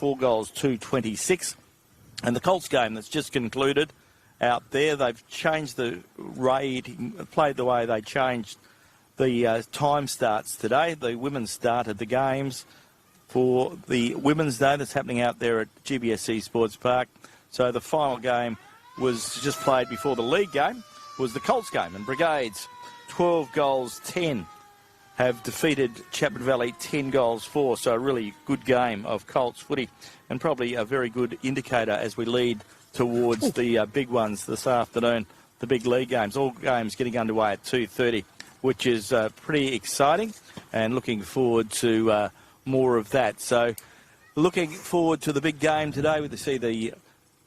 4 goals to 26. And the Colts game that's just concluded out there, they've changed the rating, played the way they changed the time starts today. The women started the games for the Women's Day that's happening out there at GBSC Sports Park. So the final game was just played before the league game, was the Colts game. And Brigades, 12 goals, 10, have defeated Chapman Valley 10 goals 4. So a really good game of Colts footy and probably a very good indicator as we lead towards the big ones this afternoon, the big league games. All games getting underway at 2:30, which is pretty exciting, and looking forward to more of that. So looking forward to the big game today. We see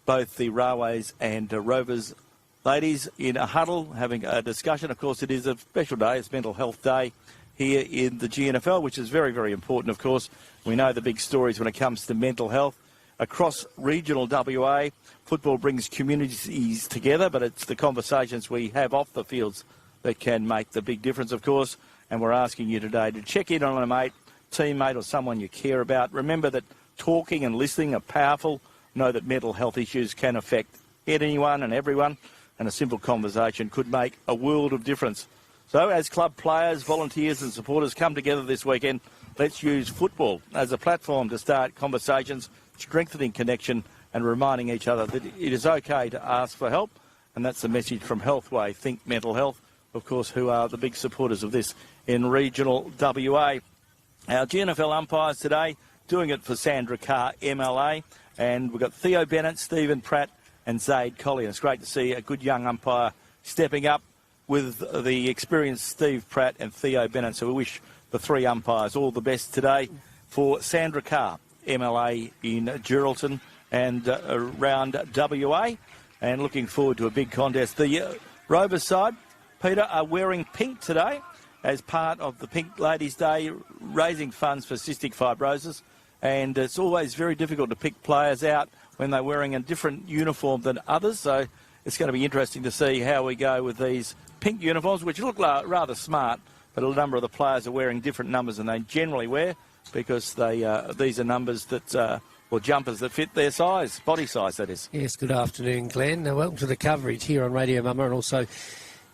both the Railways and Rovers ladies in a huddle having a discussion. Of course, it is a special day. It's Mental Health Day here in the GNFL, which is very, very important, of course. We know the big stories when it comes to mental health. Across regional WA, football brings communities together, but it's the conversations we have off the fields that can make the big difference, of course. And we're asking you today to check in on a mate, teammate or someone you care about. Remember that talking and listening are powerful. Know that mental health issues can affect anyone and everyone, and a simple conversation could make a world of difference. So as club players, volunteers and supporters come together this weekend, let's use football as a platform to start conversations, strengthening connection and reminding each other that it is okay to ask for help. And that's the message from Healthway, Think Mental Health, of course, who are the big supporters of this in regional WA. Our GNFL umpires today doing it for Sandra Carr, MLA. And we've got Theo Bennett, Stephen Pratt and Zaid Collier. It's great to see a good young umpire stepping up with the experienced Steve Pratt and Theo Bennett. So we wish the three umpires all the best today. For Sandra Carr, MLA in Geraldton and around WA, and looking forward to a big contest. The Rovers side, Peter, are wearing pink today as part of the Pink Ladies' Day, raising funds for cystic fibrosis. And it's always very difficult to pick players out when they're wearing a different uniform than others. So it's going to be interesting to see how we go with these pink uniforms, which look rather smart, but a number of the players are wearing different numbers than they generally wear, because these are numbers that, or jumpers that fit their size, body size, that is. Yes, good afternoon, Glenn. Welcome to the coverage here on Radio Mama, and also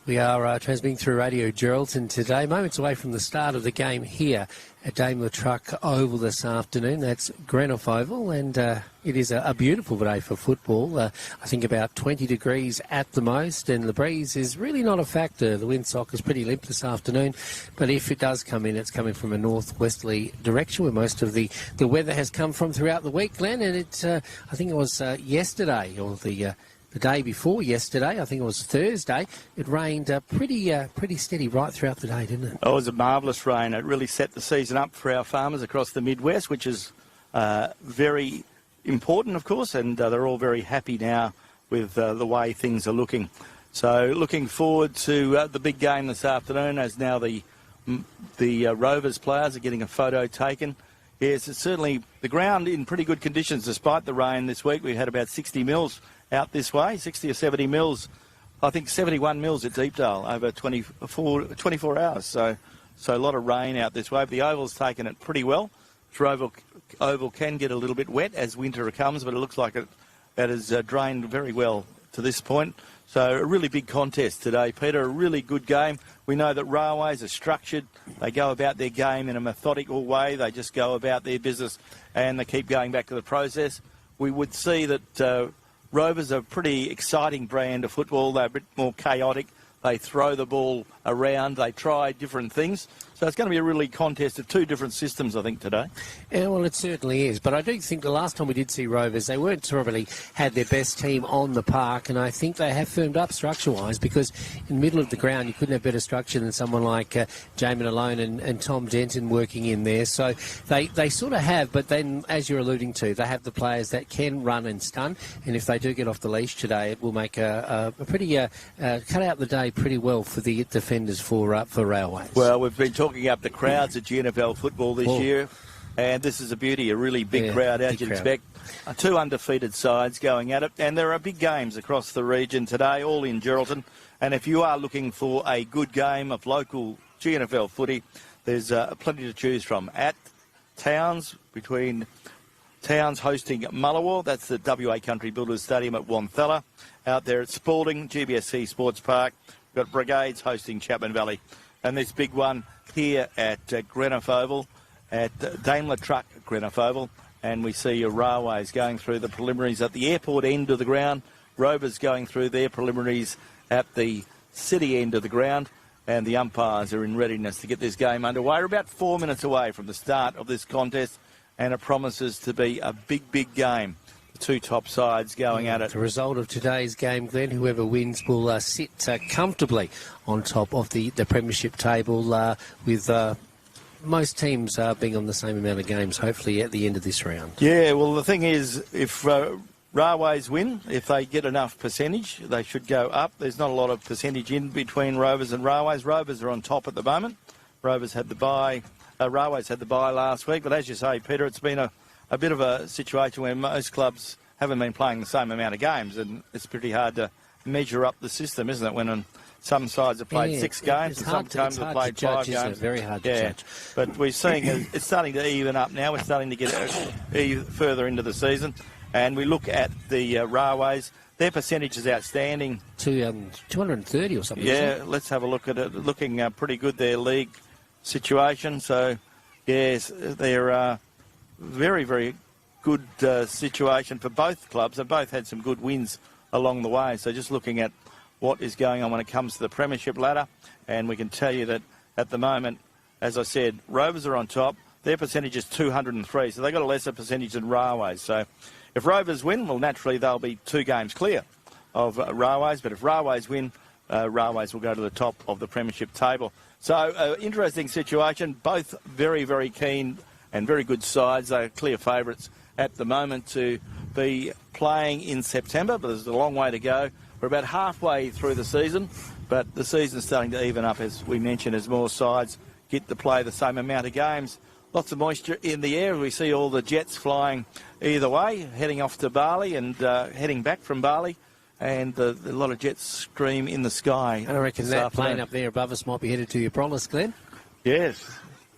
we are transmitting through Radio Geraldton today, moments away from the start of the game here at Daimler Truck Oval this afternoon. That's Greenough Oval, and it is a beautiful day for football. I think about 20 degrees at the most, and the breeze is really not a factor. The windsock is pretty limp this afternoon, but if it does come in, it's coming from a northwesterly direction, where most of the weather has come from throughout the week, Glenn, and it's I think it was yesterday, or the day before yesterday, I think it was Thursday, it rained pretty steady right throughout the day, didn't it? Oh, it was a marvellous rain. It really set the season up for our farmers across the Midwest, which is very important, of course, and they're all very happy now with the way things are looking. So looking forward to the big game this afternoon, as now the Rovers players are getting a photo taken. Yes, it's certainly the ground in pretty good conditions despite the rain this week. We had about 60 mils out this way, 60 or 70 mils. I think 71 mils at Deepdale over 24 hours. So a lot of rain out this way. But the Oval's taken it pretty well. Oval can get a little bit wet as winter comes, but it looks like it has drained very well to this point. So a really big contest today, Peter, a really good game. We know that railways are structured. They go about their game in a methodical way. They just go about their business and they keep going back to the process. We would see that Rovers are a pretty exciting brand of football. They're a bit more chaotic. They throw the ball around. They try different things. So it's going to be a really contest of two different systems, I think, today. Yeah, well, it certainly is. But I do think the last time we did see Rovers, they weren't really had their best team on the park, and I think they have firmed up structure-wise, because in the middle of the ground you couldn't have better structure than someone like Jamin Alone and Tom Denton working in there. So they sort of have, but then, as you're alluding to, they have the players that can run and stun, and if they do get off the leash today, it will make a pretty cut out the day pretty well for the defenders for Railways. Well, we've been talking up the crowds at GNFL football this year, and this is a beauty, a really big crowd, as you'd expect. Two undefeated sides going at it, and there are big games across the region today, all in Geraldton. And if you are looking for a good game of local GNFL footy, there's plenty to choose from. At Towns, between Towns hosting Mullawar. That's the WA Country Builders Stadium at Wanthella. Out there at Spalding, GBSC Sports Park. We've got Brigades hosting Chapman Valley. And this big one here at Greenough Oval, at Daimler Truck Greenough Oval. And we see your Railways going through the preliminaries at the airport end of the ground. Rovers going through their preliminaries at the city end of the ground. And the umpires are in readiness to get this game underway. We're about 4 minutes away from the start of this contest, and it promises to be a big, big game. The two top sides going at it. The result of today's game, Glenn, whoever wins will sit comfortably on top of the premiership table with most teams being on the same amount of games, hopefully, at the end of this round. Yeah, well, the thing is, if Railways win, if they get enough percentage, they should go up. There's not a lot of percentage in between Rovers and Railways. Rovers are on top at the moment. Rovers had the bye. Railways had the bye last week. But as you say, Peter, it's been a bit of a situation where most clubs haven't been playing the same amount of games, and it's pretty hard to measure up the system, isn't it, when some sides have played 6 games and some teams have played 5 games. It's very hard to judge. But we're seeing it's starting to even up now. We're starting to get further into the season. And we look at the Railways. Their percentage is outstanding. 230 or something. Yeah, let's have a look at it. Looking pretty good, their league situation. So, yes, they're very, very good situation for both clubs. They both had some good wins along the way. So just looking at what is going on when it comes to the premiership ladder. And we can tell you that at the moment, as I said, Rovers are on top. Their percentage is 203. So they've got a lesser percentage than Railways. So if Rovers win, well, naturally they'll be 2 games clear of Railways. But if Railways win, Railways will go to the top of the premiership table. So, interesting situation. Both very, very keen and very good sides. They are clear favourites at the moment to be playing in September, but there's a long way to go. We're about halfway through the season, but the season's starting to even up, as we mentioned, as more sides get to play the same amount of games. Lots of moisture in the air. We see all the jets flying either way, heading off to Bali and heading back from Bali. And a lot of jets scream in the sky. I reckon that plane up there above us might be headed to Euprolis, Glenn. Yes.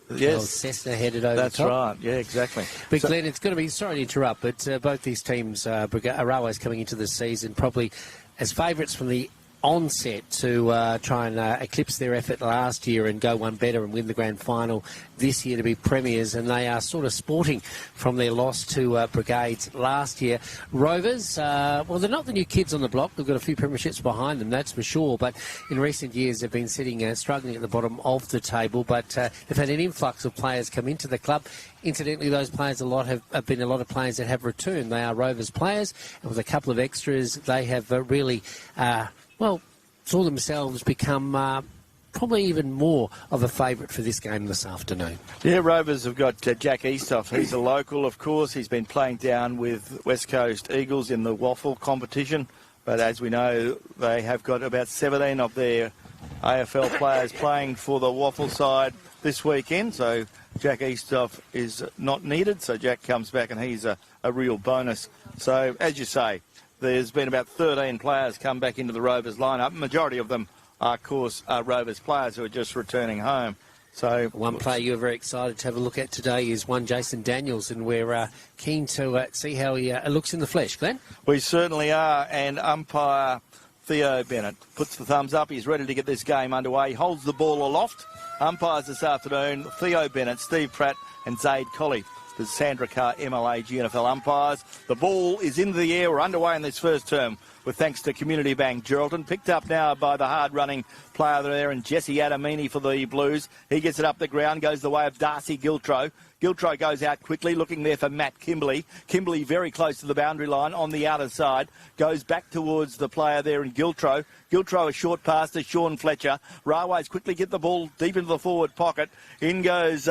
Yes. Cessna headed over That's the top. right. Yeah, exactly. But Glenn, it's going to be, sorry to interrupt, but both these teams, Railways coming into the season, probably as favourites from the onset to try and eclipse their effort last year and go one better and win the grand final this year to be premiers, and they are sort of sporting from their loss to Brigades last year. Rovers, well, they're not the new kids on the block. They've got a few premierships behind them, that's for sure, but in recent years they've been sitting struggling at the bottom of the table, but they've had an influx of players come into the club. Incidentally, those players have been a lot of players that have returned. They are Rovers players, and with a couple of extras, they have really saw themselves become probably even more of a favourite for this game this afternoon. Yeah, Rovers have got Jack Eastoff. He's a local, of course. He's been playing down with West Coast Eagles in the waffle competition. But as we know, they have got about 17 of their AFL players playing for the waffle side this weekend. So Jack Eastoff is not needed. So Jack comes back and he's a real bonus. So, as you say, there's been about 13 players come back into the Rovers lineup. Majority of them, of course, are Rovers players who are just returning home. So one player you're very excited to have a look at today is one Jason Daniels, and we're keen to see how he looks in the flesh, Glenn. We certainly are, and umpire Theo Bennett puts the thumbs up. He's ready to get this game underway. He holds the ball aloft. Umpires this afternoon, Theo Bennett, Steve Pratt and Zaid Colley. The Sandra Carr MLA GNFL umpires. The ball is in the air. We're underway in this first term with thanks to Community Bank Geraldton. Picked up now by the hard-running player there, and Jesse Adamini for the Blues. He gets it up the ground, goes the way of Darcy Giltro. Giltro goes out quickly, looking there for Matt Kimberley. Kimberley very close to the boundary line on the outer side. Goes back towards the player there in Giltro. Giltro a short pass to Sean Fletcher. Railways quickly get the ball deep into the forward pocket. In goes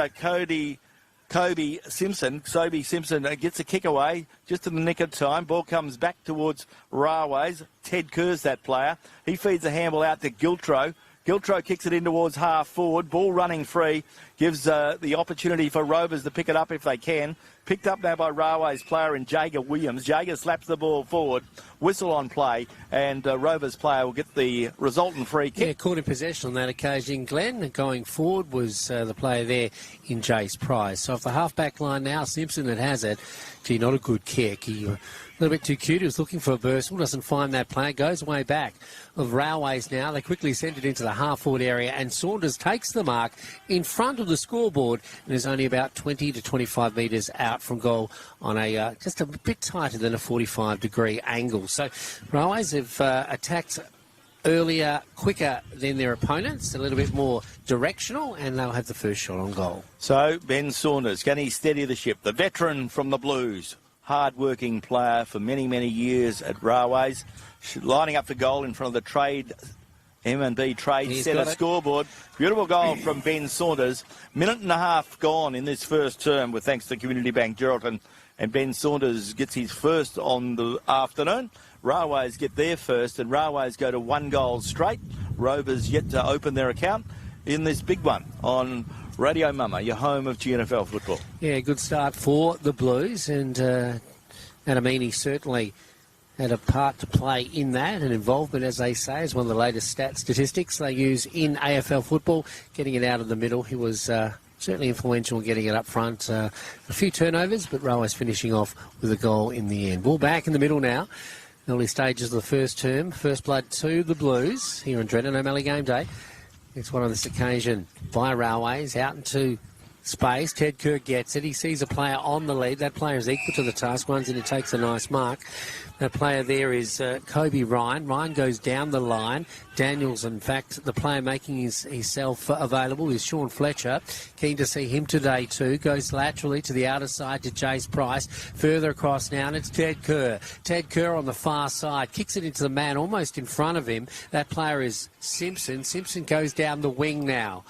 Kobe Simpson. Sobe Simpson gets a kick away just in the nick of time. Ball comes back towards Railways. Ted Kerr's that player. He feeds a handball out to Giltro. Giltro kicks it in towards half forward. Ball running free. Gives the opportunity for Rovers to pick it up if they can. Picked up now by Railways player in Jager Williams. Jager slaps the ball forward, whistle on play, and Rovers player will get the resultant free kick. Yeah, caught in possession on that occasion, Glenn. Going forward was the player there in Jace Price. So off the half-back line now, Simpson that has it. Gee, not a good kick. He a little bit too cute. He was looking for a burst. Doesn't find that player. Goes way back of Railways now. They quickly send it into the half-forward area, and Saunders takes the mark in front of the scoreboard and is only about 20 to 25 metres out from goal on a just a bit tighter than a 45-degree angle. So Railways have attacked earlier, quicker than their opponents, a little bit more directional, and they'll have the first shot on goal. So Ben Saunders, can he steady the ship? The veteran from the Blues, hard-working player for many, many years at Railways, lining up for goal in front of the Trade M&B Trade Centre scoreboard. Beautiful goal from Ben Saunders. Minute and a half gone in this first term with thanks to Community Bank Geraldton, and Ben Saunders gets his first on the afternoon. Railways get their first, and Railways go to 1 goal straight. Rovers yet to open their account in this big one on Radio Mama, your home of GNFL football. Yeah, good start for the Blues, and Adamini certainly had a part to play in that, and involvement, as they say, is one of the latest statistics they use in AFL football. Getting it out of the middle, he was certainly influential in getting it up front. A few turnovers, but Railways finishing off with a goal in the end. Ball back in the middle now. Early stages of the first term. First blood to the Blues here in Drennan O'Malley game day. It's one on this occasion by Railways out into space. Ted Kerr gets it. He sees a player on the lead. That player is equal to the task. Runs in and takes a nice mark. That player there is Kobe Ryan. Ryan goes down the line. Daniels, in fact, the player making himself available is Sean Fletcher. Keen to see him today too. Goes laterally to the outer side to Jace Price. Further across now, and it's Ted Kerr. Ted Kerr on the far side. Kicks it into the man almost in front of him. That player is Simpson. Simpson goes down the wing now.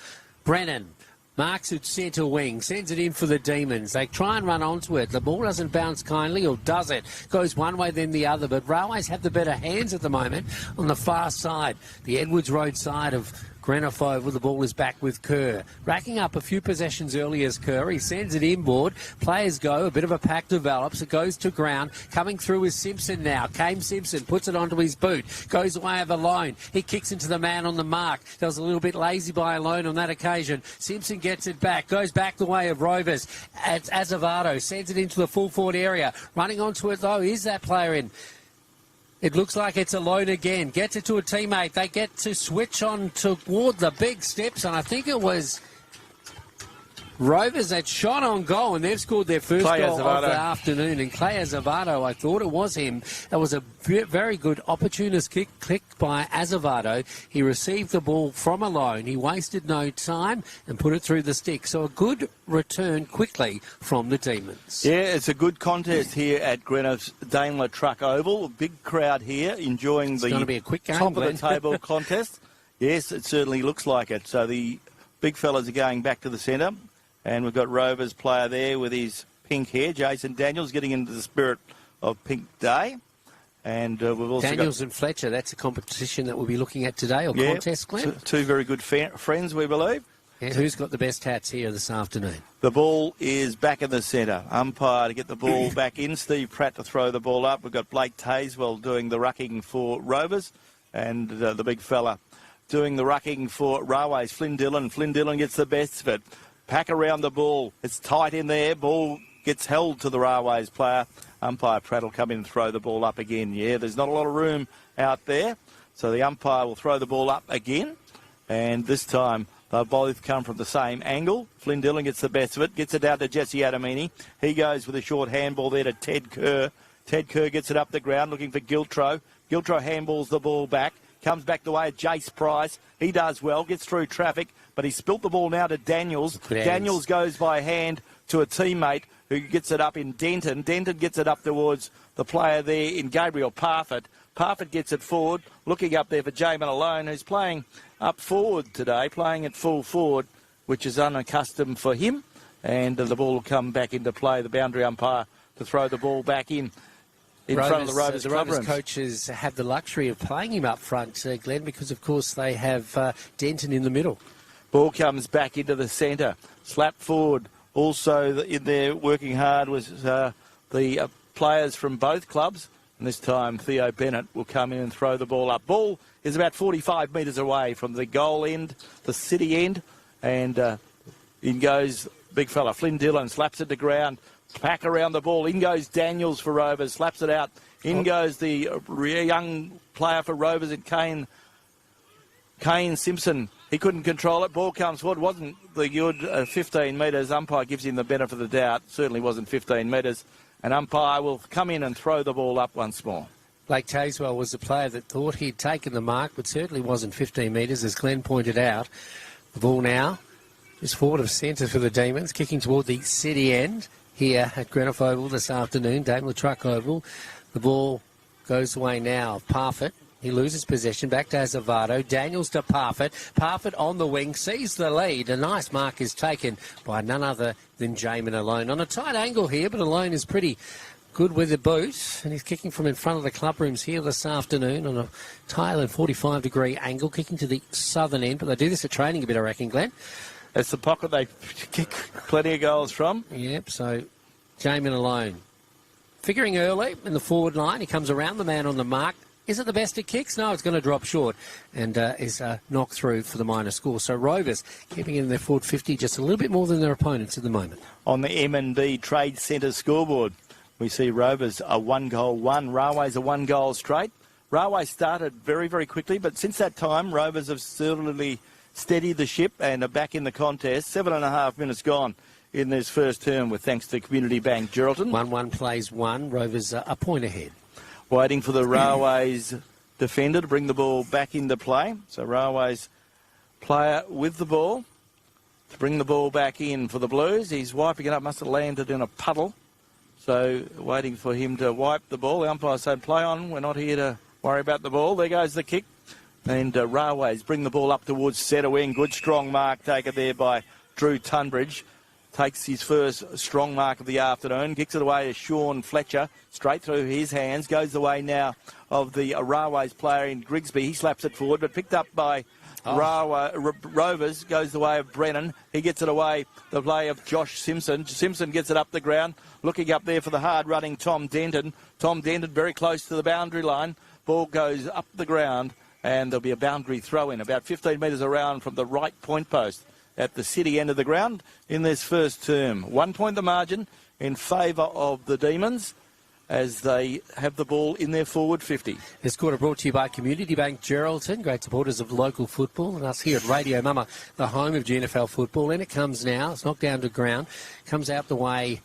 Brennan marks it centre wing, sends it in for the Demons. They try and run onto it. The ball doesn't bounce kindly, or does it? Goes one way then the other, but Railways have the better hands at the moment on the far side. The Edwards Road side of Greenough Oval, the ball is back with Kerr. Racking up a few possessions early as Kerr. He sends it inboard. Players go. A bit of a pack develops. It goes to ground. Coming through is Simpson now. Kame Simpson puts it onto his boot. Goes away of Alone. He kicks into the man on the mark. That was a little bit lazy by Alone on that occasion. Simpson gets it back. Goes back the way of Rovers. Azevedo sends it into the full forward area. Running onto it though is that player in. It looks like it's Alone again. Gets it to a teammate. They get to switch on toward the big steps, and I think it was Rovers that shot on goal, and they've scored their first goal of the afternoon. And Clay Azevedo, I thought it was him. That was a very good opportunist kick clicked by Azevedo. He received the ball from Alone. He wasted no time and put it through the stick. So a good return quickly from the Demons. Yeah, it's a good contest here at Greenough's Daimler Truck Oval. A big crowd here enjoying the going to be a quick game, top of the table contest. Yes, it certainly looks like it. So the big fellas are going back to the centre. And we've got Rovers player there with his pink hair, Jason Daniels, getting into the spirit of Pink Day. And we've also Daniels and Fletcher, that's a competition that we'll be looking at today, or contest, Glenn? Two very good friends, we believe. And who's got the best hats here this afternoon? The ball is back in the centre. Umpire to get the ball back in. Steve Pratt to throw the ball up. We've got Blake Tazewell doing the rucking for Rovers. And the big fella doing the rucking for Railways, Flynn Dillon. Flynn Dillon gets the best of it. Pack around the ball. It's tight in there. Ball gets held to the Railways player. Umpire Pratt will come in and throw the ball up again. Yeah, there's not a lot of room out there. So the umpire will throw the ball up again. And this time they'll both come from the same angle. Flynn Dillon gets the best of it. Gets it down to Jesse Adamini. He goes with a short handball there to Ted Kerr. Ted Kerr gets it up the ground looking for Giltro. Giltro handballs the ball back. Comes back the way of Jace Price. He does well. Gets through traffic. But he spilt the ball now to Daniels. Daniels goes by hand to a teammate who gets it up in Denton. Denton gets it up towards the player there in Gabriel Parfitt. Parfitt gets it forward, looking up there for Jamin Alone, who's playing up forward today, playing at full forward, which is unaccustomed for him. And the ball will come back into play. The boundary umpire to throw the ball back in front of the Rovers. The Rovers coaches have the luxury of playing him up front, Glenn, because, of course, they have Denton in the middle. Ball comes back into the centre. Slap forward Also in there working hard was the players from both clubs. And this time Theo Bennett will come in and throw the ball up. Ball is about 45 metres away from the goal end, the city end. And in goes big fella. Flynn Dillon slaps it to ground. Pack around the ball. In goes Daniels for Rovers. Slaps it out. In goes the young player for Rovers in Kane Simpson. He couldn't control it. Ball comes forward. Wasn't the good 15 metres. Umpire gives him the benefit of the doubt. Certainly wasn't 15 metres. And umpire will come in and throw the ball up once more. Blake Tazewell was the player that thought he'd taken the mark, but certainly wasn't 15 metres, as Glenn pointed out. The ball now is forward of centre for the Demons, kicking toward the city end here at Greenock Oval this afternoon, Daimler Truck Oval. The ball goes away now. Parfitt, he loses possession. Back to Azevedo. Daniels to Parfitt. Parfitt on the wing, sees the lead. A nice mark is taken by none other than Jamin Alone. On a tight angle here, but Alone is pretty good with the boot. And he's kicking from in front of the club rooms here this afternoon on a tail and 45-degree angle, kicking to the southern end. But they do this at training a bit, I reckon, Glenn. It's the pocket they kick plenty of goals from. Yep, so Jamin Alone. Figuring early in the forward line, he comes around the man on the mark. Is it the best it kicks? No, it's going to drop short and is knocked through for the minor score. So Rovers keeping it in their forward 50, just a little bit more than their opponents at the moment. On the M&D Trade Centre scoreboard, we see Rovers a 1-goal-1, Railways a 1-goal straight. Railways started very, very quickly, but since that time, Rovers have certainly steadied the ship and are back in the contest. 7.5 minutes gone in this first term with thanks to Community Bank Geraldton. 1-1 plays 1. Rovers a point ahead. Waiting for the Railways defender to bring the ball back into play. So Railways player with the ball to bring the ball back in for the Blues. He's wiping it up, must have landed in a puddle. So waiting for him to wipe the ball. The umpire said, play on, we're not here to worry about the ball. There goes the kick. And Railways bring the ball up towards centre wing. Good strong mark taken there by Drew Tunbridge. Takes his first strong mark of the afternoon. Kicks it away to Sean Fletcher. Straight through his hands. Goes the way now of the Railways player in Grigsby. He slaps it forward, but picked up by Rovers. Goes the way of Brennan. He gets it away. The play of Josh Simpson. Simpson gets it up the ground. Looking up there for the hard-running Tom Denton. Tom Denton very close to the boundary line. Ball goes up the ground, and there'll be a boundary throw-in about 15 metres around from the right point post at the city end of the ground in this first term. 1 point the margin in favour of the Demons as they have the ball in their forward 50. This quarter brought to you by Community Bank Geraldton, great supporters of local football, and us here at Radio Mama, the home of GNFL football. In it comes now. It's knocked down to ground. Comes out the way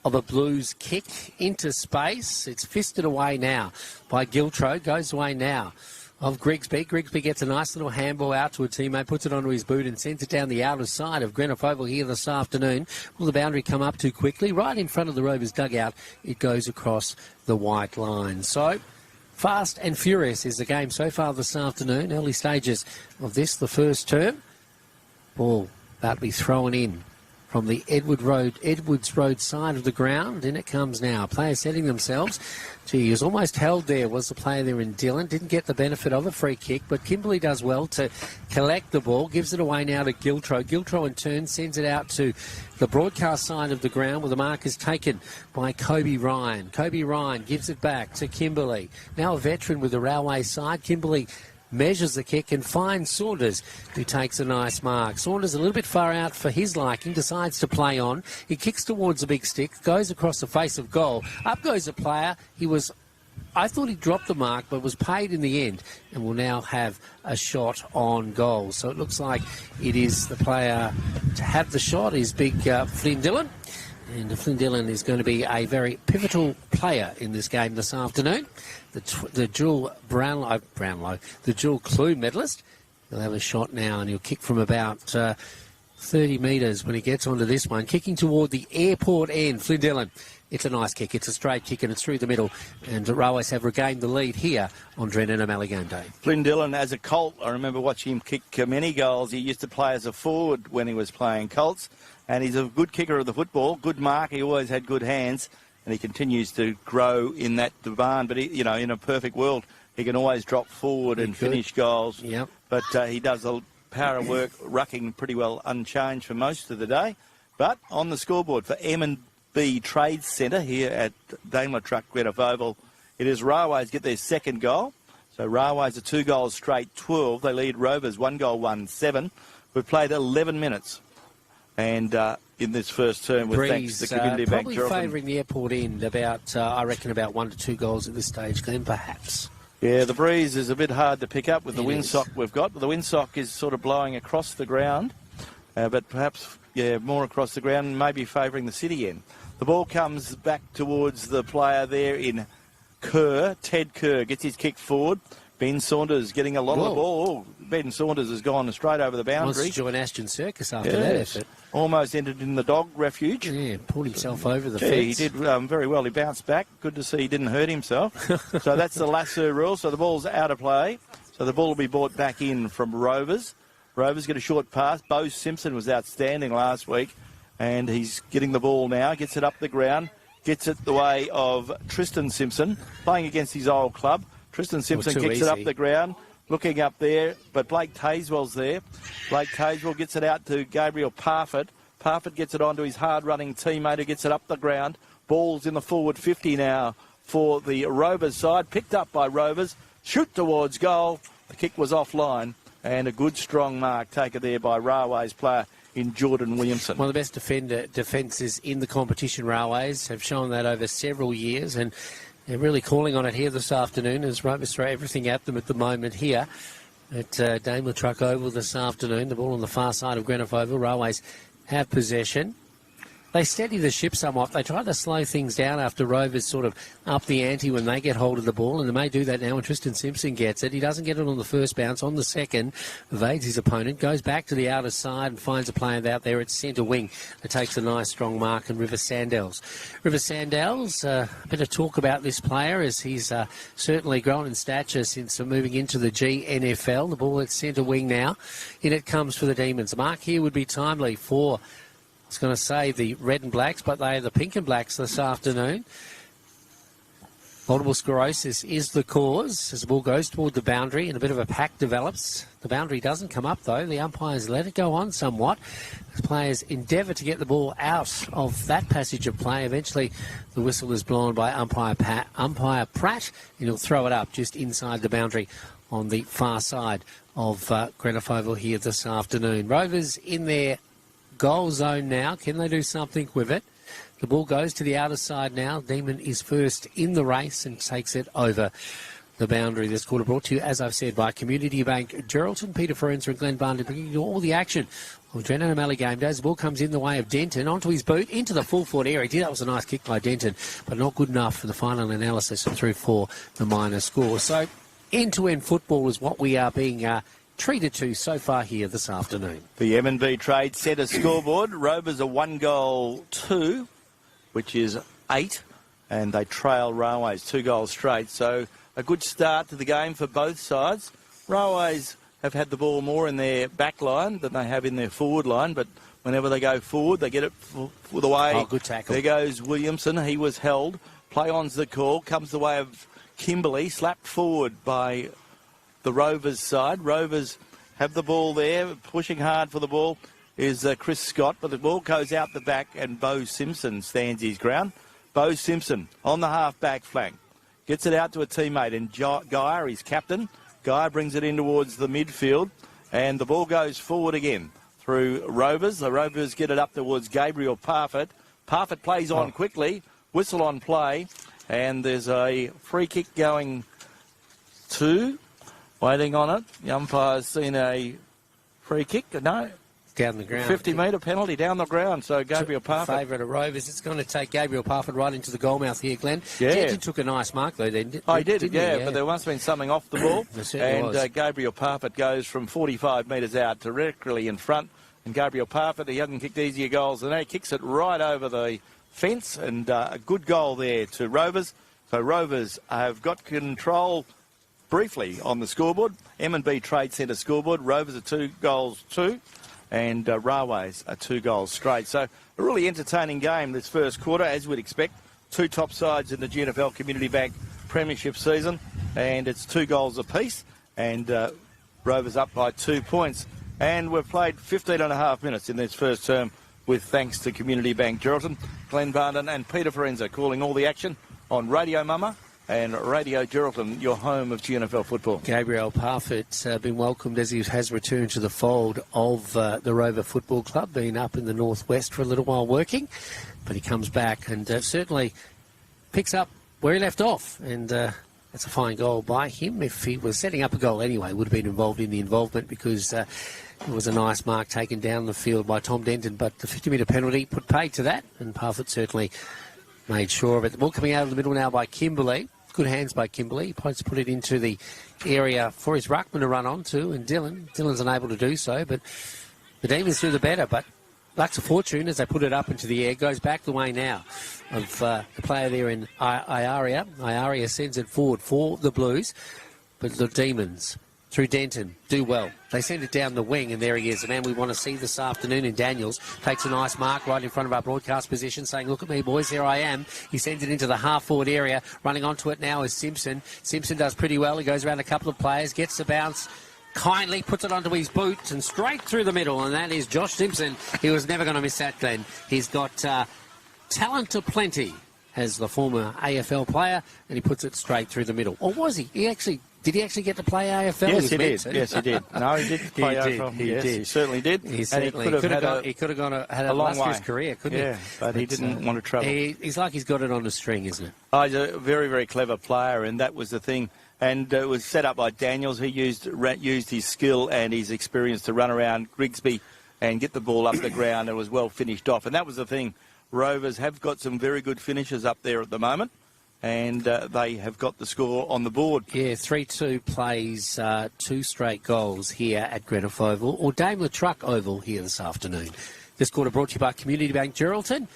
of a Blues kick into space. It's fisted away now by Giltro. Goes away now of Grigsby. Grigsby gets a nice little handball out to a teammate, puts it onto his boot and sends it down the outer side of Greenock Oval here this afternoon. Will the boundary come up too quickly? Right in front of the Rovers dugout, it goes across the white line. So, fast and furious is the game so far this afternoon. Early stages of this, the first term. Ball about to be thrown in from the Edwards Road side of the ground. In it comes now. Players setting themselves. Gee, he was almost held there, was the player there in Dillon. Didn't get the benefit of a free kick, but Kimberley does well to collect the ball. Gives it away now to Giltro. Giltro in turn sends it out to the broadcast side of the ground where the mark is taken by Kobe Ryan. Kobe Ryan gives it back to Kimberley. Now a veteran with the Railway side. Kimberley measures the kick and finds Saunders, who takes a nice mark. Saunders a little bit far out for his liking, decides to play on. He kicks towards the big stick, goes across the face of goal. Up goes a player. I thought he dropped the mark, but was paid in the end and will now have a shot on goal. So it looks like it is the player to have the shot is big Flynn Dillon. And Flynn Dillon is going to be a very pivotal player in this game this afternoon. The dual the dual clue medalist. He'll have a shot now and he'll kick from about 30 metres when he gets onto this one. Kicking toward the airport end, Flynn Dillon. It's a nice kick. It's a straight kick and it's through the middle. And the Railways have regained the lead here on Drennan O'Malley Game Day. Flynn Dillon, as a Colt, I remember watching him kick many goals. He used to play as a forward when he was playing Colts. And he's a good kicker of the football, good mark. He always had good hands. And he continues to grow in that demand. But, in a perfect world, he can always drop forward and finish goals. Yep. But he does a power of work, rucking pretty well unchanged for most of the day. But on the scoreboard for M&B Trade Centre here at Daimler Truck Greenock Oval, it is Railways get their second goal. So Railways are 2 goals straight, 12. They lead Rovers 1 goal, 1-7. We've played 11 minutes. And in this first term, with thanks to the Community Bank. Probably favouring the Airport End about, I reckon, about 1 to 2 goals at this stage, Glenn, perhaps. Yeah, the breeze is a bit hard to pick up with the windsock we've got. The windsock is sort of blowing across the ground, but perhaps, more across the ground, maybe favouring the city end. The ball comes back towards the player there in Kerr. Ted Kerr gets his kick forward. Ben Saunders getting a lot of the ball. Ben Saunders has gone straight over the boundary. Wants to join Ashton Circus after that effort. Almost entered in the dog refuge. Yeah, pulled himself over the fence. He did very well. He bounced back. Good to see he didn't hurt himself. So that's the lasso rule. So the ball's out of play. So the ball will be brought back in from Rovers. Rovers get a short pass. Bo Simpson was outstanding last week. And he's getting the ball now. Gets it up the ground. Gets it the way of Tristan Simpson, playing against his old club. Tristan Simpson kicks it up the ground, looking up there, but Blake Tazewell's there. Blake Tazewell gets it out to Gabriel Parfitt. Parfitt gets it onto his hard-running teammate who gets it up the ground. Ball's in the forward 50 now for the Rovers side. Picked up by Rovers. Shoot towards goal. The kick was offline, and a good strong mark taken there by Railways player in Jordan Williamson. One of the best defences in the competition, Railways have shown that over several years, and they're really calling on it here this afternoon as Rovers throw everything at them at the moment here at Daimler Truck Oval this afternoon. The ball on the far side of Greenock Oval. Railways have possession. They steady the ship somewhat. They try to slow things down after Rovers sort of up the ante when they get hold of the ball, and they may do that now when Tristan Simpson gets it. He doesn't get it on the first bounce. On the second, evades his opponent, goes back to the outer side and finds a player out there at centre wing that takes a nice strong mark, and River Sandels. River Sandels, a bit of talk about this player as he's certainly grown in stature since moving into the GNFL. The ball at centre wing now. In it comes for the Demons. The mark here would be timely for, I was going to say the red and blacks, but they are the pink and blacks this afternoon. Multiple sclerosis is the cause as the ball goes toward the boundary and a bit of a pack develops. The boundary doesn't come up though. The umpires let it go on somewhat. The players endeavour to get the ball out of that passage of play. Eventually the whistle is blown by umpire Pratt, and he'll throw it up just inside the boundary on the far side of Greenock Oval here this afternoon. Rovers in their goal zone now. Can they do something with it? The ball goes to the outer side now. Demon is first in the race and takes it over the boundary. This quarter brought to you, as I've said, by Community Bank Geraldton. Peter Ferenza and Glenn Barnett bringing you all the action on Drennan O'Malley game days. The ball comes in the way of Denton onto his boot into the full forward area. That was a nice kick by Denton, but not good enough for the final analysis and through for the minor score. So end-to-end football is what we are being treated to so far here this afternoon. The M&B Trade Centre scoreboard. Rovers are 1 goal 2, which is 8, and they trail Railways 2 goals straight. So a good start to the game for both sides. Railways have had the ball more in their back line than they have in their forward line, but whenever they go forward, they get it for the way. Oh, good tackle. There goes Williamson. He was held. Play on's the call. Comes the way of Kimberley, slapped forward by the Rovers side. Rovers have the ball there. Pushing hard for the ball is Chris Scott, but the ball goes out the back and Bo Simpson stands his ground. Bo Simpson on the half-back flank. Gets it out to a teammate and Geyer, his captain. Geyer brings it in towards the midfield and the ball goes forward again through Rovers. The Rovers get it up towards Gabriel Parfitt. Parfitt plays on quickly. Whistle on play. And there's a free kick going to... Waiting on it. The umpire's seen a free kick. No. Down the ground. 50-metre penalty down the ground. So Gabriel Parfitt. Favourite of Rovers. It's going to take Gabriel Parfitt right into the goal mouth here, Glenn. Yeah. Denton took a nice mark though then. He did, but there must have been something off the ball. And Gabriel Parfitt goes from 45 metres out directly in front. And Gabriel Parfitt, he hasn't kicked easier goals than that. He kicks it right over the fence. And a good goal there to Rovers. So Rovers have got control briefly on the scoreboard. M&B Trade Centre scoreboard. Rovers are 2 goals 2 and Railways are 2 goals straight. So a really entertaining game this first quarter, as we'd expect. 2 top sides in the GNFL Community Bank Premiership season, and it's 2 goals apiece, and Rovers up by 2 points. And we've played 15 and a half minutes in this first term with thanks to Community Bank Geraldton. Glenn Barden and Peter Forenza calling all the action on Radio Mama and Radio Geraldton, your home of GNFL football. Gabriel Parfitt's been welcomed as he has returned to the fold of the Rover Football Club, been up in the northwest for a little while working, but he comes back and certainly picks up where he left off, and that's a fine goal by him. If he was setting up a goal anyway, would have been involved in the involvement, because it was a nice mark taken down the field by Tom Denton, but the 50-metre penalty put paid to that, and Parfitt certainly made sure of it. The ball coming out of the middle now by Kimberley. Good hands by Kimberley. He tries to put it into the area for his ruckman to run onto, and Dylan's unable to do so, but the Demons do the better. But luck's a fortune as they put it up into the air. Goes back the way now of the player there in Iaria. Iaria sends it forward for the Blues, but the Demons, through Denton, do well. They send it down the wing, and there he is, the man we want to see this afternoon in Daniels. Takes a nice mark right in front of our broadcast position, saying, look at me, boys, here I am. He sends it into the half-forward area. Running onto it now is Simpson. Simpson does pretty well. He goes around a couple of players, gets the bounce, kindly puts it onto his boot and straight through the middle, and that is Josh Simpson. He was never going to miss that, Glenn. He's got talent aplenty as the former AFL player, and he puts it straight through the middle. Or was he? Did he actually get to play AFL? Yes, he did. Yes, he did. No, he did play AFL. He did. He certainly did. He certainly could have had a long way. Career, couldn't he? Yeah, but he didn't want to travel. He's like he's got it on a string, isn't it? Oh, he's a very, very clever player, and that was the thing. And it was set up by Daniels. He used his skill and his experience to run around Grigsby and get the ball up the ground, and it was well finished off. And that was the thing. Rovers have got some very good finishers up there at the moment, and they have got the score on the board. Yeah, 3-2 plays 2 straight goals here at Greenough Oval, or Daimler Truck Oval here this afternoon. This quarter brought to you by Community Bank Geraldton.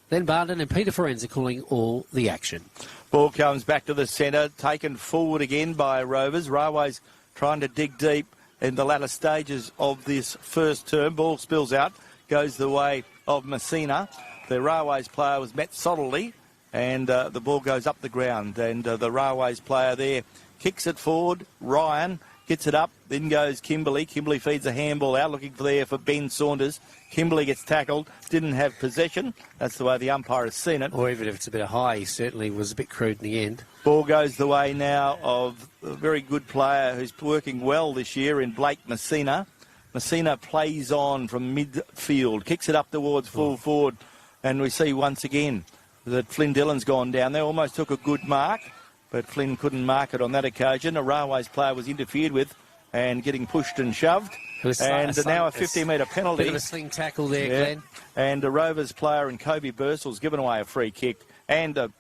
Then Barden and Peter Forenza calling all the action. Ball comes back to the centre, taken forward again by Rovers. Railways trying to dig deep in the latter stages of this first term. Ball spills out, goes the way of Messina. The Railways player was met solidly, and the ball goes up the ground, and the Railways player there kicks it forward. Ryan gets it up, then goes Kimberley. Kimberley feeds a handball out, looking for Ben Saunders. Kimberley gets tackled, didn't have possession. That's the way the umpire has seen it. Or even if it's a bit high, he certainly was a bit crude in the end. Ball goes the way now of a very good player who's working well this year in Blake Messina. Messina plays on from midfield, kicks it up towards full forward, and we see once again that Flynn Dillon's gone down there. Almost took a good mark, but Flynn couldn't mark it on that occasion. A Railways player was interfered with and getting pushed and shoved. And now a 50-metre penalty. Bit of a sling tackle there, Glenn. And a Rovers player in Kobe Bursel's given away a free kick and a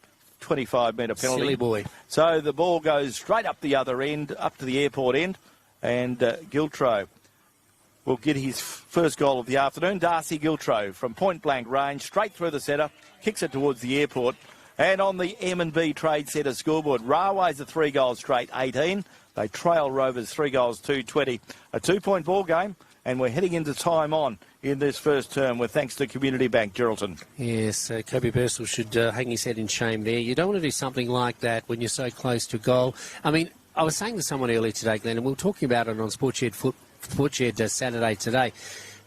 25-metre penalty. Silly boy. So the ball goes straight up the other end, up to the airport end, and Giltro will get his first goal of the afternoon. Darcy Giltro from point-blank range, straight through the centre, kicks it towards the airport. And on the M&B Trade Centre scoreboard, Railways are 3 goals straight, 18. They trail Rovers 3 goals, 2-20. A 2-point ball game, and we're heading into time on in this first term with thanks to Community Bank Geraldton. Yes, Kobe Bursell should hang his head in shame there. You don't want to do something like that when you're so close to goal. I mean, I was saying to someone earlier today, Glenn, and we were talking about it on Sportshed Saturday today.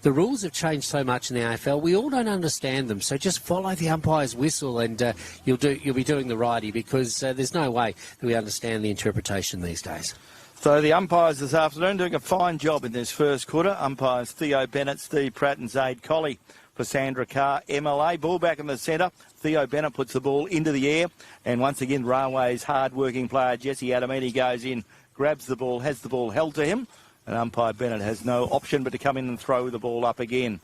The rules have changed so much in the AFL. We all don't understand them, so just follow the umpire's whistle, and you'll be doing the righty, because there's no way that we understand the interpretation these days. So the umpires this afternoon doing a fine job in this first quarter. Umpires Theo Bennett, Steve Pratt and Zaid Colley for Sandra Carr, MLA. Ball back in the centre. Theo Bennett puts the ball into the air, and once again Railways hard-working player Jesse Adamini goes in, grabs the ball, has the ball held to him. And umpire Bennett has no option but to come in and throw the ball up again.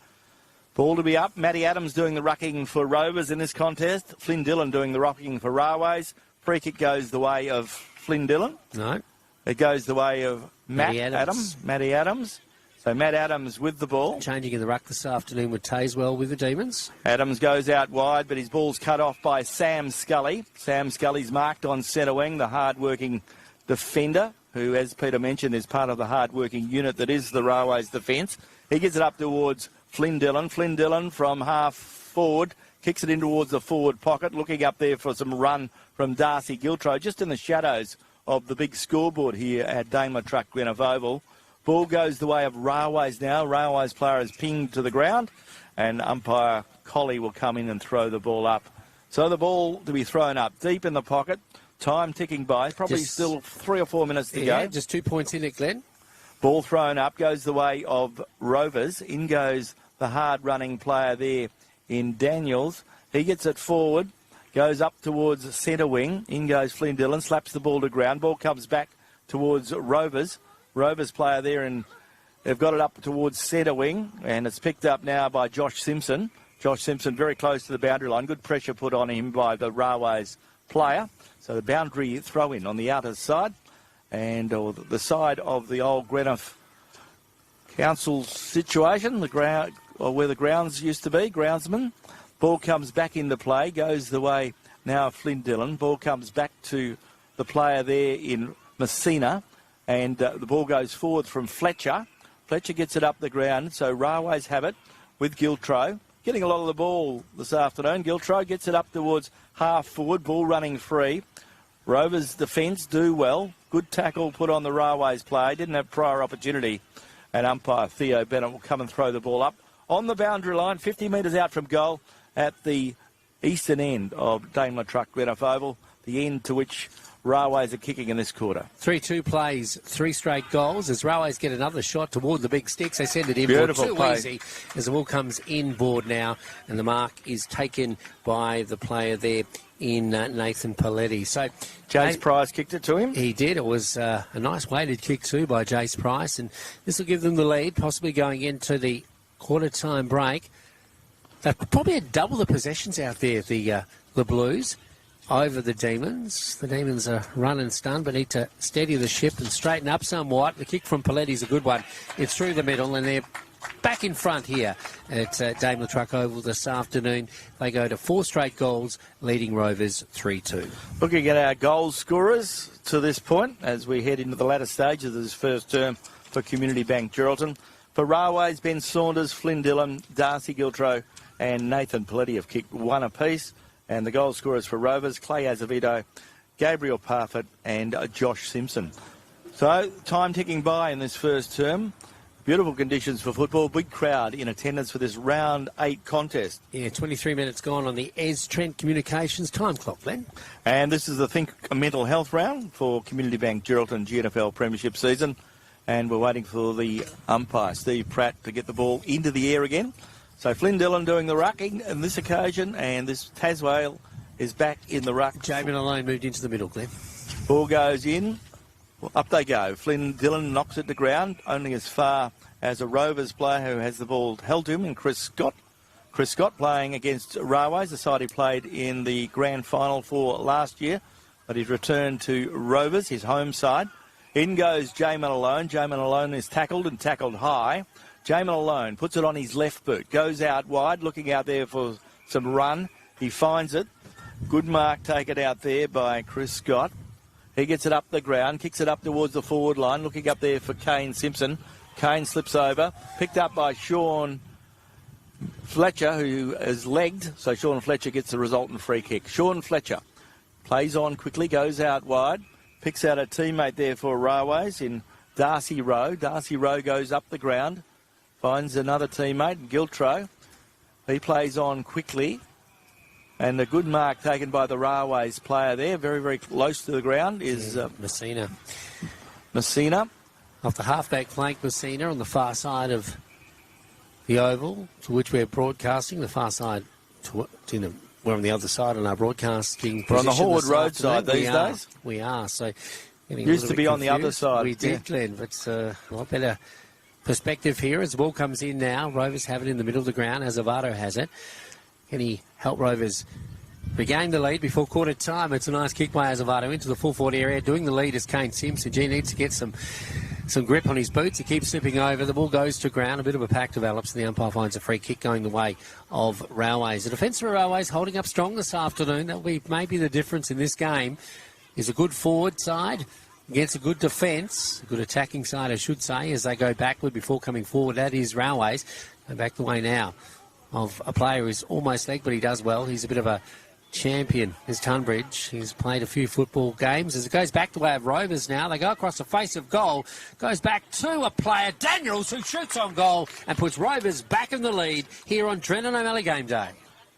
Ball to be up. Matty Adams doing the rucking for Rovers in this contest. Flynn Dillon doing the rucking for Railways. Free kick goes the way of Flynn Dillon. No. It goes the way of Matty Adams. So Matt Adams with the ball. Changing in the ruck this afternoon with Tazewell with the Demons. Adams goes out wide, but his ball's cut off by Sam Scully. Sam Scully's marked on centre wing, the hard-working defender, who, as Peter mentioned, is part of the hard-working unit that is the Railways defence. He gets it up towards Flynn Dillon. Flynn Dillon from half forward, kicks it in towards the forward pocket, looking up there for some run from Darcy Giltro, just in the shadows of the big scoreboard here at Daimler Truck Greenough Oval. Ball goes the way of Railways now. Railways player is pinged to the ground, and umpire Colley will come in and throw the ball up. So the ball to be thrown up deep in the pocket, time ticking by, probably still 3 or 4 minutes to go. Just 2 points in it, Glenn. Ball thrown up, goes the way of Rovers. In goes the hard-running player there in Daniels. He gets it forward, goes up towards centre wing. In goes Flynn Dillon, slaps the ball to ground. Ball comes back towards Rovers. Rovers player there, and they've got it up towards centre wing, and it's picked up now by Josh Simpson. Josh Simpson very close to the boundary line. Good pressure put on him by the Railways player. So the boundary throw-in on the outer side, and the side of the old Greenough Council situation, the ground, or where the grounds used to be, groundsman. Ball comes back into play, goes the way now of Flynn Dillon. Ball comes back to the player there in Messina, and the ball goes forward from Fletcher. Fletcher gets it up the ground, so Railways have it with Giltro. Getting a lot of the ball this afternoon. Giltro gets it up towards half forward, ball running free. Rovers defence do well. Good tackle put on the Railways play. Didn't have prior opportunity. And umpire Theo Bennett will come and throw the ball up on the boundary line, 50 metres out from goal at the eastern end of Daimler Truck Greenough Oval, the end to which Railways are kicking in this quarter. 3-2 plays, 3 straight goals. As Railways get another shot toward the big sticks, they send it in. Beautiful too play. Easy as the ball comes inboard now, and the mark is taken by the player there in Nathan Paletti. So Jace Price kicked it to him. He did. It was a nice weighted kick too by Jace Price, and this will give them the lead, possibly going into the quarter-time break. They've probably had double the possessions out there, the Blues, over the Demons. The Demons are run and stunned, but need to steady the ship and straighten up somewhat. The kick from Paletti's a good one. It's through the middle, and they're back in front here at Daimler Truck Oval this afternoon. They go to 4 straight goals, leading Rovers 3-2. Looking at our goal scorers to this point as we head into the latter stages of this first term for Community Bank Geraldton. For Railways, Ben Saunders, Flynn Dillon, Darcy Giltro and Nathan Paletti have kicked 1 apiece. And the goal scorers for Rovers, Clay Azevedo, Gabriel Parfitt and Josh Simpson. So, time ticking by in this first term. Beautiful conditions for football. Big crowd in attendance for this round 8 contest. Yeah, 23 minutes gone on the Ez Trent Communications time clock, Glenn. And this is the Think Mental Health round for Community Bank Geraldton GNFL Premiership season. And we're waiting for the umpire, Steve Pratt, to get the ball into the air again. So Flynn Dillon doing the rucking on this occasion, and this Taswale is back in the ruck. Jamin alone moved into the middle, Glenn. Ball goes in. Well, up they go. Flynn Dillon knocks it to ground, only as far as a Rovers player who has the ball held to him, and Chris Scott. Chris Scott playing against Railways, the side he played in the grand final for last year, but he's returned to Rovers, his home side. In goes Jamin Malone. Jamin Malone is tackled and tackled high. Jamin Malone puts it on his left boot, goes out wide, looking out there for some run. He finds it. Good mark taken out there by Chris Scott. He gets it up the ground, kicks it up towards the forward line, looking up there for Kane Simpson. Kane slips over, picked up by Sean Fletcher, who is legged, so Sean Fletcher gets the resultant free kick. Sean Fletcher plays on quickly, goes out wide, picks out a teammate there for Railways in Darcy Rowe. Darcy Rowe goes up the ground, finds another teammate, Giltro. He plays on quickly, and a good mark taken by the Railways player there, very, very close to the ground, is Messina. Messina. Off the halfback flank, Messina on the far side of the oval, to which we're broadcasting. The far side, we're on the other side on our broadcasting position. We're on the Horwood Road side these days. We are, so... Used to be on the other side. We did, Glenn, but a lot better perspective here as the ball comes in now. Rovers have it in the middle of the ground. Azevedo has it. Can he help Rovers regain the lead before quarter time? It's a nice kick by Azevedo into the full forward area. Doing the lead is Kane Simpson. He needs to get some grip on his boots. He keeps slipping over. The ball goes to ground. A bit of a pack develops, and the umpire finds a free kick going the way of Railways. The defence for Railways holding up strong this afternoon. That'll be maybe the difference in this game. Is a good forward side against a good defence, a good attacking side, I should say, as they go backward before coming forward. That is Railways. Go back the way now of a player who's almost legged, but he does well. He's a bit of a champion is Tunbridge. He's played a few football games. As it goes back the way of Rovers now, they go across the face of goal. Goes back to a player, Daniels, who shoots on goal and puts Rovers back in the lead here on Drennan O'Malley game day.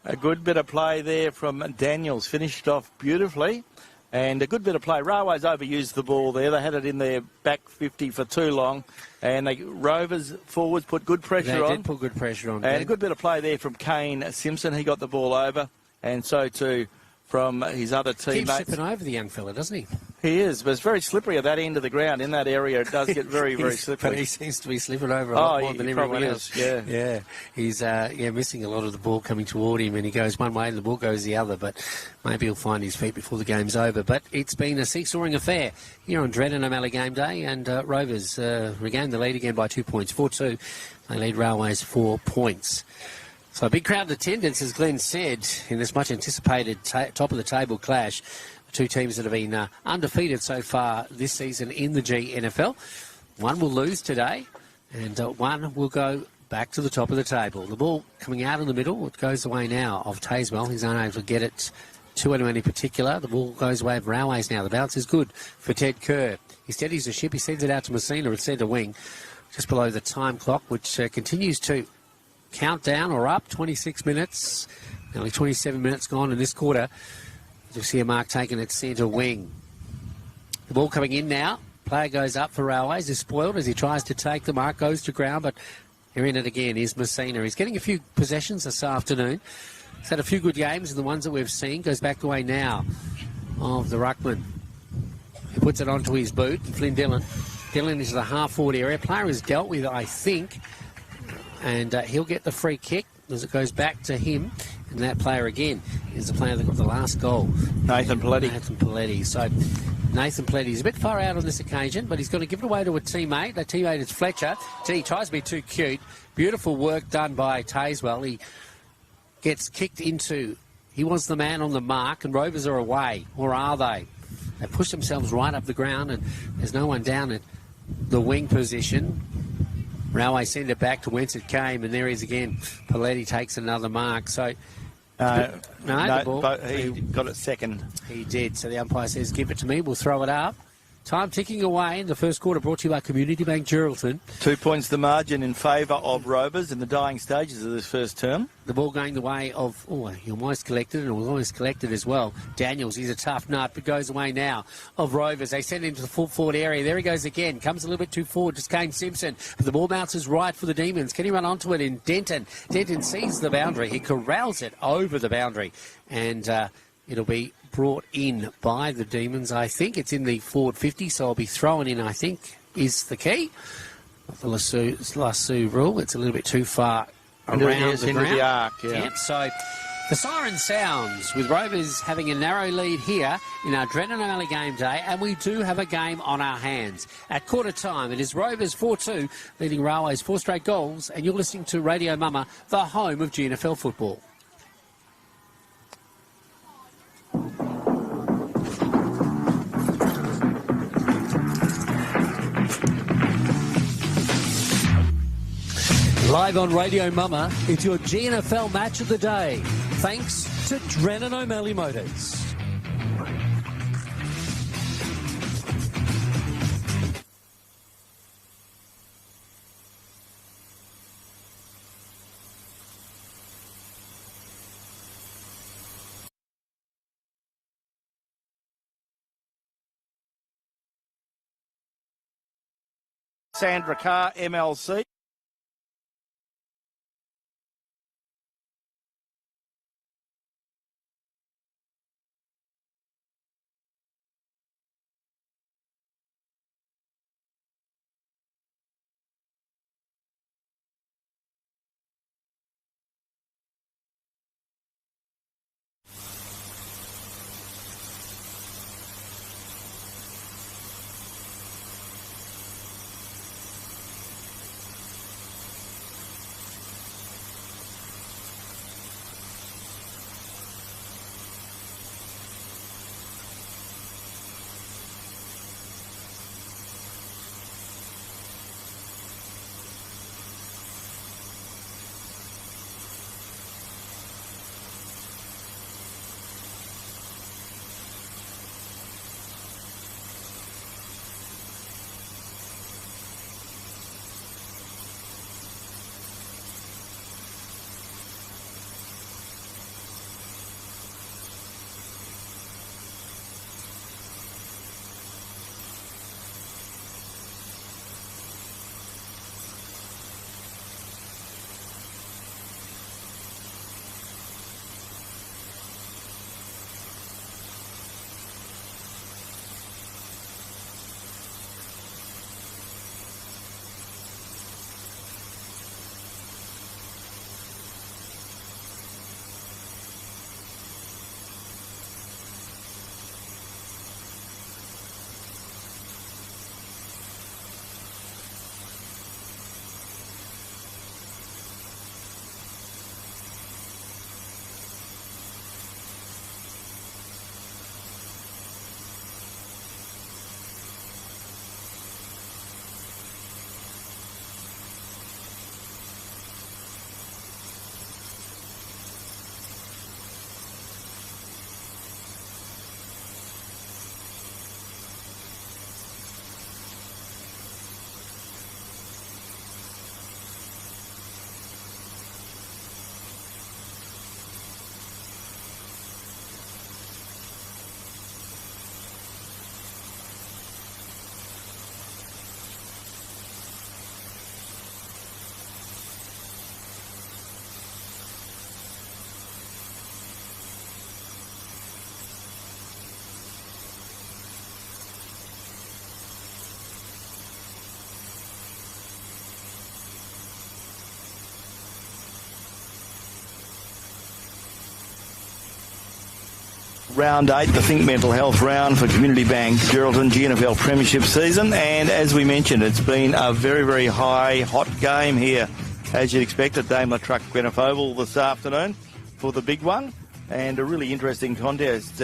A good bit of play there from Daniels. Finished off beautifully. And a good bit of play. Railways overused the ball there. They had it in their back 50 for too long. And Rovers forwards put good pressure on. They did put good pressure on. And a good bit of play there from Kane Simpson. He got the ball over. And so too from his other teammates. Keeps slipping over the young fella, doesn't he? He is, but it's very slippery at that end of the ground. In that area, it does get very, very slippery. But he seems to be slipping over a lot more than everyone else. Yeah. He's missing a lot of the ball coming toward him, and he goes one way and the ball goes the other. But maybe he'll find his feet before the game's over. But it's been a seesawing affair here on Drennan O'Malley game day, and Rovers regained the lead again by 2 points, 4-2. They lead Railways 4 points. So a big crowd attendance, as Glenn said, in this much anticipated top of the table clash. The two teams that have been undefeated so far this season in the GNFL. One will lose today, and one will go back to the top of the table. The ball coming out in the middle, it goes away now of Tazewell. He's unable to get it to anyone in particular. The ball goes away of Railways now. The bounce is good for Ted Kerr. He steadies the ship. He sends it out to Messina at centre wing, just below the time clock, which continues to count down or up. 26 minutes, nearly 27 minutes gone in this quarter. You'll see a mark taken at centre wing. The ball coming in now. Player goes up for Railways. Is spoiled as he tries to take the mark. Goes to ground, but here in it again is Messina. He's getting a few possessions this afternoon. He's had a few good games in the ones that we've seen. Goes back the way now of the ruckman. He puts it onto his boot. Flynn Dillon. Dillon is the half-forward area. Player is dealt with, I think. And he'll get the free kick as it goes back to him. And that player again is the player that got the last goal. Nathan Paletti. So Nathan Paletti is a bit far out on this occasion, but he's going to give it away to a teammate. That teammate is Fletcher. He tries to be too cute. Beautiful work done by Tazewell. He gets kicked into. He was the man on the mark, and Rovers are away. Or are they? They push themselves right up the ground, and there's no one down at the wing position. Railway send it back to whence it came, and there he is again. Paletti takes another mark. So, the ball. But he got it second. He did. So the umpire says, give it to me. We'll throw it up. Time ticking away in the first quarter, brought to you by Community Bank Geraldton. 2 points the margin in favour of Rovers in the dying stages of this first term. The ball going the way of, he almost collected, and it was almost collected as well. Daniels, he's a tough nut, but goes away now of Rovers. They send him to the full forward area. There he goes again. Comes a little bit too forward. Just Kane Simpson. But the ball bounces right for the Demons. Can he run onto it in Denton? Denton sees the boundary. He corrals it over the boundary. And it'll be brought in by the Demons. I think it's in the forward 50, so I'll be throwing in, I think, is the key. The Lasso rule. It's a little bit too far around the ground. The arc, Yep, so the siren sounds with Rovers having a narrow lead here in our Drennan O'Malley game day, and we do have a game on our hands. At quarter time, it is Rovers 4-2, leading Railways 4 straight goals, and you're listening to Radio Mama, the home of GNFL football. Live on Radio Mama, it's your GNFL match of the day. Thanks to Drennan O'Malley Motors. Sandra Carr, MLC. Round 8, the Think Mental Health round for Community Bank Geraldton GNFL Premiership season. And as we mentioned, it's been a very, very hot game here, as you'd expect, at Daimler Truck Grenfell Oval this afternoon for the big one. And a really interesting contest.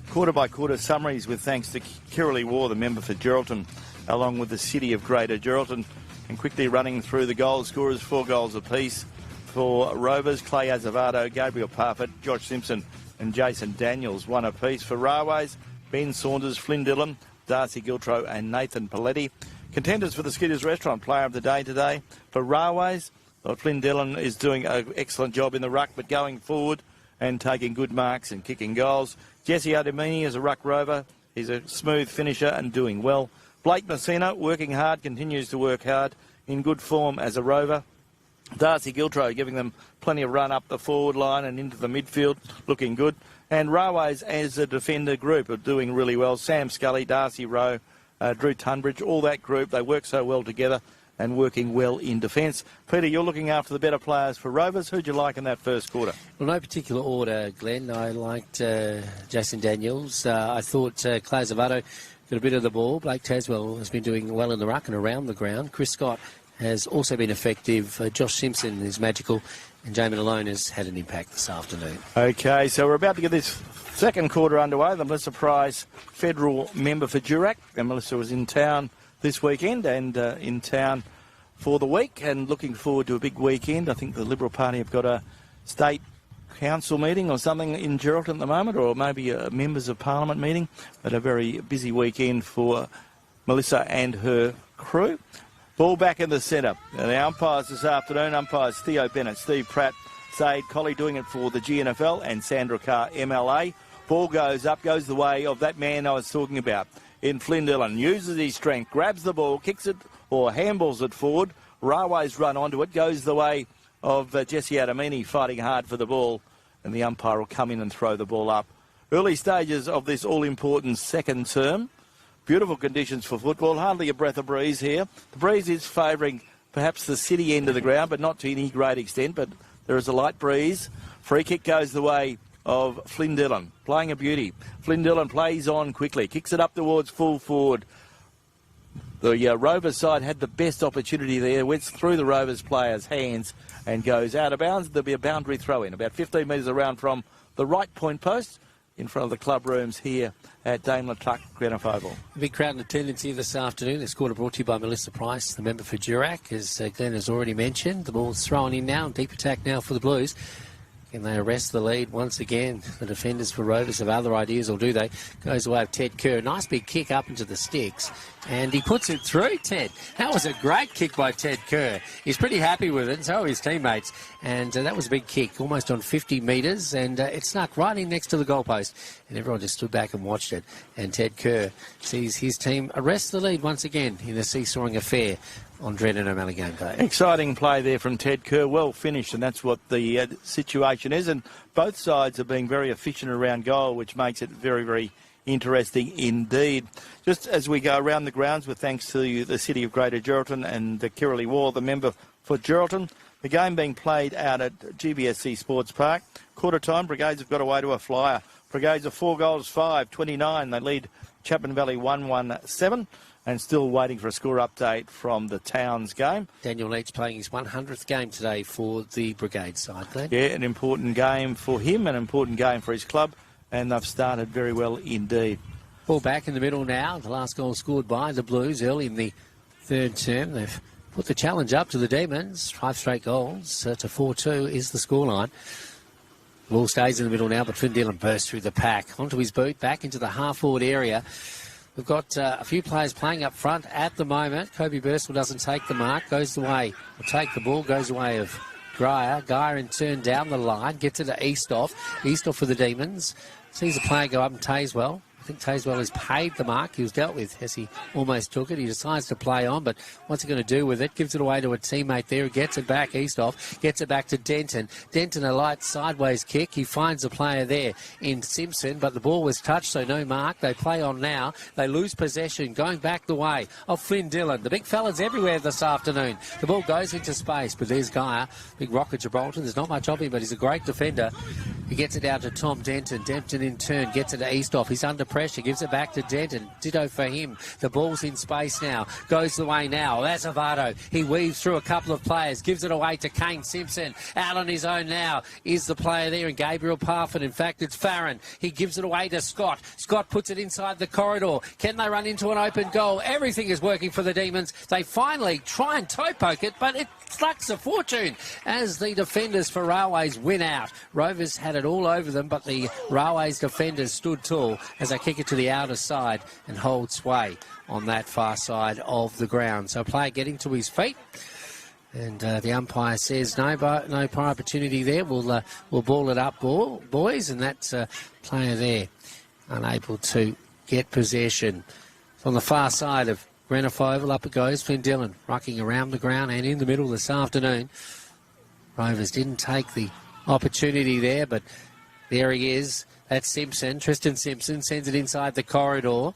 Quarter-by-quarter summaries with thanks to Kirralie War, the member for Geraldton, along with the City of Greater Geraldton. And quickly running through the goal scorers, 4 goals apiece for Rovers: Clay Azevedo, Gabriel Parfitt, Josh Simpson and Jason Daniels, 1 apiece. For Railways, Ben Saunders, Flynn Dillon, Darcy Giltro and Nathan Paletti. Contenders for the Skidders Restaurant Player of the Day today. For Railways, Flynn Dillon is doing an excellent job in the ruck, but going forward and taking good marks and kicking goals. Jesse Adamini is a ruck rover. He's a smooth finisher and doing well. Blake Messina, working hard, continues to work hard, in good form as a rover. Darcy Giltro giving them plenty of run up the forward line and into the midfield, looking good. And Railways as a defender group are doing really well. Sam Scully, Darcy Rowe, Drew Tunbridge, all that group, they work so well together and working well in defence. Peter, you're looking after the better players for Rovers. Who'd you like in that first quarter? Well, no particular order, Glenn. I liked Jason Daniels. I thought Clay Azevedo got a bit of the ball. Blake Taswell has been doing well in the ruck and around the ground. Chris Scott has also been effective. Josh Simpson is magical, and Jamie Malone has had an impact this afternoon. OK, so we're about to get this second quarter underway. The Melissa Price federal member for Durack, and Melissa was in town this weekend and in town for the week and looking forward to a big weekend. I think the Liberal Party have got a state council meeting or something in Geraldton at the moment, or maybe a members of parliament meeting, but a very busy weekend for Melissa and her crew. Ball back in the centre. And the umpires this afternoon, umpires Theo Bennett, Steve Pratt, Zaid Colley doing it for the GNFL, and Sandra Carr, MLA. Ball goes up, goes the way of that man I was talking about in Flynn Dillon. Uses his strength, grabs the ball, kicks it or handballs it forward. Railways run onto it, goes the way of Jesse Adamini fighting hard for the ball, and the umpire will come in and throw the ball up. Early stages of this all-important second term. Beautiful conditions for football, hardly a breath of breeze here. The breeze is favouring perhaps the city end of the ground, but not to any great extent, but there is a light breeze. Free kick goes the way of Flynn Dillon, playing a beauty. Flynn Dillon plays on quickly, kicks it up towards full forward. The Rovers side had the best opportunity there, went through the Rovers players' hands and goes out of bounds. There'll be a boundary throw in, about 15 metres around from the right point post, in front of the club rooms here at Daimler Truck Grenfell Oval. A big crowd in attendance here this afternoon. This quarter brought to you by Melissa Price, the member for Durack, as Glenn has already mentioned. The ball's thrown in now, deep attack now for the Blues. Can they arrest the lead once again? The defenders for Rovers have other ideas, or do they? Goes away of Ted Kerr. Nice big kick up into the sticks. And he puts it through, Ted. That was a great kick by Ted Kerr. He's pretty happy with it, and so are his teammates. And that was a big kick, almost on 50 metres, and it snuck right in next to the goalpost. And everyone just stood back and watched it. And Ted Kerr sees his team arrest the lead once again in a seesawing affair on Dread and O'Malley game day. Exciting play there from Ted Kerr, well finished, and that's what the situation is. And both sides are being very efficient around goal, which makes it very, very interesting indeed. Just as we go around the grounds, with thanks to the City of Greater Geraldton and Kirralie War, the member for Geraldton, the game being played out at GBSC Sports Park. Quarter time, Brigades have got away to a flyer. Brigades are 4 goals, 5-29. They lead Chapman Valley 1-1-7. And still waiting for a score update from the Towns game. Daniel Leach playing his 100th game today for the Brigade side, Glenn. Yeah, an important game for him, an important game for his club, and they've started very well indeed. Ball back in the middle now. The last goal scored by the Blues early in the third term. They've put the challenge up to the Demons. 5 straight goals to 4-2 is the scoreline. The ball stays in the middle now, but Flynn Dillon bursts through the pack. Onto his boot, back into the half-forward area. We've got a few players playing up front at the moment. Kobe Bursell doesn't take the mark, goes the way, will take the ball, goes the way of Geyer. Geyer in turn down the line, gets it to Eastoff. Eastoff for the Demons. Sees a player go up and Tazewell. I think Tazewell has paid the mark. He was dealt with as he almost took it. He decides to play on, but what's he going to do with it? Gives it away to a teammate there. He gets it back, Eastoff. Gets it back to Denton. Denton, a light sideways kick. He finds a player there in Simpson, but the ball was touched, so no mark. They play on now. They lose possession, going back the way of Flynn Dillon. The big fella's everywhere this afternoon. The ball goes into space, but there's Geyer. Big rocket Gibraltar. There's not much of him, but he's a great defender. He gets it down to Tom Denton. Denton in turn gets it to Eastoff. He's under pressure. Gives it back to Denton. Ditto for him. The ball's in space now. Goes the way now. That's Avado. He weaves through a couple of players. Gives it away to Kane Simpson. Out on his own now is the player there, and Gabriel Parfin. In fact, it's Farron. He gives it away to Scott. Scott puts it inside the corridor. Can they run into an open goal? Everything is working for the Demons. They finally try and toe poke it, but it slucks a fortune as the defenders for Railways win out. Rovers had it all over them, but the Railways defenders stood tall as they kick it to the outer side and hold sway on that far side of the ground. So a player getting to his feet, and the umpire says no prior opportunity there. We'll ball it up, boys, and that's a player there unable to get possession. On the far side of Greenough Oval, up it goes. Flynn Dillon rocking around the ground and in the middle this afternoon. Rovers didn't take the opportunity there, but there he is. That's Simpson. Tristan Simpson sends it inside the corridor.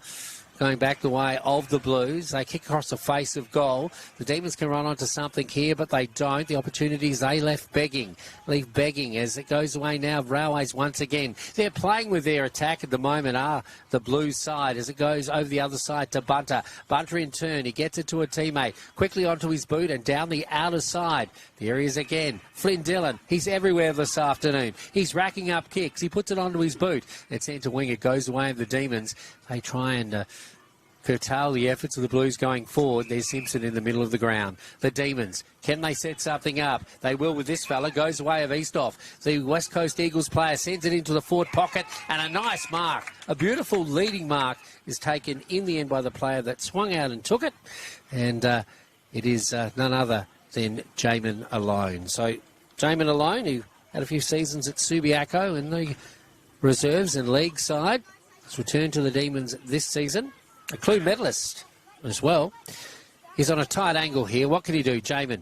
Going back the way of the Blues. They kick across the face of goal. The Demons can run onto something here, but they don't. The opportunities they leave begging as it goes away now. Railways once again. They're playing with their attack at the moment, the Blues side, as it goes over the other side to Bunter. Bunter in turn, he gets it to a teammate. Quickly onto his boot and down the outer side. There he is again. Flynn Dillon, he's everywhere this afternoon. He's racking up kicks. He puts it onto his boot. It's centre wing. It goes away of the Demons. They try and curtail the efforts of the Blues going forward. There's Simpson in the middle of the ground. The Demons, can they set something up? They will with this fella. Goes away of Eastoff. The West Coast Eagles player sends it into the forward pocket, and a nice mark. A beautiful leading mark is taken in the end by the player that swung out and took it, and it is none other than Jamin Alone. So Jamin Alone, who had a few seasons at Subiaco in the reserves and league side, has returned to the Demons this season. A Clue medalist as well. He's on a tight angle here. What can he do, Jamin?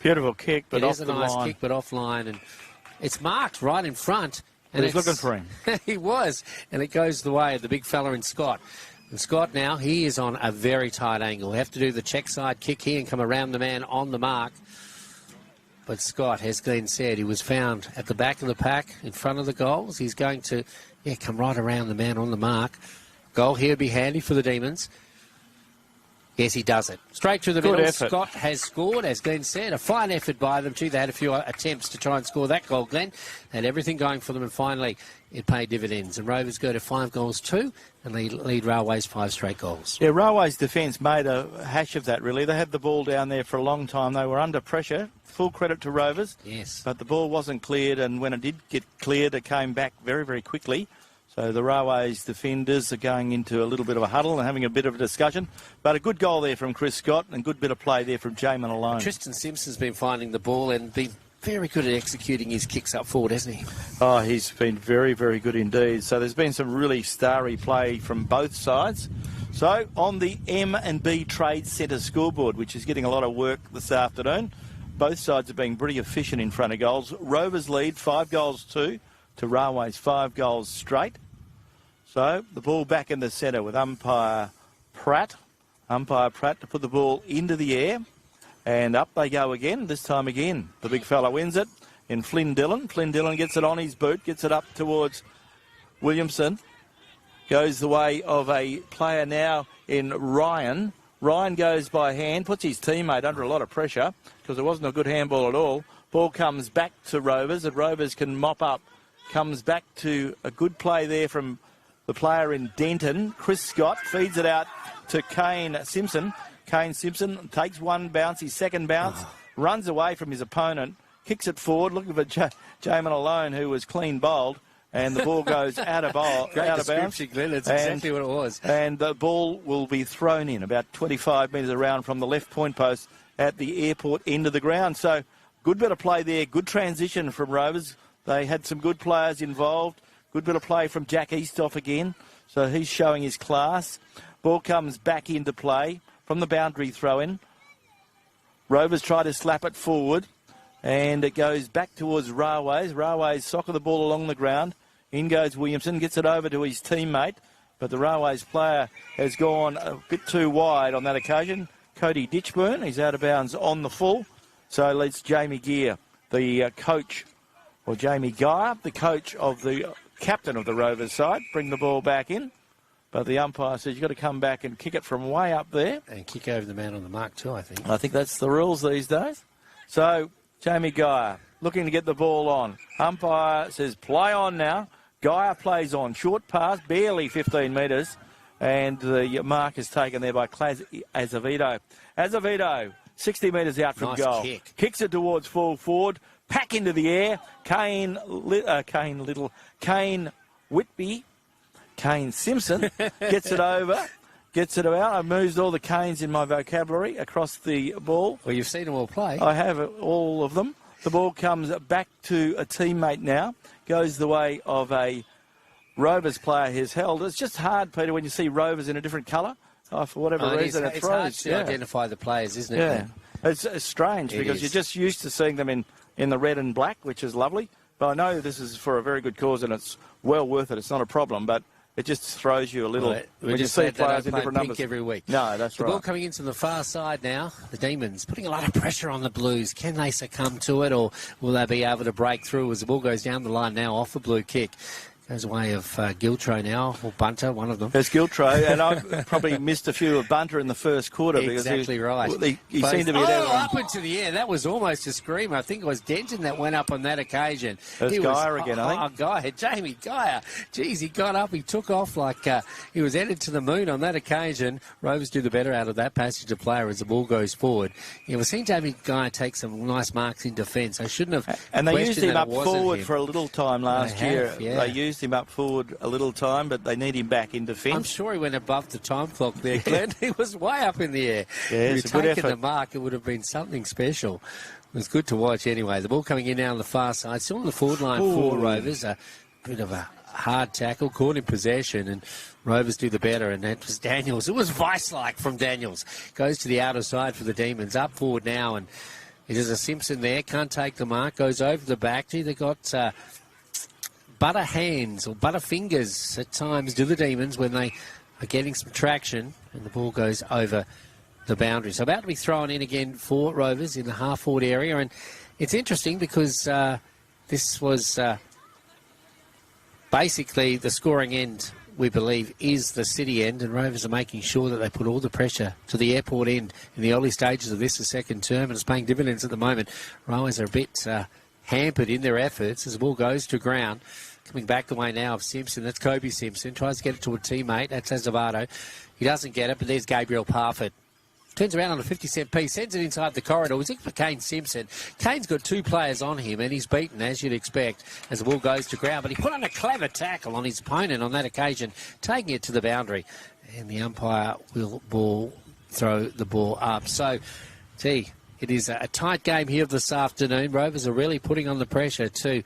Beautiful kick, but off the line. It is a nice kick, but offline, and it's marked right in front. And he's looking for him. He was, and it goes the way of the big fella in Scott. And Scott now, he is on a very tight angle. He'll have to do the check side kick here and come around the man on the mark. But Scott, as Glenn said, he was found at the back of the pack in front of the goals. He's going to come right around the man on the mark. Goal here would be handy for the Demons. Yes, he does it. Straight through the middle. Effort. Scott has scored, as Glenn said. A fine effort by them, too. They had a few attempts to try and score that goal, Glenn. They had everything going for them, and finally it paid dividends. And Rovers go to 5-2, and they lead Railways 5 straight goals. Yeah, Railways' defence made a hash of that, really. They had the ball down there for a long time. They were under pressure. Full credit to Rovers. Yes. But the ball wasn't cleared, and when it did get cleared, it came back very, very quickly. So the Railways defenders are going into a little bit of a huddle and having a bit of a discussion. But a good goal there from Chris Scott and good bit of play there from Jamin Alone. Tristan Simpson's been finding the ball and been very good at executing his kicks up forward, hasn't he? Oh, he's been very, very good indeed. So there's been some really starry play from both sides. So on the M&B Trade Centre scoreboard, which is getting a lot of work this afternoon, both sides are being pretty efficient in front of goals. Rovers lead 5-2 to Railways 5 goals straight. So the ball back in the centre with umpire Pratt. Umpire Pratt to put the ball into the air. And up they go again. This time again, the big fella wins it in Flynn Dillon. Flynn Dillon gets it on his boot, gets it up towards Williamson. Goes the way of a player now in Ryan. Ryan goes by hand, puts his teammate under a lot of pressure because it wasn't a good handball at all. Ball comes back to Rovers, and Rovers can mop up. Comes back to a good play there from the player in Denton. Chris Scott feeds it out to Kane Simpson. Kane Simpson takes one bounce, his second bounce, runs away from his opponent, kicks it forward, looking for Jamin Alone, who was clean bowled, and the ball goes out of bounds. Glenn. That's exactly what it was. And the ball will be thrown in about 25 metres around from the left point post at the airport end of the ground. So good bit of play there, good transition from Rovers. They had some good players involved. Good bit of play from Jack Eastoff again. So he's showing his class. Ball comes back into play from the boundary throw-in. Rovers try to slap it forward. And it goes back towards Railways. Railways soccer the ball along the ground. In goes Williamson. Gets it over to his teammate. But the Railways player has gone a bit too wide on that occasion. Cody Ditchburn. He's out of bounds on the full. So it's Jamie Gear, the coach or Jamie Geyer, the coach of the captain of the Rovers side, bring the ball back in. But the umpire says you've got to come back and kick it from way up there. And kick over the man on the mark too, I think. I think that's the rules these days. So, Jamie Geyer looking to get the ball on. Umpire says play on now. Geyer plays on. Short pass, barely 15 metres. And the mark is taken there by Claz Azevedo. Azevedo, 60 metres out from nice goal. Kick. Kicks it towards full forward. Pack into the air. Kane Whitby. Kane Simpson gets it over, gets it out. I've moved all the Kanes in my vocabulary across the ball. Well, you've seen them all play. I have all of them. The ball comes back to a teammate now. Goes the way of a Rovers player who's held. It's just hard, Peter, when you see Rovers in a different colour. For whatever reason, it throws. It's hard to identify the players, isn't it? Yeah. It's strange because you're just used to seeing them in the red and black, which is lovely. But I know this is for a very good cause and it's well worth it. It's not a problem, but it just throws you a little when you see players in different numbers every week. No, that's right. The ball coming into the far side now. The Demons putting a lot of pressure on the Blues. Can they succumb to it, or will they be able to break through as the ball goes down the line now off the blue kick? Goes away of Giltray now, or Bunter, one of them. There's Giltray, and I probably missed a few of Bunter in the first quarter. Exactly right. He seemed to be up into the air. That was almost a screamer. I think it was Denton that went up on that occasion. There's Geyer again, I think. Geyer, Jamie Geyer. Geez, he got up, he took off like he was headed to the moon on that occasion. Rovers do the better out of that passage to player as the ball goes forward. Yeah, we've seen Jamie Geyer take some nice marks in defence. I shouldn't have. And they used him up forward for a little time last year. Yeah. They used him up forward a little time, but they need him back in defence. I'm sure he went above the time clock there, Glenn. He was way up in the air. Yeah, if it's he'd a good taken effort. the mark, it would have been something special. It was good to watch anyway. The ball coming in now on the far side. Still on the forward line for Rovers. A bit of a hard tackle, caught in possession, and Rovers do the better, and that was Daniels. It was Vice-like from Daniels. Goes to the outer side for the Demons. Up forward now, and it is a Simpson there. Can't take the mark. Goes over the back. Gee, they got butter hands or butter fingers at times, do the Demons, when they are getting some traction, and the ball goes over the boundary. So about to be thrown in again for Rovers in the half-forward area, and it's interesting because this was basically the scoring end, we believe, is the city end, and Rovers are making sure that they put all the pressure to the airport end in the early stages of this, the second term, and it's paying dividends at the moment. Rovers are a bit hampered in their efforts as the ball goes to ground. Coming back the way now of Simpson. That's Kobe Simpson. Tries to get it to a teammate. That's Azevedo. He doesn't get it, but there's Gabriel Parfitt. Turns around on a 50-cent piece, sends it inside the corridor. He's looking for Kane Simpson. Kane's got two players on him, and he's beaten, as you'd expect, as the ball goes to ground. But he put on a clever tackle on his opponent on that occasion, taking it to the boundary. And the umpire will throw the ball up. So, it is a tight game here this afternoon. Rovers are really putting on the pressure too.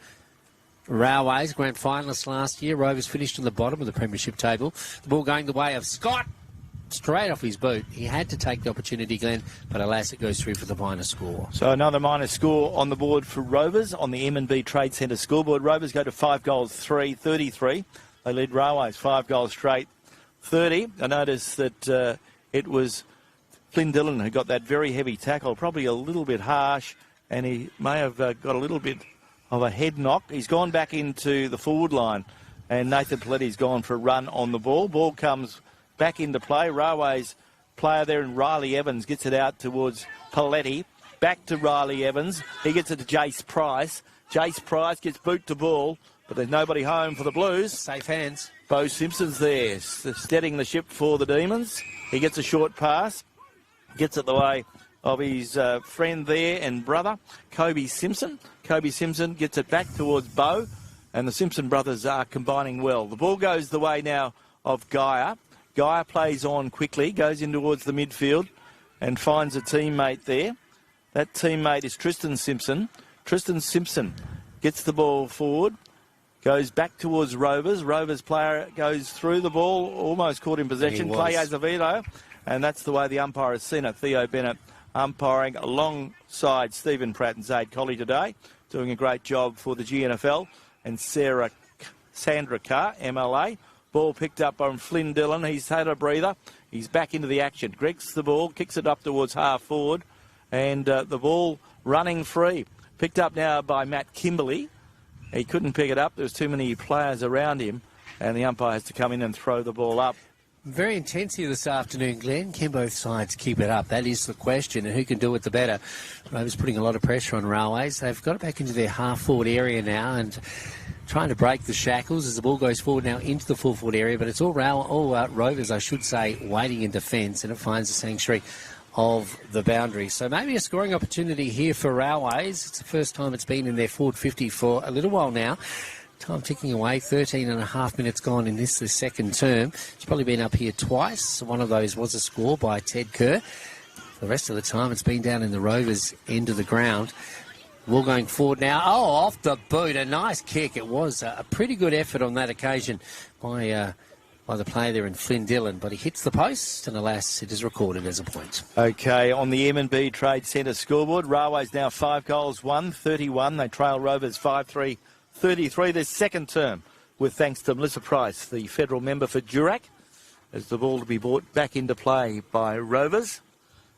Railways, grand finalists last year. Rovers finished on the bottom of the premiership table. The ball going the way of Scott. Straight off his boot. He had to take the opportunity, Glenn, but alas, it goes through for the minor score. So another minor score on the board for Rovers on the M&B Trade Centre scoreboard. Rovers go to 5 goals, 33. They lead Railways 5 goals straight, 30. I noticed that it was Flynn Dillon who got that very heavy tackle, probably a little bit harsh, and he may have got a little bit of a head knock. He's gone back into the forward line, and Nathan Paletti's gone for a run on the ball. Ball comes back into play. Railways player there in Riley Evans gets it out towards Paletti. Back to Riley Evans. He gets it to Jace Price. Jace Price gets boot to ball, but there's nobody home for the Blues. Safe hands. Bo Simpson's there, steadying the ship for the Demons. He gets a short pass. Gets it the way of his friend there and brother, Kobe Simpson. Kobe Simpson gets it back towards Bo, and the Simpson brothers are combining well. The ball goes the way now of Geyer. Geyer plays on quickly, goes in towards the midfield and finds a teammate there. That teammate is Tristan Simpson. Tristan Simpson gets the ball forward, goes back towards Rovers. Rovers player goes through the ball, almost caught in possession. Clay Azevedo, and that's the way the umpire has seen it. Theo Bennett umpiring alongside Stephen Pratt and Zaid Colley today, doing a great job for the GNFL. And Sandra Carr, MLA. Ball picked up on Flynn Dillon. He's had a breather. He's back into the action. Greg's the ball, kicks it up towards half forward, and the ball running free. Picked up now by Matt Kimberley. He couldn't pick it up. There was too many players around him, and the umpire has to come in and throw the ball up. Very intense here this afternoon, Glenn. Can both sides keep it up? That is the question, and who can do it the better? Rovers putting a lot of pressure on Railways. They've got it back into their half-forward area now and trying to break the shackles as the ball goes forward now into the full-forward area, but it's all Rovers, I should say, waiting in defence, and it finds the sanctuary of the boundary. So maybe a scoring opportunity here for Railways. It's the first time it's been in their forward 50 for a little while now. Time ticking away, 13 and a half minutes gone in this, the second term. It's probably been up here twice. One of those was a score by Ted Kerr. For the rest of the time, it's been down in the Rovers' end of the ground. Ball going forward now. Oh, off the boot. A nice kick. It was a pretty good effort on that occasion by the player there in Flynn Dillon, but he hits the post, and alas, it is recorded as a point. Okay, on the M&B Trade Centre scoreboard, Railways now 5 goals, 1-31. They trail Rovers 5-3. 33, their second term, with thanks to Melissa Price, the federal member for Durack, as the ball to be brought back into play by Rovers.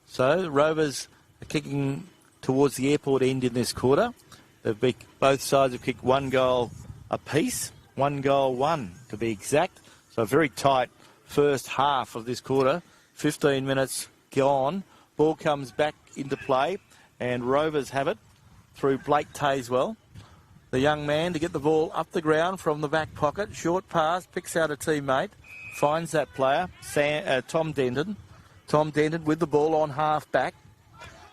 So the Rovers are kicking towards the airport end in this quarter. Both sides have kicked 1 goal apiece, 1 goal, 1 to be exact. So a very tight first half of this quarter. 15 minutes gone. Ball comes back into play, and Rovers have it through Blake Tazewell. The young man to get the ball up the ground from the back pocket. Short pass, picks out a teammate, finds that player, Tom Denton. Tom Denton with the ball on half back.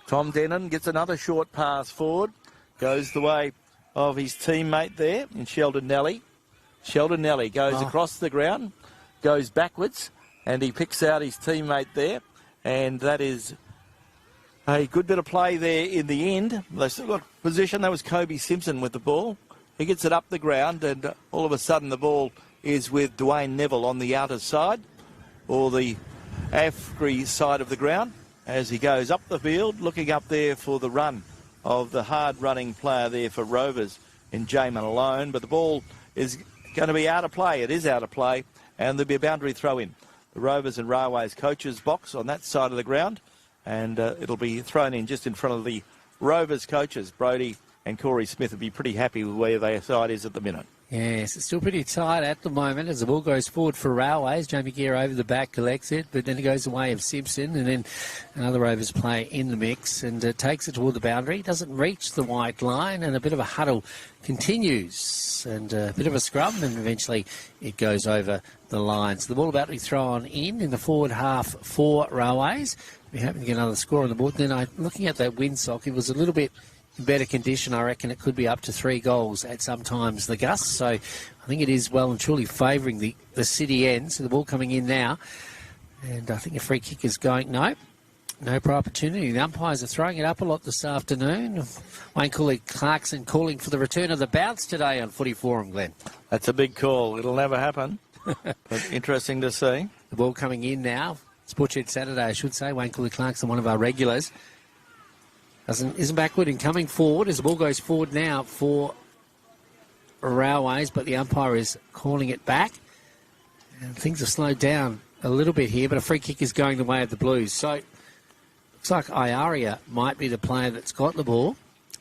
Tom Denton gets another short pass forward. Goes the way of his teammate there in Sheldon Nelly. Sheldon Nelly goes across the ground, goes backwards, and he picks out his teammate there. And that is a good bit of play there in the end. They still got position. That was Kobe Simpson with the ball. He gets it up the ground, and all of a sudden the ball is with Dwayne Neville on the outer side, or the Afgri side of the ground, as he goes up the field, looking up there for the run of the hard-running player there for Rovers in Jamin Alone. But the ball is going to be out of play. It is out of play, and there'll be a boundary throw-in. The Rovers and Railways coaches box on that side of the ground, and it'll be thrown in just in front of the Rovers coaches. Brodie and Corey Smith will be pretty happy with where their side is at the minute. Yes, it's still pretty tight at the moment as the ball goes forward for Railways. Jamie Gear over the back collects it, but then it goes the way of Simpson, and then another Rovers player in the mix, and takes it toward the boundary. Doesn't reach the white line, and a bit of a huddle continues, and a bit of a scrum, and eventually it goes over the line. So the ball about to be thrown in the forward half for Railways. We happen to get another score on the board. Then looking at that windsock, it was a little bit in better condition. I reckon it could be up to 3 goals at sometimes the gusts. So I think it is well and truly favouring the city end. So the ball coming in now. And I think a free kick is going. No prior opportunity. The umpires are throwing it up a lot this afternoon. Wayne Clarkson calling for the return of the bounce today on Footy Forum, Glenn. That's a big call. It'll never happen. But interesting to see. The ball coming in now. Sportshed Saturday, I should say. Wayne Clarkson, one of our regulars. Isn't backward and coming forward as the ball goes forward now for Railways, but the umpire is calling it back. And things have slowed down a little bit here, but a free kick is going the way of the Blues. So looks like Iaria might be the player that's got the ball.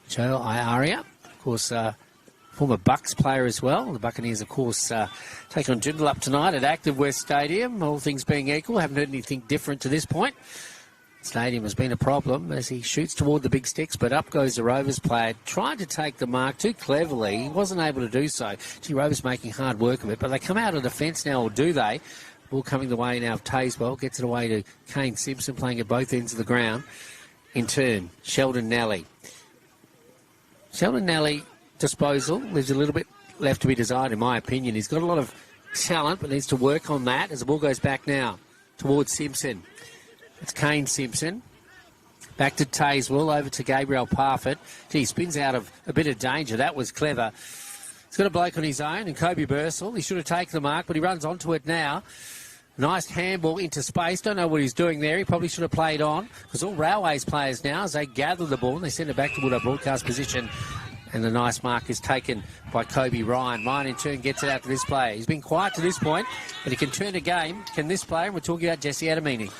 Joe Iaria, of course, former Bucks player as well. The Buccaneers, of course, take on Joondalup tonight at Active West Stadium. All things being equal, haven't heard anything different to this point. Stadium has been a problem as he shoots toward the big sticks, but up goes the Rovers player, trying to take the mark too cleverly. He wasn't able to do so. Rovers making hard work of it, but they come out of defence now, or do they? Ball coming the way now of Tazewell, gets it away to Kane Simpson, playing at both ends of the ground. In turn, Sheldon Nelly. Sheldon Nelly disposal, there's a little bit left to be desired in my opinion. He's got a lot of talent, but needs to work on that as the ball goes back now towards Simpson. It's Kane Simpson. Back to Tazewell, over to Gabriel Parfitt. He spins out of a bit of danger. That was clever. He's got a bloke on his own, and Kobe Bursell. He should have taken the mark, but he runs onto it now. Nice handball into space. Don't know what he's doing there. He probably should have played on, because all Railways players now, as they gather the ball, and they send it back toward our broadcast position. And the nice mark is taken by Kobe Ryan. Ryan, in turn, gets it out to this player. He's been quiet to this point, but he can turn a game. Can this player? And we're talking about Jesse Adamini.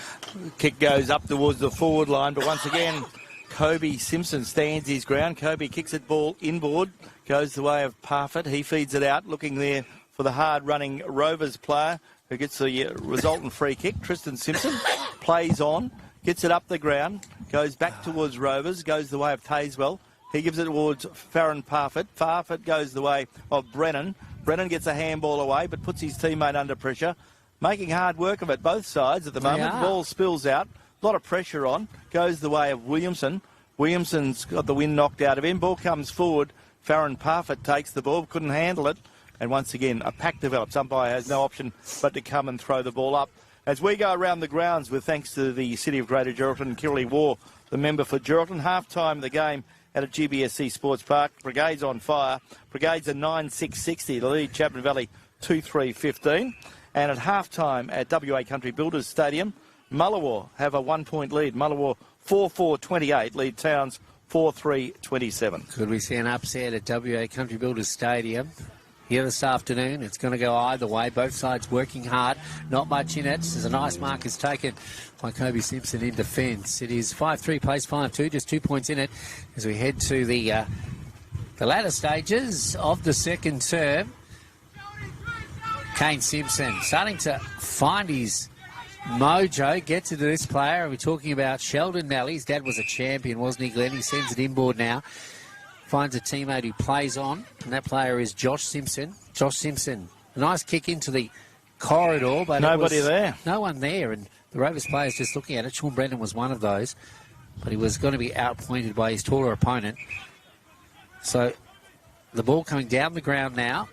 Kick goes up towards the forward line, but once again, Kobe Simpson stands his ground. Kobe kicks it ball inboard, goes the way of Parfitt. He feeds it out, looking there for the hard-running Rovers player who gets the resultant free kick. Tristan Simpson plays on, gets it up the ground, goes back towards Rovers, goes the way of Tazewell. He gives it towards Farron Parfitt. Parfitt goes the way of Brennan. Brennan gets a handball away but puts his teammate under pressure. Making hard work of it, both sides at the moment. Ball spills out. A lot of pressure on. Goes the way of Williamson. Williamson's got the wind knocked out of him. Ball comes forward. Farron Parfitt takes the ball. Couldn't handle it. And once again, a pack develops. Umpire has no option but to come and throw the ball up. As we go around the grounds with thanks to the City of Greater Geraldton and Kirrilly War, the member for Geraldton, half-time of the game at a GBSC Sports Park. Brigade's on fire. Brigade's a 9-6-60. The lead, Chapman Valley 2-3-15. And at half-time at WA Country Builders Stadium, Mullawar have a 1-point lead. Mullawar 4-4-28, lead Towns 4-3-27. Could we see an upset at WA Country Builders Stadium here this afternoon? It's going to go either way. Both sides working hard. Not much in it. There's a nice mark is taken by Kobe Simpson in defence. It is 5-3, plays 5-2, just 2 points in it as we head to the latter stages of the second term. Kane Simpson starting to find his mojo, gets into this player. We're talking about Sheldon Nelly. His dad was a champion, wasn't he, Glenn? He sends it inboard now. Finds a teammate who plays on, and that player is Josh Simpson. Josh Simpson, a nice kick into the corridor, but nobody there. No one there, and the Rovers players just looking at it. Sean Brendan was one of those, but he was going to be outpointed by his taller opponent. So the ball coming down the ground now.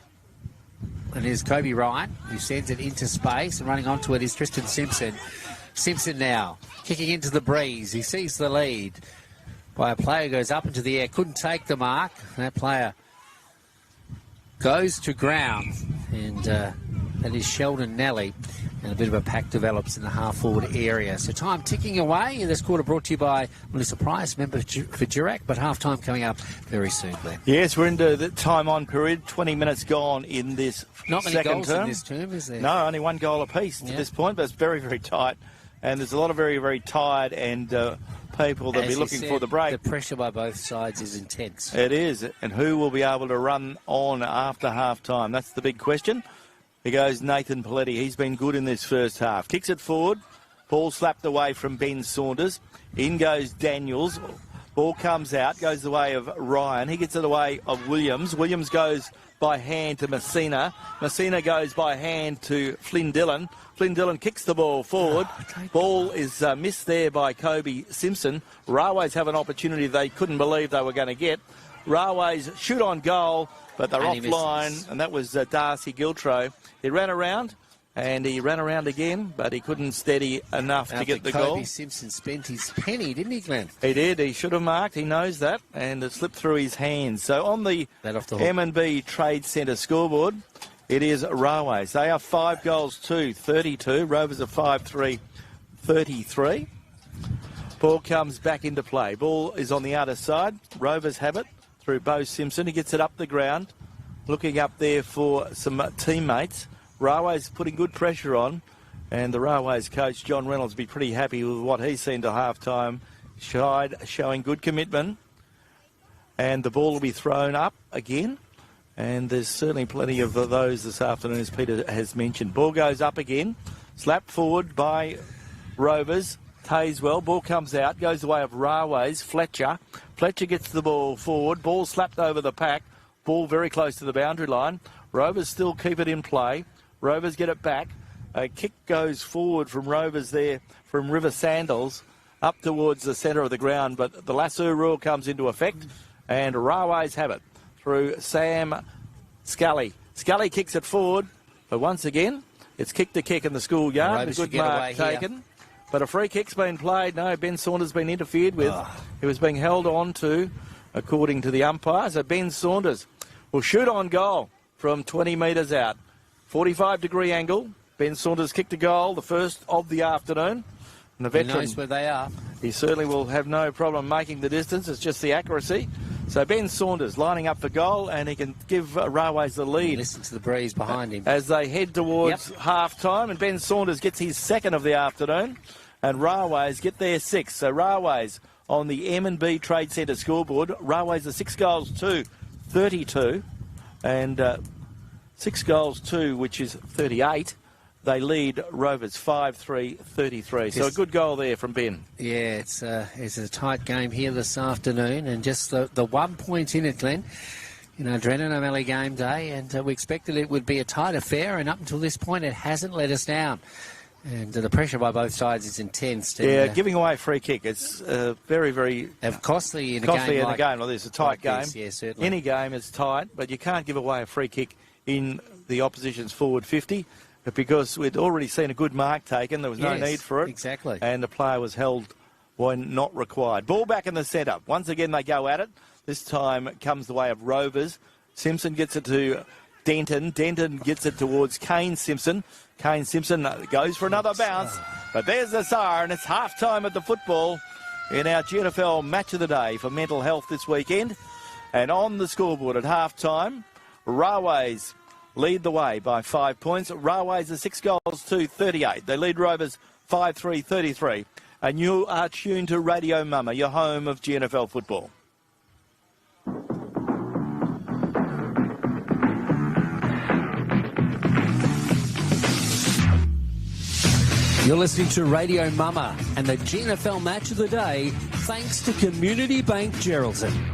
And here's Kobe Ryan, who sends it into space, and running onto it is Tristan Simpson. Simpson now kicking into the breeze. He sees the lead by a player, goes up into the air, couldn't take the mark. That player goes to ground, and that is Sheldon Nelly. And a bit of a pack develops in the half-forward area. So time ticking away. This quarter brought to you by Melissa Price, member for Durac, but half-time coming up very soon, Glenn. Yes, we're into the time-on period. 20 minutes gone in this Not many second goals term. In this term, is there? No, only one goal apiece to this point, but it's very, very tight. And there's a lot of very, very tired and people that'll be looking for the break. The pressure by both sides is intense. It is. And who will be able to run on after half-time? That's the big question. Here goes Nathan Paletti. He's been good in this first half. Kicks it forward. Ball slapped away from Ben Saunders. In goes Daniels. Ball comes out. Goes the way of Ryan. He gets it away of Williams. Williams goes by hand to Messina. Messina goes by hand to Flynn Dillon. Flynn Dillon kicks the ball forward. Ball is missed there by Kobe Simpson. Railways have an opportunity they couldn't believe they were going to get. Railways shoot on goal, but they're offline, and that was Darcy Giltro. He ran around, and he ran around again, but he couldn't steady enough to get the goal. Kobe Simpson spent his penny, didn't he, Glenn? He did. He should have marked. He knows that, and it slipped through his hands. So on the M&B Trade Centre scoreboard, it is Railways. They are 5 goals to 32. Rovers are 5-3, 33. Ball comes back into play. Ball is on the outer side. Rovers have it through Bo Simpson. He gets it up the ground, looking up there for some teammates. Railways putting good pressure on, and the Railways coach, John Reynolds, will be pretty happy with what he's seen to half-time. Showing good commitment, and the ball will be thrown up again, and there's certainly plenty of those this afternoon, as Peter has mentioned. Ball goes up again, slapped forward by Rovers. Tazewell, ball comes out, goes the way of Railways. Fletcher gets the ball forward. Ball slapped over the pack. Ball very close to the boundary line. Rovers still keep it in play. Rovers get it back. A kick goes forward from Rovers there, from River Sandals, up towards the centre of the ground. But the lasso rule comes into effect, and Railways have it through Sam Scully. Scully kicks it forward, but once again, it's kick to kick in the schoolyard. A good mark taken. Here. But a free kick's been played. No, Ben Saunders been interfered with. He was being held on to, according to the umpire. So Ben Saunders will shoot on goal from 20 metres out. 45-degree angle. Ben Saunders kicked a goal, the first of the afternoon. And the veteran, he knows where they are. He certainly will have no problem making the distance. It's just the accuracy. So Ben Saunders lining up for goal, and he can give Railways the lead. Listen to the breeze behind him. As they head towards half-time, and Ben Saunders gets his second of the afternoon, and Railways get their 6th. So Railways on the M&B Trade Centre scoreboard. Railways are 6 goals to 32, and 6 goals to, which is 38. They lead Rovers 5-3-33. So a good goal there from Ben. Yeah, it's a tight game here this afternoon, and just the 1 point in it, Glenn. You know, Drennan O'Malley game day, and we expected it would be a tight affair, and up until this point it hasn't let us down. And the pressure by both sides is intense. Yeah, giving away a free kick, it's very, very costly in a costly game. In a game. Well, there's a tight game. This, yeah, certainly. Any game is tight, but you can't give away a free kick in the opposition's forward 50. Because we'd already seen a good mark taken. There was no need for it. Exactly. And the player was held when not required. Ball back in the centre. Once again, they go at it. This time it comes the way of Rovers. Simpson gets it to Denton. Denton gets it towards Kane Simpson. Kane Simpson goes for another bounce. But there's the siren. It's half-time at the football in our GNFL match of the day for mental health this weekend. And on the scoreboard at half-time, Railways lead the way by 5 points. Railways are 6 goals to 38. They lead Rovers 5-3-33. And you are tuned to Radio Mama, your home of GNFL football. You're listening to Radio Mama and the GNFL match of the day, thanks to Community Bank Geraldton.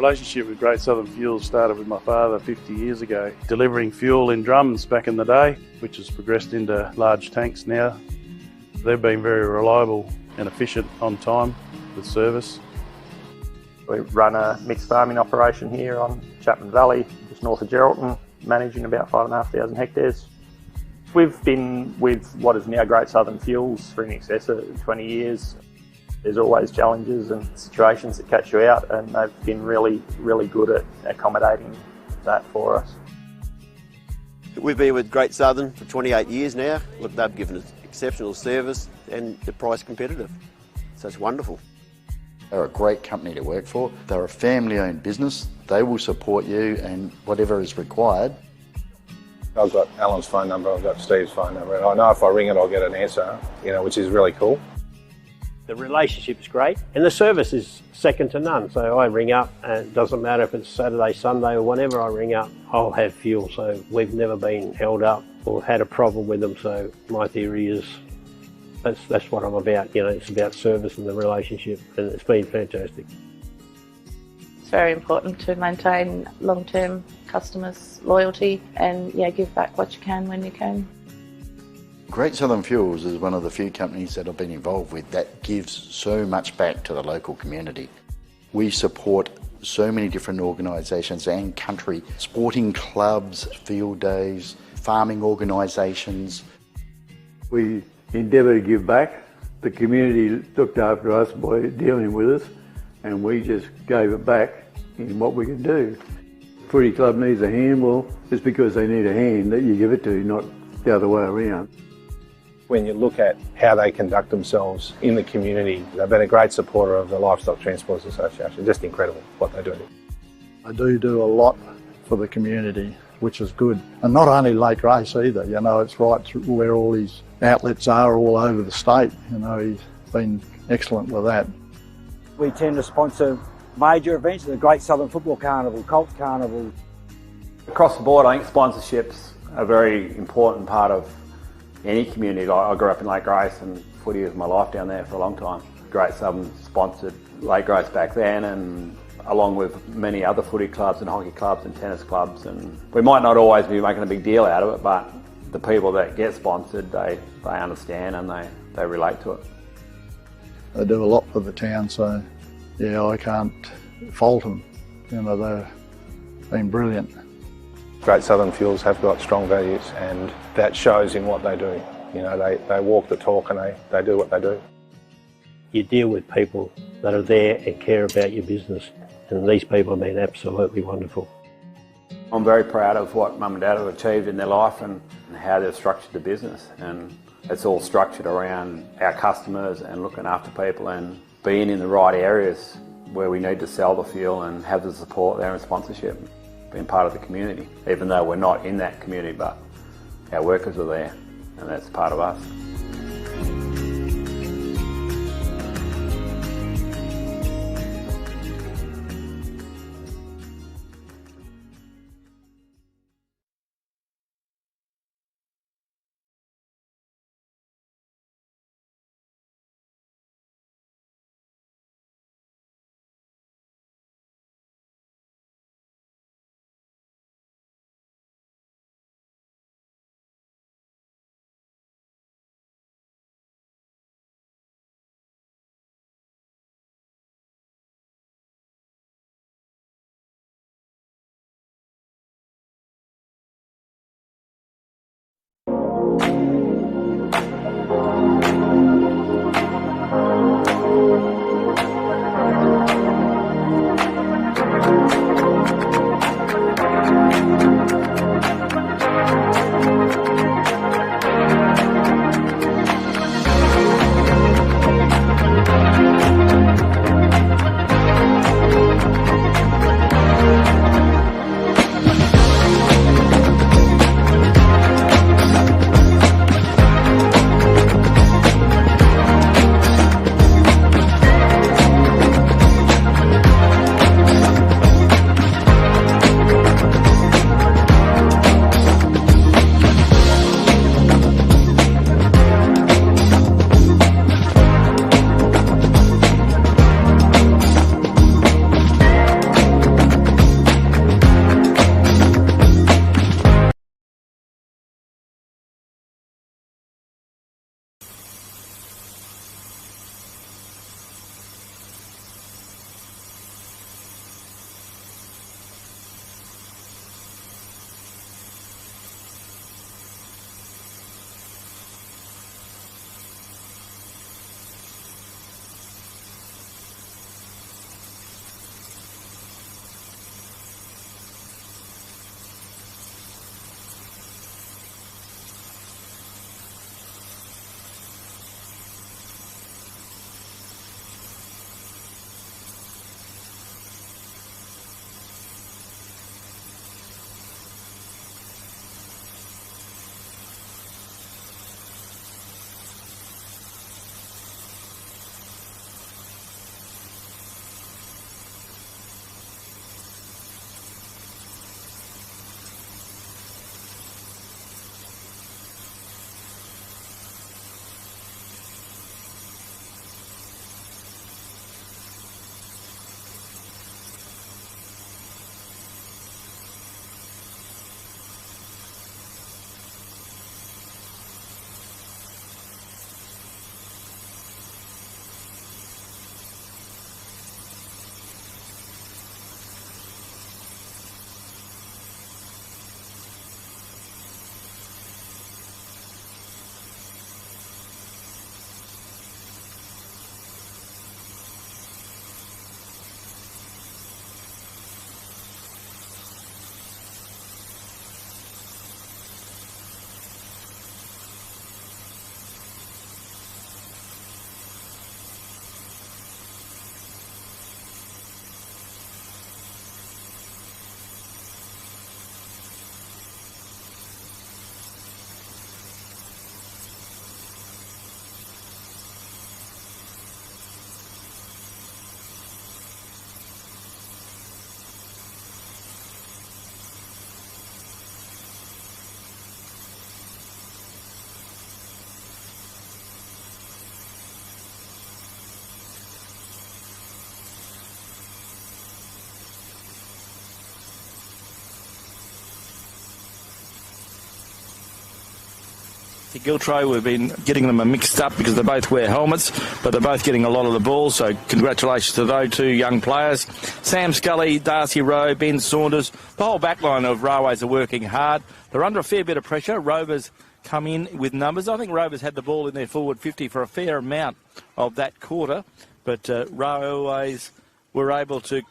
relationship with Great Southern Fuels started with my father 50 years ago, delivering fuel in drums back in the day, which has progressed into large tanks now. They've been very reliable and efficient on time with service. We run a mixed farming operation here on Chapman Valley, just north of Geraldton, managing about 5,500 hectares. We've been with what is now Great Southern Fuels for in excess of 20 years. There's always challenges and situations that catch you out, and they've been really, really good at accommodating that for us. We've been with Great Southern for 28 years now. Look, they've given us exceptional service and the price competitive. So it's wonderful. They're a great company to work for. They're a family-owned business. They will support you and whatever is required. I've got Alan's phone number, I've got Steve's phone number, and I know if I ring it I'll get an answer, which is really cool. The relationship is great and the service is second to none. So I ring up and it doesn't matter if it's Saturday, Sunday or whenever I ring up, I'll have fuel. So we've never been held up or had a problem with them. So my theory is that's what I'm about. It's about service and the relationship, and it's been fantastic. It's very important to maintain long-term customers' loyalty and give back what you can when you can. Great Southern Fuels is one of the few companies that I've been involved with that gives so much back to the local community. We support so many different organisations and country, sporting clubs, field days, farming organisations. We endeavour to give back. The community looked after us by dealing with us, and we just gave it back in what we can do. Footy club needs a hand, well, it's because they need a hand that you give it to, not the other way around. When you look at how they conduct themselves in the community, they've been a great supporter of the Livestock Transporters Association. Just incredible what they do. I do a lot for the community, which is good. And not only late race either, it's right through where all these outlets are all over the state. He's been excellent with that. We tend to sponsor major events, the Great Southern Football Carnival, Colts Carnival. Across the board, I think sponsorships are a very important part of any community. I grew up in Lake Grace and footy was my life down there for a long time. Great Southern sponsored Lake Grace back then, and along with many other footy clubs and hockey clubs and tennis clubs. And we might not always be making a big deal out of it, but the people that get sponsored, they understand and they relate to it. They do a lot for the town, so I can't fault them. They've been brilliant. Great Southern Fuels have got strong values, and that shows in what they do. They walk the talk and they do what they do. You deal with people that are there and care about your business, and these people have been absolutely wonderful. I'm very proud of what Mum and Dad have achieved in their life and how they've structured the business, and it's all structured around our customers and looking after people and being in the right areas where we need to sell the fuel and have the support there and sponsorship, being part of the community, even though we're not in that community, but our workers are there and that's part of us. Giltro, we've been getting them mixed up because they both wear helmets, but they're both getting a lot of the ball, so congratulations to those two young players. Sam Scully, Darcy Rowe, Ben Saunders, the whole backline of Railways are working hard. They're under a fair bit of pressure. Rovers come in with numbers. I think Rovers had the ball in their forward 50 for a fair amount of that quarter, but Railways were able to,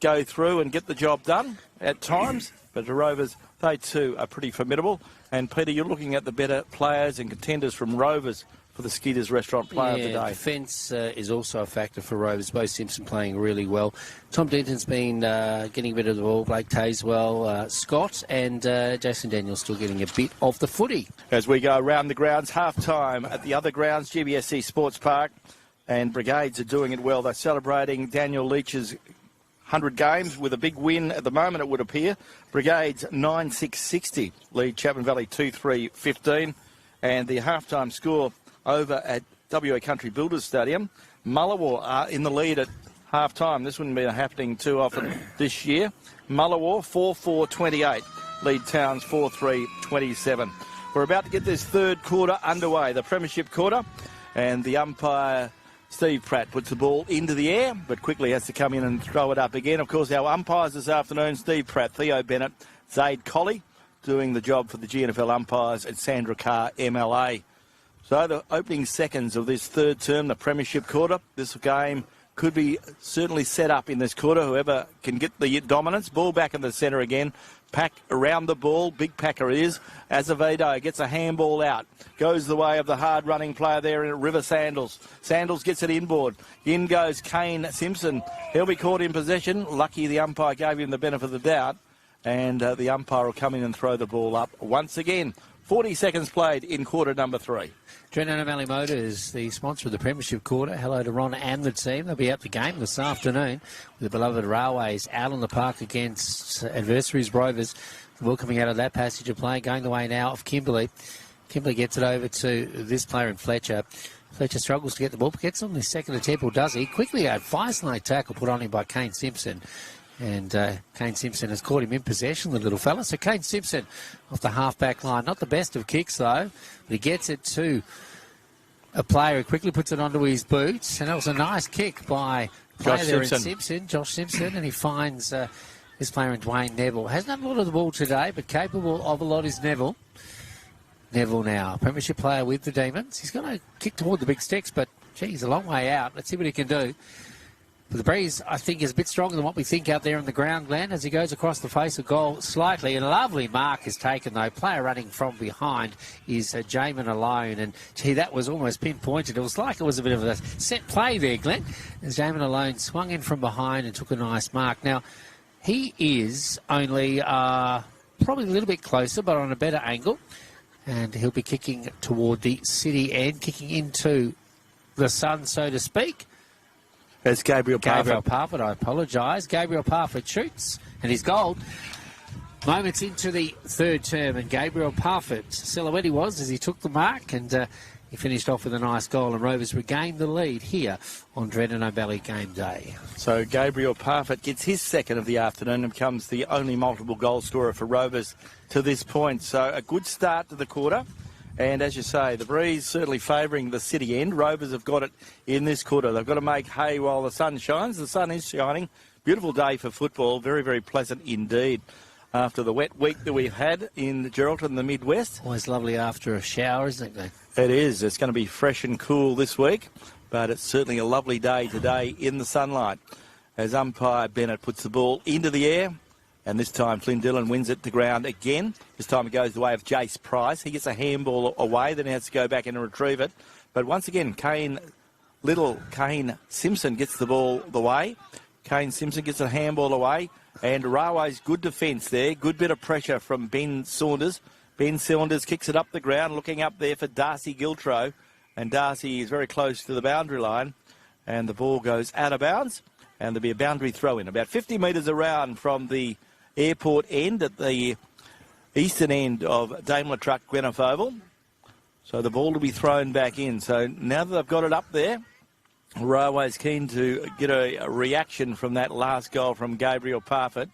go through and get the job done at times, but the Rovers, they too are pretty formidable. And Peter, you're looking at the better players and contenders from Rovers for the Skeeters Restaurant Player of the Day. Defence is also a factor for Rovers. Bo Simpson playing really well. Tom Denton's been getting a bit of the ball. Blake Tazewell, Scott, and Jason Daniels still getting a bit of the footy. As we go around the grounds, half-time at the other grounds, GBSC Sports Park, and Brigades are doing it well. They're celebrating Daniel Leach's 100 games with a big win at the moment, it would appear. Brigades 9-6-60, lead Chapman Valley 2-3-15. And the half-time score over at WA Country Builders Stadium, Mullawar are in the lead at half-time. This wouldn't be happening too often this year. Mullawar 4-4-28, lead Towns 4-3-27. We're about to get this third quarter underway, the Premiership quarter, and the umpire Steve Pratt puts the ball into the air, but quickly has to come in and throw it up again. Of course, our umpires this afternoon, Steve Pratt, Theo Bennett, Zaid Colley, doing the job for the GNFL umpires, and Sandra Carr, MLA. So the opening seconds of this third term, the Premiership quarter, this game could be certainly set up in this quarter. Whoever can get the dominance. Ball back in the centre again. Pack around the ball. Big packer it is. Azevedo gets a handball out. Goes the way of the hard-running player there in River Sandals. Sandals gets it inboard. In goes Kane Simpson. He'll be caught in possession. Lucky the umpire gave him the benefit of the doubt. And the umpire will come in and throw the ball up once again. 40 seconds played in quarter number 3. Trent Valley Motors, the sponsor of the Premiership quarter. Hello to Ron and the team. They'll be at the game this afternoon with the beloved Railways out on the park against adversaries Rovers. The ball coming out of that passage of play, going the way now of Kimberley. Kimberley gets it over to this player in Fletcher. Fletcher struggles to get the ball, but gets on his second attempt, or does he? Quickly a fire-snake tackle put on him by Kane Simpson. And Kane Simpson has caught him in possession, the little fella. So Kane Simpson off the half-back line. Not the best of kicks, though. But he gets it to a player who quickly puts it onto his boots. And it was a nice kick by Josh Simpson. And he finds this player in Dwayne Neville. Hasn't done a lot of the ball today, but capable of a lot is Neville. Neville now, Premiership player with the Demons. He's going to kick toward the big sticks, but, gee, he's a long way out. Let's see what he can do. But the breeze, I think, is a bit stronger than what we think out there on the ground, Glenn, as he goes across the face of goal slightly. And a lovely mark is taken, though. Player running from behind is Jamin Alone. And, gee, that was almost pinpointed. It was like it was a bit of a set play there, Glenn, as Jamin Alone swung in from behind and took a nice mark. Now, he is only probably a little bit closer, but on a better angle. And he'll be kicking toward the city end, kicking into the sun, so to speak. It's Gabriel Parfitt, I apologise. Gabriel Parfitt shoots, and he's goal. Moments into the third term, and Gabriel Parfitt, silhouette he was as he took the mark, and he finished off with a nice goal, and Rovers regained the lead here on Dredden O'Malley game day. So Gabriel Parfitt gets his second of the afternoon and becomes the only multiple goal scorer for Rovers to this point. So a good start to the quarter. And as you say, the breeze certainly favouring the city end. Rovers have got it in this quarter. They've got to make hay while the sun shines. The sun is shining. Beautiful day for football. Very, very pleasant indeed. After the wet week that we've had in Geraldton, the Midwest. Always lovely after a shower, isn't it? It is. It's going to be fresh and cool this week. But it's certainly a lovely day today in the sunlight. As umpire Bennett puts the ball into the air. And this time Flynn Dillon wins it to ground again. This time it goes the way of Jace Price. He gets a handball away, then he has to go back in and retrieve it. But once again, Kane Simpson gets the ball the way. Kane Simpson gets a handball away. And Railway's good defence there. Good bit of pressure from Ben Saunders. Ben Saunders kicks it up the ground, looking up there for Darcy Giltro. And Darcy is very close to the boundary line. And the ball goes out of bounds. And there'll be a boundary throw-in. About 50 metres around from the airport end at the eastern end of Daimler Truck Glenelg Oval. So the ball will be thrown back in. So now that they've got it up there, Railway's keen to get a reaction from that last goal from Gabriel Parfitt.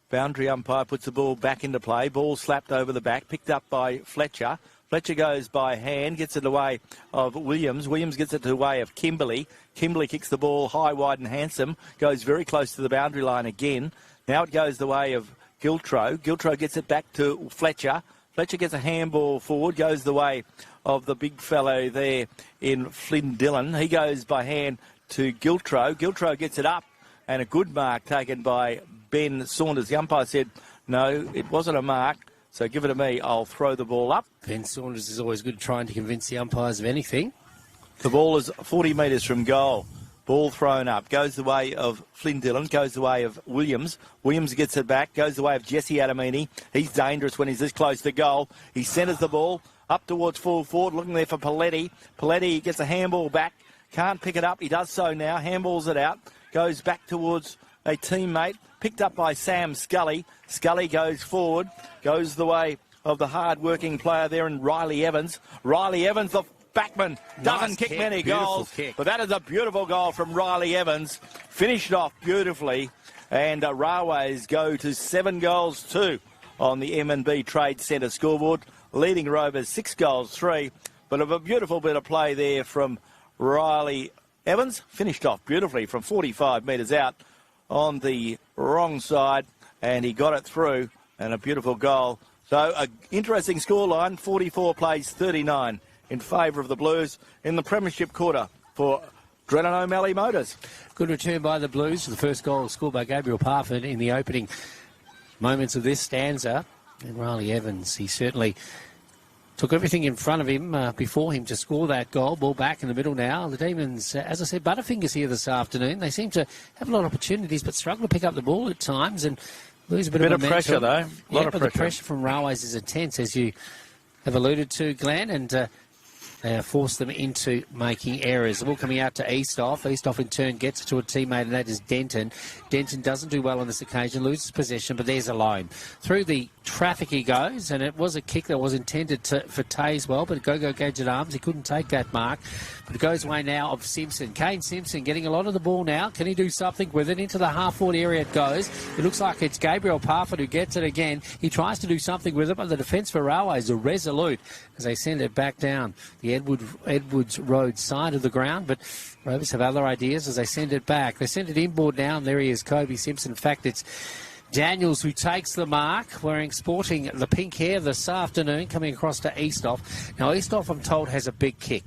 Boundary umpire puts the ball back into play. Ball slapped over the back, picked up by Fletcher. Fletcher goes by hand, gets it away of Williams. Williams gets it to the way of Kimberley. Kimberley kicks the ball high, wide and handsome. Goes very close to the boundary line again. Now it goes the way of Giltro. Giltro gets it back to Fletcher. Fletcher gets a handball forward, goes the way of the big fellow there in Flynn Dillon. He goes by hand to Giltro. Giltro gets it up, and a good mark taken by Ben Saunders. The umpire said, no, it wasn't a mark, so give it to me. I'll throw the ball up. Ben Saunders is always good trying to convince the umpires of anything. The ball is 40 metres from goal. Ball thrown up. Goes the way of Flynn Dillon. Goes the way of Williams. Williams gets it back. Goes the way of Jesse Adamini. He's dangerous when he's this close to goal. He centres the ball up towards full forward, looking there for Paletti. Paletti gets a handball back. Can't pick it up. He does so now. Handballs it out. Goes back towards a teammate. Picked up by Sam Scully. Scully goes forward. Goes the way of the hard-working player there in Riley Evans. Riley Evans, the backman, doesn't kick many goals, but that is a beautiful goal from Riley Evans. Finished off beautifully, and Railways go to 7-2 on the M&B Trade Centre scoreboard, leading Rovers 6-3. But of a beautiful bit of play there from Riley Evans. Finished off beautifully from 45 metres out on the wrong side, and he got it through, and a beautiful goal. So an interesting scoreline, 44 plays 39 in favour of the Blues in the Premiership quarter for Drennan O'Malley Motors. Good return by the Blues. The first goal scored by Gabriel Parford in the opening moments of this stanza. And Riley Evans, he certainly took everything in front of him before him to score that goal. Ball back in the middle now. The Demons, as I said, Butterfingers here this afternoon. They seem to have a lot of opportunities but struggle to pick up the ball at times and lose a bit of momentum. Pressure, though. But the pressure from Railways is intense, as you have alluded to, Glenn, and they have forced them into making errors. The ball coming out to Eastoff. Eastoff in turn gets it to a teammate, and that is Denton. Denton doesn't do well on this occasion, loses possession, but there's a line. Through the traffic he goes, and it was a kick that was intended for Tayswell, but Go Gadget Arms, he couldn't take that mark. But it goes away now of Simpson. Kane Simpson getting a lot of the ball now. Can he do something with it? Into the half-forward area it goes. It looks like it's Gabriel Parford who gets it again. He tries to do something with it, but the defence for Railways are resolute as they send it back down the Edwards Road side of the ground. But Rovers have other ideas as they send it back. They send it inboard now, and there he is, Kobe Simpson. In fact, it's Daniels who takes the mark, sporting the pink hair this afternoon, coming across to Eastoff. Now, Eastoff, I'm told, has a big kick,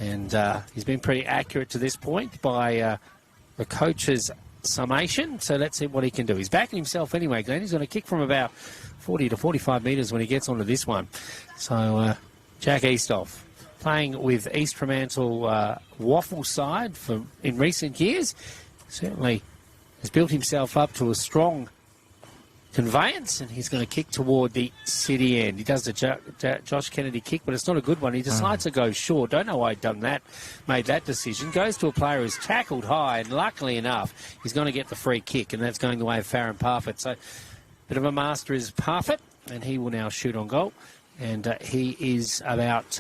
and he's been pretty accurate to this point by the coach's summation, so let's see what he can do. He's backing himself anyway, Glenn. He's going to kick from about 40 to 45 metres when he gets onto this one. So, Jack Eastoff, playing with East Fremantle Waffle side in recent years, certainly has built himself up to a strong conveyance, and he's going to kick toward the city end. He does the Josh Kennedy kick, but it's not a good one. He decides to go short. Don't know why he made that decision. Goes to a player who's tackled high, and luckily enough, he's going to get the free kick, and that's going the way of Farron Parford. So, bit of a master is Parford, and he will now shoot on goal. And he is about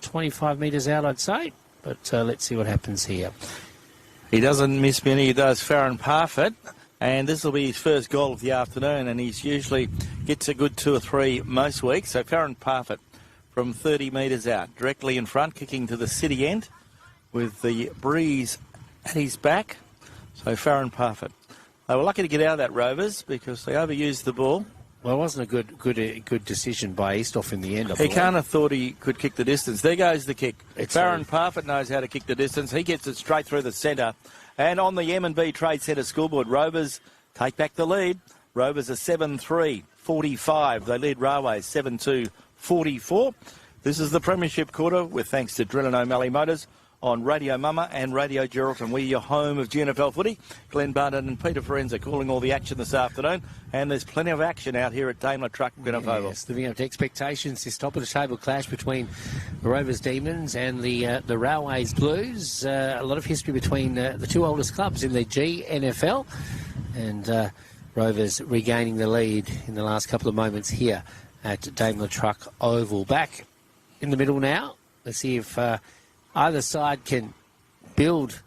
25 metres out, I'd say. But let's see what happens here. He doesn't miss many. He does, Farron Parford. And this will be his first goal of the afternoon. And he's usually gets a good 2 or 3 most weeks. So Farron Parford from 30 metres out. Directly in front, kicking to the city end with the breeze at his back. So Farron Parford. They were lucky to get out of that, Rovers, because they overused the ball. Well, it wasn't a good decision by Eastoff in the end. He can't have thought he could kick the distance. There goes the kick. Farron Parford knows how to kick the distance. He gets it straight through the centre. And on the M&B Trade Centre scoreboard, Rovers take back the lead. Rovers are 7-3, 45. They lead Railways 7-2, 44. This is the Premiership quarter with thanks to Drennan O'Malley Motors on Radio Mama and Radio Geraldton. We're your home of GNFL footy. Glenn Barnett and Peter Forenza calling all the action this afternoon. And there's plenty of action out here at Daimler Truck Glenelg Oval. Yes, living up to expectations. This top-of-the-table clash between the Rovers Demons and the Railways Blues. A lot of history between the two oldest clubs in the GNFL. And Rovers regaining the lead in the last couple of moments here at Daimler Truck Oval. Back in the middle now. Let's see if either side can build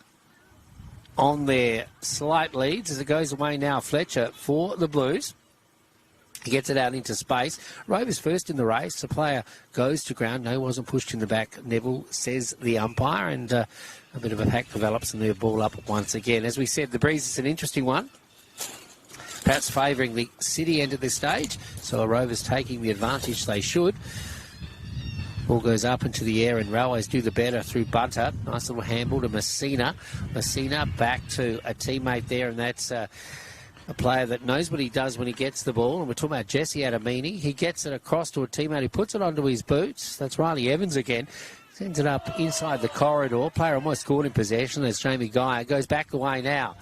on their slight leads as it goes away now. Fletcher for the Blues. He gets it out into space. Rovers first in the race. The player goes to ground. No, wasn't pushed in the back. Neville says the umpire, and a bit of a pack develops and the ball up once again. As we said, the breeze is an interesting one. Perhaps favouring the City end at this stage. So Rovers taking the advantage they should. Ball goes up into the air and Railways do the better through Bunter. Nice little handball to Messina. Messina back to a teammate there, and that's a player that knows what he does when he gets the ball. And we're talking about Jesse Adamini. He gets it across to a teammate. He puts it onto his boots. That's Riley Evans again. Sends it up inside the corridor. Player almost caught in possession. There's Jamie Guy. Goes back the way now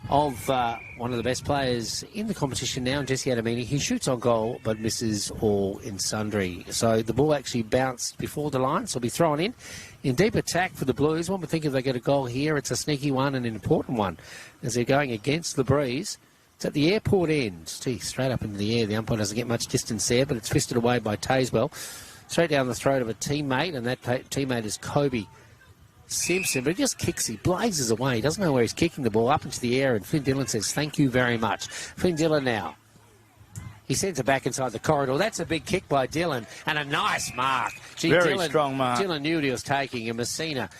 of one of the best players in the competition now, Jesse Adamini. He shoots on goal but misses all in sundry. So the ball actually bounced before the line, so it'll be thrown in deep attack for the Blues. One would think if they get a goal here, it's a sneaky one and an important one as they're going against the breeze. It's at the airport end. Gee, straight up into the air. The umpire doesn't get much distance there, but it's fisted away by Tazewell. Straight down the throat of a teammate, and that teammate is Kobe Simpson, but he just kicks, he blazes away. He doesn't know where he's kicking the ball up into the air, and Flynn Dillon says, thank you very much. Flynn Dillon now. He sends it back inside the corridor. That's a big kick by Dillon, and a nice mark. Gee, Very strong mark. Dillon knew what he was taking, and Messina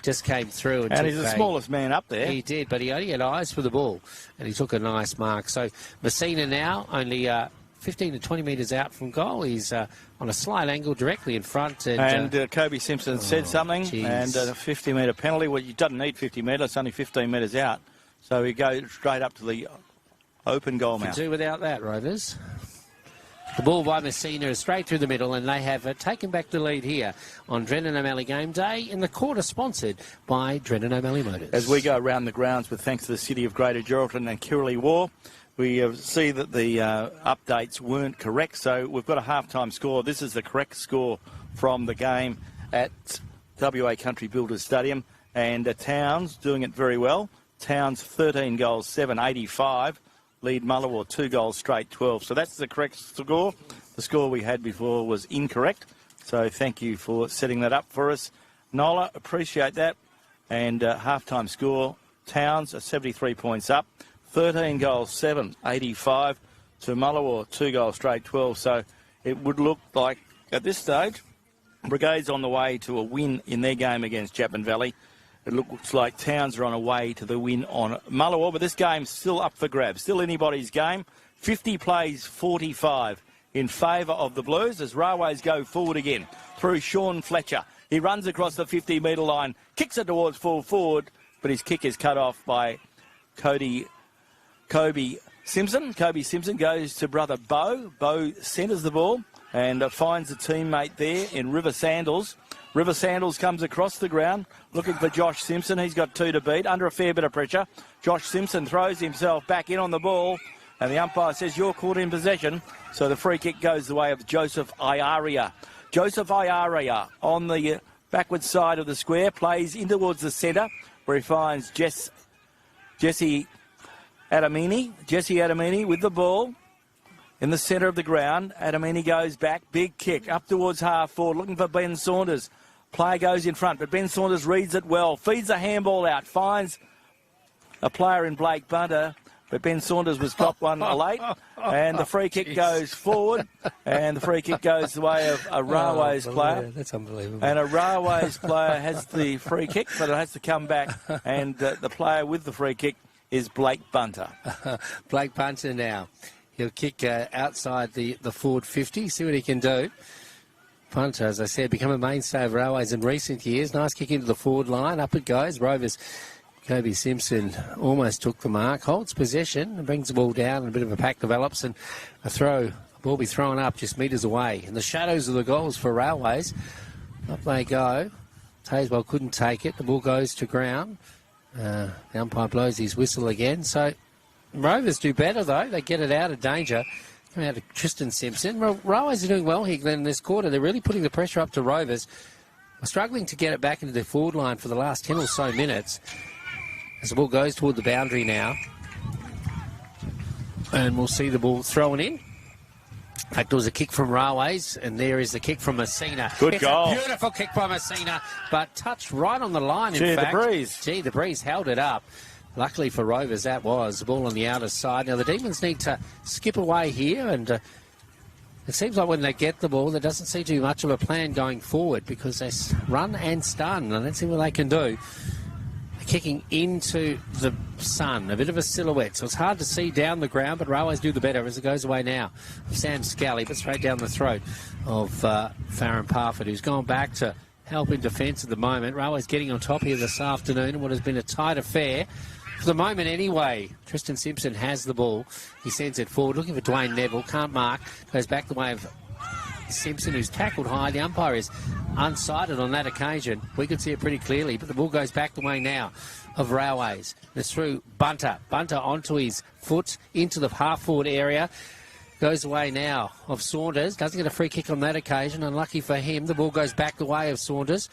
just came through. And he's the smallest man up there. He did, but he only had eyes for the ball, and he took a nice mark. So Messina now only 15 to 20 metres out from goal. He's on a slight angle directly in front. And Kobe Simpson said something, and a 50-metre penalty. Well, you doesn't need 50 metres, it's only 15 metres out. So he goes straight up to the open goal mouth. Do without that, Rovers. The ball by Messina is straight through the middle, and they have taken back the lead here on Drennan O'Malley Game Day in the quarter sponsored by Drennan O'Malley Motors. As we go around the grounds with thanks to the City of Greater Geraldton and Kirrilly War, we see that the updates weren't correct, so we've got a half-time score. This is the correct score from the game at WA Country Builders Stadium, and Towns doing it very well. Towns 13 goals, 7, 85. Lead Mullawar 2 goals straight, 12. So that's the correct score. The score we had before was incorrect, so thank you for setting that up for us, Nola. Appreciate that. And half-time score, Towns are 73 points up. 13 goals, 7, 85 to Mullawar, 2 goals straight, 12. So it would look like, at this stage, Brigade's on the way to a win in their game against Chapman Valley. It looks like Towns are on a way to the win on Mullawar, but this game's still up for grabs. Still anybody's game. 50 plays 45 in favour of the Blues as Railways go forward again through Sean Fletcher. He runs across the 50-metre line, kicks it towards full forward, but his kick is cut off by Kobe Simpson. Kobe Simpson goes to brother Bo. Bo centres the ball and finds a teammate there in River Sandals. River Sandals comes across the ground looking for Josh Simpson. He's got 2 to beat under a fair bit of pressure. Josh Simpson throws himself back in on the ball, and the umpire says you're caught in possession. So the free kick goes the way of Joseph Iaria. Joseph Iaria on the backward side of the square plays in towards the centre where he finds Jesse Adamini. Jesse Adamini with the ball in the centre of the ground. Adamini goes back, big kick up towards half forward, looking for Ben Saunders. Player goes in front, but Ben Saunders reads it well, feeds the handball out, finds a player in Blake Bunter, but Ben Saunders was got one late, and the free kick goes forward, and the free kick goes the way of a Railways player. That's unbelievable. And a Railways player has the free kick, but it has to come back, and the player with the free kick is Blake Bunter. Blake Bunter now. He'll kick outside the forward 50, see what he can do. Punter, as I said, become a mainstay of Railways in recent years. Nice kick into the forward line. Up it goes. Rovers, Kobe Simpson almost took the mark. Holds possession and brings the ball down. And a bit of a pack develops. And a ball be thrown up just metres away. In the shadows of the goals for Railways. Up they go. Tazewell couldn't take it. The ball goes to ground. The umpire blows his whistle again. So Rovers do better, though. They get it out of danger. Coming out to Tristan Simpson. Railways are doing well here, Glenn, in this quarter. They're really putting the pressure up to Rovers. We're struggling to get it back into their forward line for the last 10 or so minutes. As the ball goes toward the boundary now. And we'll see the ball thrown in. In fact, it was a kick from Railways, and there is the kick from Messina. Good goal. A beautiful kick by Messina, but touched right on the line, in fact. The breeze. The breeze held it up. luckily for Rovers, that was the ball on the outer side. Now, the Demons need to skip away here, and it seems like when they get the ball, there doesn't seem to be much of a plan going forward because they run and stun, and let's see what they can do. They're kicking into the sun, a bit of a silhouette, so it's hard to see down the ground, but Railways do the better as it goes away now. Sam Scally, but straight down the throat of Farron Parfitt, who's gone back to help in defence at the moment. Railways getting on top here this afternoon in what has been a tight affair. For the moment anyway, Tristan Simpson has the ball. He sends it forward, looking for Dwayne Neville. Can't mark. Goes back the way of Simpson, who's tackled high. The umpire is unsighted on that occasion. We could see it pretty clearly, but the ball goes back the way now of Railways. It's through Bunter. Bunter onto his foot into the half-forward area. Goes away now of Saunders. Doesn't get a free kick on that occasion. Unlucky for him. The ball goes back the way of Saunders.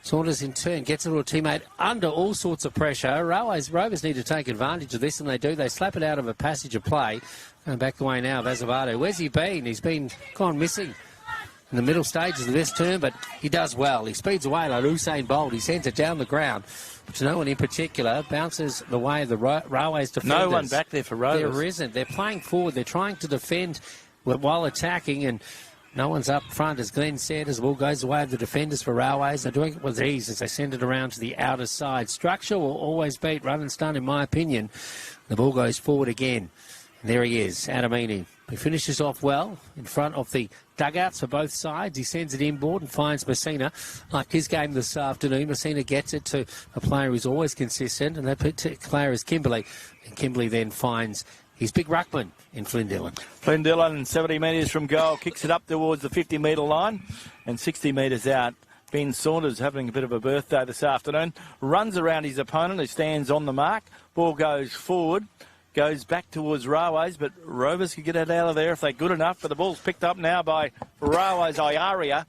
Saunders in turn gets a little teammate under all sorts of pressure. Rovers need to take advantage of this, and they do. They slap it out of a passage of play. Going back the way now of Azevedo. Where's he been? He's been gone missing in the middle stages of this term, but he does well. He speeds away like Usain Bolt. He sends it down the ground. To no one in particular, bounces the way of the Railways defenders. No one back there for Rovers. There isn't. They're playing forward. They're trying to defend while attacking, and no one's up front, as Glenn said, as the ball goes away of the defenders for Railways. They're doing it with ease as they send it around to the outer side. Structure will always beat run and stun, in my opinion. The ball goes forward again. And there he is, Adamini. He finishes off well in front of the dugouts for both sides. He sends it inboard and finds Messina. Like his game this afternoon, Messina gets it to a player who's always consistent, and that particular player is Kimberley. And Kimberley then finds his big ruckman in Flynn Dillon. Flynn Dillon, 70 metres from goal, kicks it up towards the 50-metre line, and 60 metres out. Ben Saunders having a bit of a birthday this afternoon. Runs around his opponent who stands on the mark. Ball goes forward. Goes back towards Railways, but Rovers can get it out of there if they're good enough. But the ball's picked up now by Railways Iaria.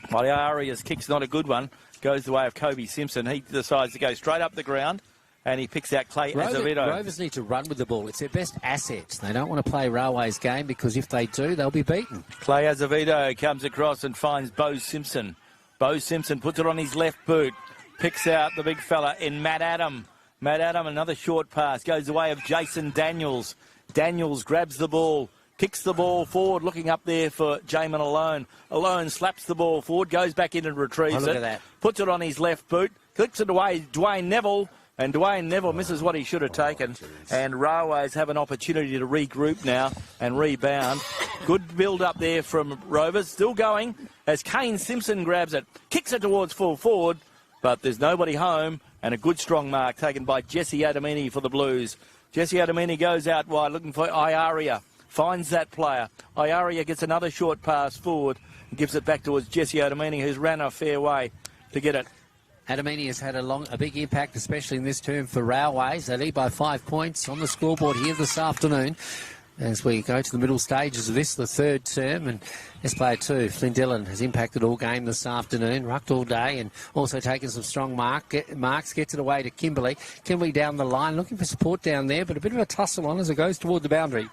Iaria's kick's not a good one. Goes the way of Kobe Simpson. He decides to go straight up the ground, and he picks out Clay Azevedo. Rovers need to run with the ball. It's their best asset. They don't want to play Railways game because if they do, they'll be beaten. Clay Azevedo comes across and finds Bo Simpson. Bo Simpson puts it on his left boot. Picks out the big fella in Matt Adam. Matt Adam, another short pass, goes the way of Jason Daniels. Daniels grabs the ball, kicks the ball forward, looking up there for Jamin Alone. Alone slaps the ball forward, goes back in and retrieves look it. at that. Puts it on his left boot, clicks it away, Dwayne Neville, and Dwayne Neville misses what he should have taken. And Railways have an opportunity to regroup now and rebound. Good build up there from Rovers, still going as Kane Simpson grabs it, kicks it towards full forward, but there's nobody home. And a good strong mark taken by Jesse Adamini for the Blues. Jesse Adamini goes out wide looking for Iaria. Finds that player. Iaria gets another short pass forward and gives it back towards Jesse Adamini, who's ran a fair way to get it. Adamini has had a big impact, especially in this term for Railways. They lead by 5 points on the scoreboard here this afternoon. As we go to the middle stages of this, the third term, and this player too, Flynn Dillon, has impacted all game this afternoon, rucked all day, and also taken some strong marks, gets it away to Kimberley. Kimberley down the line, looking for support down there, but a bit of a tussle on as it goes toward the boundary.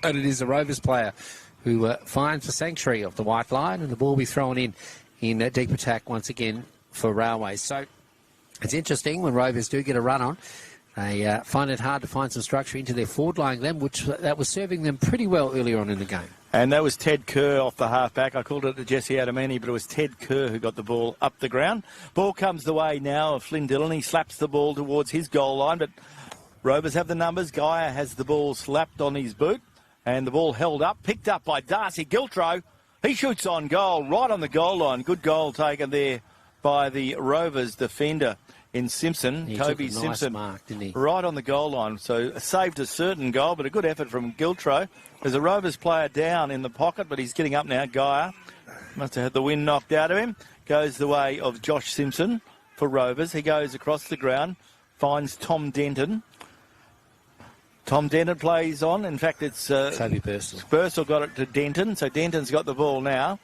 And it is a Rovers player who finds the sanctuary of the white line, and the ball will be thrown in deep attack once again for Railways. So it's interesting when Rovers do get a run on. They find it hard to find some structure into their forward line, Glenn, which that was serving them pretty well earlier on in the game. And that was Ted Kerr off the half-back. I called it to Jesse Adamini, but it was Ted Kerr who got the ball up the ground. Ball comes the way now of Flynn Dillon. He slaps the ball towards his goal line, but Rovers have the numbers. Geyer has the ball slapped on his boot, and the ball held up, picked up by Darcy Giltro. He shoots on goal, right on the goal line. Good goal taken there by the Rovers defender in Simpson, Kobe Simpson, mark, didn't he? Right on the goal line. So saved a certain goal, but a good effort from Giltro. There's a Rovers player down in the pocket, but he's getting up now. Geyer must have had the wind knocked out of him. Goes the way of Josh Simpson for Rovers. He goes across the ground, finds Tom Denton. Tom Denton plays on. In fact, it's Toby Bursell. Bursell got it to Denton, so Denton's got the ball now.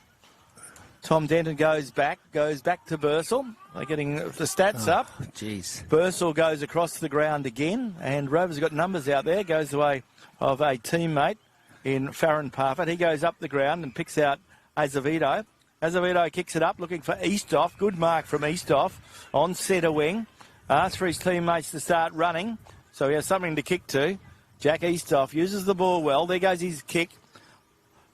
Tom Denton goes back to Bursell. They're getting the stats up. Jeez. Bursell goes across the ground again, and Rovers got numbers out there. Goes the way of a teammate in Farron Parfitt. He goes up the ground and picks out Azevedo. Azevedo kicks it up, looking for Eastoff. Good mark from Eastoff on centre wing. Asks for his teammates to start running, so he has something to kick to. Jack Eastoff uses the ball well. There goes his kick.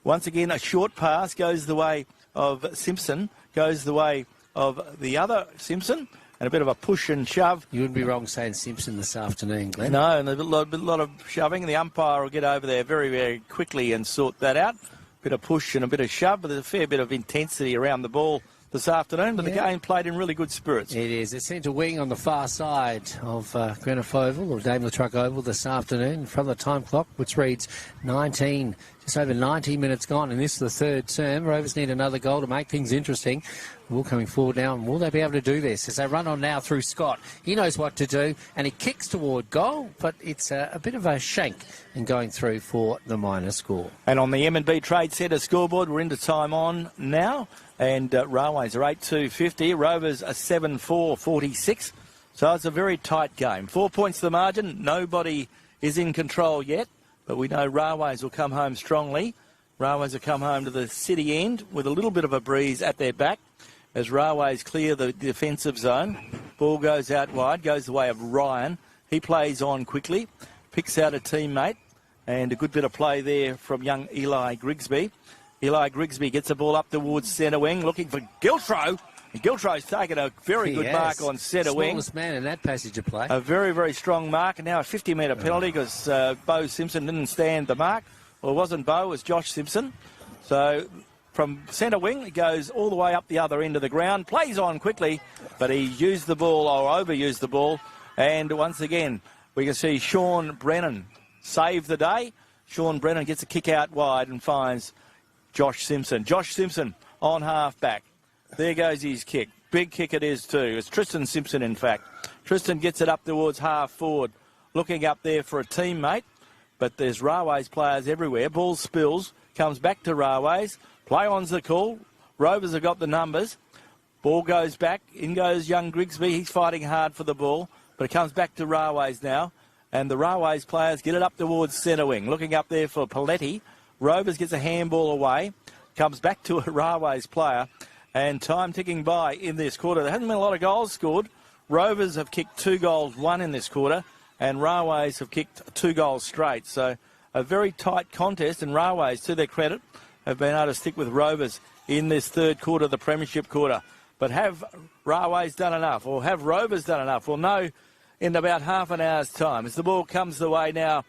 Once again, a short pass goes the way of Simpson, goes the way of the other Simpson, and a bit of a push and shove. You wouldn't be wrong saying Simpson this afternoon, Glenn. No, and a lot of shoving. The umpire will get over there very, very quickly and sort that out. Bit of push and a bit of shove, but there's a fair bit of intensity around the ball this afternoon, but the game played in really good spirits. It is. It's centre wing on the far side of Greenock Oval, or Daimler Truck Oval this afternoon, in front of the time clock, which reads 19, just over 90 minutes gone, and this is the third term. Rovers need another goal to make things interesting. Ball coming forward now, and will they be able to do this as they run on now through Scott? He knows what to do, and he kicks toward goal, but it's a bit of a shank and going through for the minor score. And on the M&B Trade Centre scoreboard, we're into time on now, and Railways are 8-2-50, Rovers are 7-4-46, so it's a very tight game. 4 points the margin, nobody is in control yet, but we know Railways will come home strongly. Railways will come home to the city end with a little bit of a breeze at their back as Railways clear the defensive zone. Ball goes out wide, goes the way of Ryan. He plays on quickly, picks out a teammate, and a good bit of play there from young Eli Grigsby. Eli Grigsby gets the ball up towards centre wing, looking for Giltro. And Giltro's taken a very good mark on centre wing. Smallest man in that passage of play. A very, very strong mark, and now a 50-metre penalty because Bo Simpson didn't stand the mark. Well, it wasn't Bo, it was Josh Simpson. So from centre wing, he goes all the way up the other end of the ground, plays on quickly, but he used the ball or overused the ball. And once again, we can see Sean Brennan save the day. Sean Brennan gets a kick out wide and finds Josh Simpson. Josh Simpson on half-back. There goes his kick. Big kick it is too. It's Tristan Simpson, in fact. Tristan gets it up towards half-forward, looking up there for a teammate, but there's Railways players everywhere. Ball spills, comes back to Railways. Play-on's the call. Rovers have got the numbers. Ball goes back. In goes young Grigsby. He's fighting hard for the ball, but it comes back to Railways now. And the Railways players get it up towards centre wing. Looking up there for Paletti. Rovers gets a handball away. Comes back to a Railways player. And time ticking by in this quarter. There hasn't been a lot of goals scored. Rovers have kicked 2 goals, 1 in this quarter. And Railways have kicked 2 goals straight. So a very tight contest. And Railways, to their credit, have been able to stick with Rovers in this third quarter, the premiership quarter. But have Railways done enough? Or have Rovers done enough? We'll know in about half an hour's time. As the ball comes the way now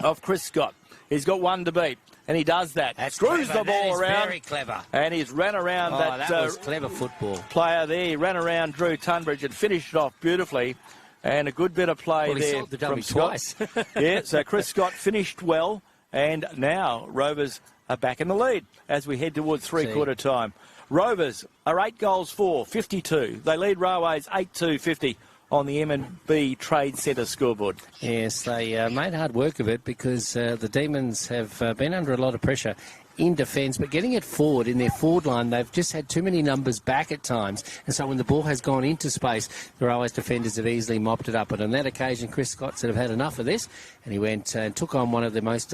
of Chris Scott. He's got one to beat. And he does that. Screws the ball around. Very clever. And he's ran around that was clever football. Player there. He ran around Drew Tunbridge and finished it off beautifully. And a good bit of play there the from Scott. Twice. Yeah, so Chris Scott finished well. And now Rovers are back in the lead as we head towards three-quarter time. Rovers are 8 goals for, 52. They lead Railways 8-2-50 on the M&B Trade Centre scoreboard. Yes, they made hard work of it because the Demons have been under a lot of pressure in defence, but getting it forward in their forward line, they've just had too many numbers back at times, and so when the ball has gone into space, the Railways defenders have easily mopped it up. But on that occasion, Chris Scott said, "I've had enough of this," and he went and took on one of the most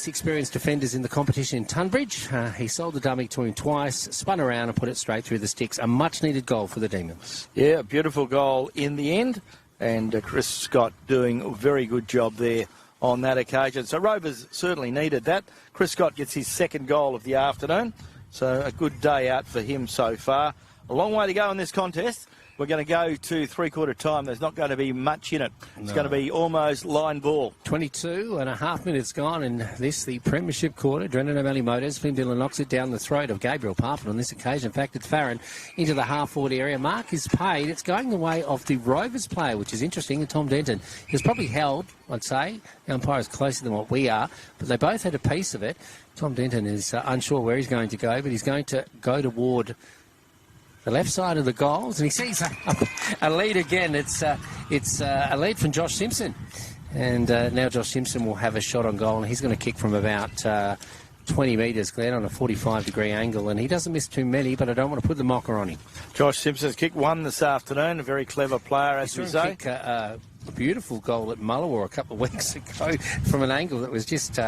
experienced defenders in the competition, Tunbridge. He sold the dummy to him twice, spun around and put it straight through the sticks. A much-needed goal for the Demons. Yeah, a beautiful goal in the end, and Chris Scott doing a very good job there on that occasion. So Rovers certainly needed that. Chris Scott gets his second goal of the afternoon, so a good day out for him so far. A long way to go in this contest. We're going to go to three-quarter time. There's not going to be much in it. It's going to be almost line ball. 22 and a half minutes gone in this, the premiership quarter. Drennan O'Malley Motors. Flynn Dillon knocks it down the throat of Gabriel Parpin on this occasion. In fact, it's Farron into the half-forward area. Mark is paid. It's going the way of the Rovers player, which is interesting. And Tom Denton is probably held, I'd say. The umpire is closer than what we are, but they both had a piece of it. Tom Denton is unsure where he's going to go, but he's going to go toward the left side of the goals, and he sees a lead again. It's a lead from Josh Simpson, and now Josh Simpson will have a shot on goal, and he's going to kick from about 20 metres, Glenn, on a 45-degree angle, and he doesn't miss too many, but I don't want to put the mocker on him. Josh Simpson's kicked one this afternoon, a very clever player, as we say. Kick a beautiful goal at Mullawar a couple of weeks ago from an angle that was just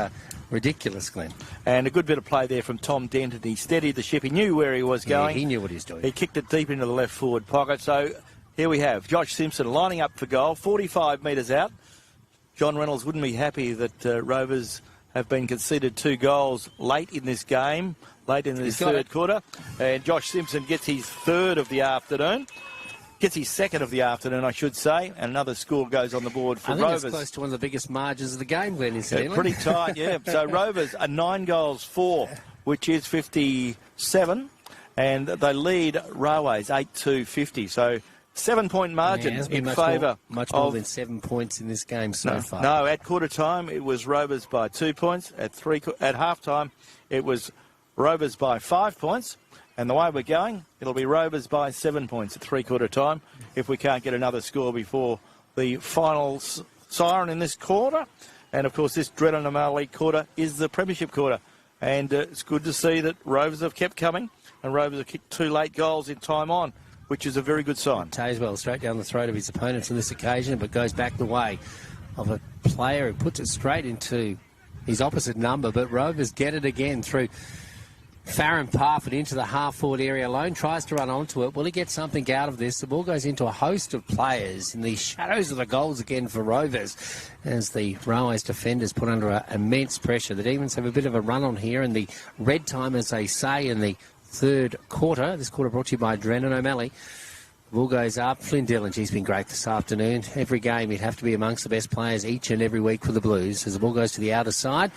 ridiculous, Glenn. And a good bit of play there from Tom Denton. He steadied the ship. He knew where he was going. Yeah, he knew what he was doing. He kicked it deep into the left forward pocket. So here we have Josh Simpson lining up for goal, 45 metres out. John Reynolds wouldn't be happy that Rovers have been conceded 2 goals late in this game, late in this third quarter. And Josh Simpson gets his third of the afternoon. Gets his second of the afternoon, I should say, and another score goes on the board for Rovers. I think it's close to one of the biggest margins of the game, Glenn, incidentally. Pretty tight, yeah. So Rovers are 9 goals for, which is 57, and they lead Railways 8-2-50. So 7-point margin in favour. Much more than 7 points in this game so far. No, at quarter time it was Rovers by 2 points. At half time it was Rovers by 5 points. And the way we're going, it'll be Rovers by 7 points at three-quarter time if we can't get another score before the final siren in this quarter. And, of course, this Dread Anomaly quarter is the premiership quarter. And it's good to see that Rovers have kept coming and Rovers have kicked 2 late goals in time on, which is a very good sign. Tazewell straight down the throat of his opponents on this occasion, but goes back the way of a player who puts it straight into his opposite number. But Rovers get it again through Farron Parfitt into the half-forward area alone, tries to run onto it. Will he get something out of this? The ball goes into a host of players in the shadows of the goals again for Rovers as the Railways defenders put under immense pressure. The Demons have a bit of a run on here in the red time, as they say, in the third quarter. This quarter brought to you by Drennan O'Malley. The ball goes up. Flynn Dillon, he's been great this afternoon. Every game he'd have to be amongst the best players each and every week for the Blues. As the ball goes to the outer side,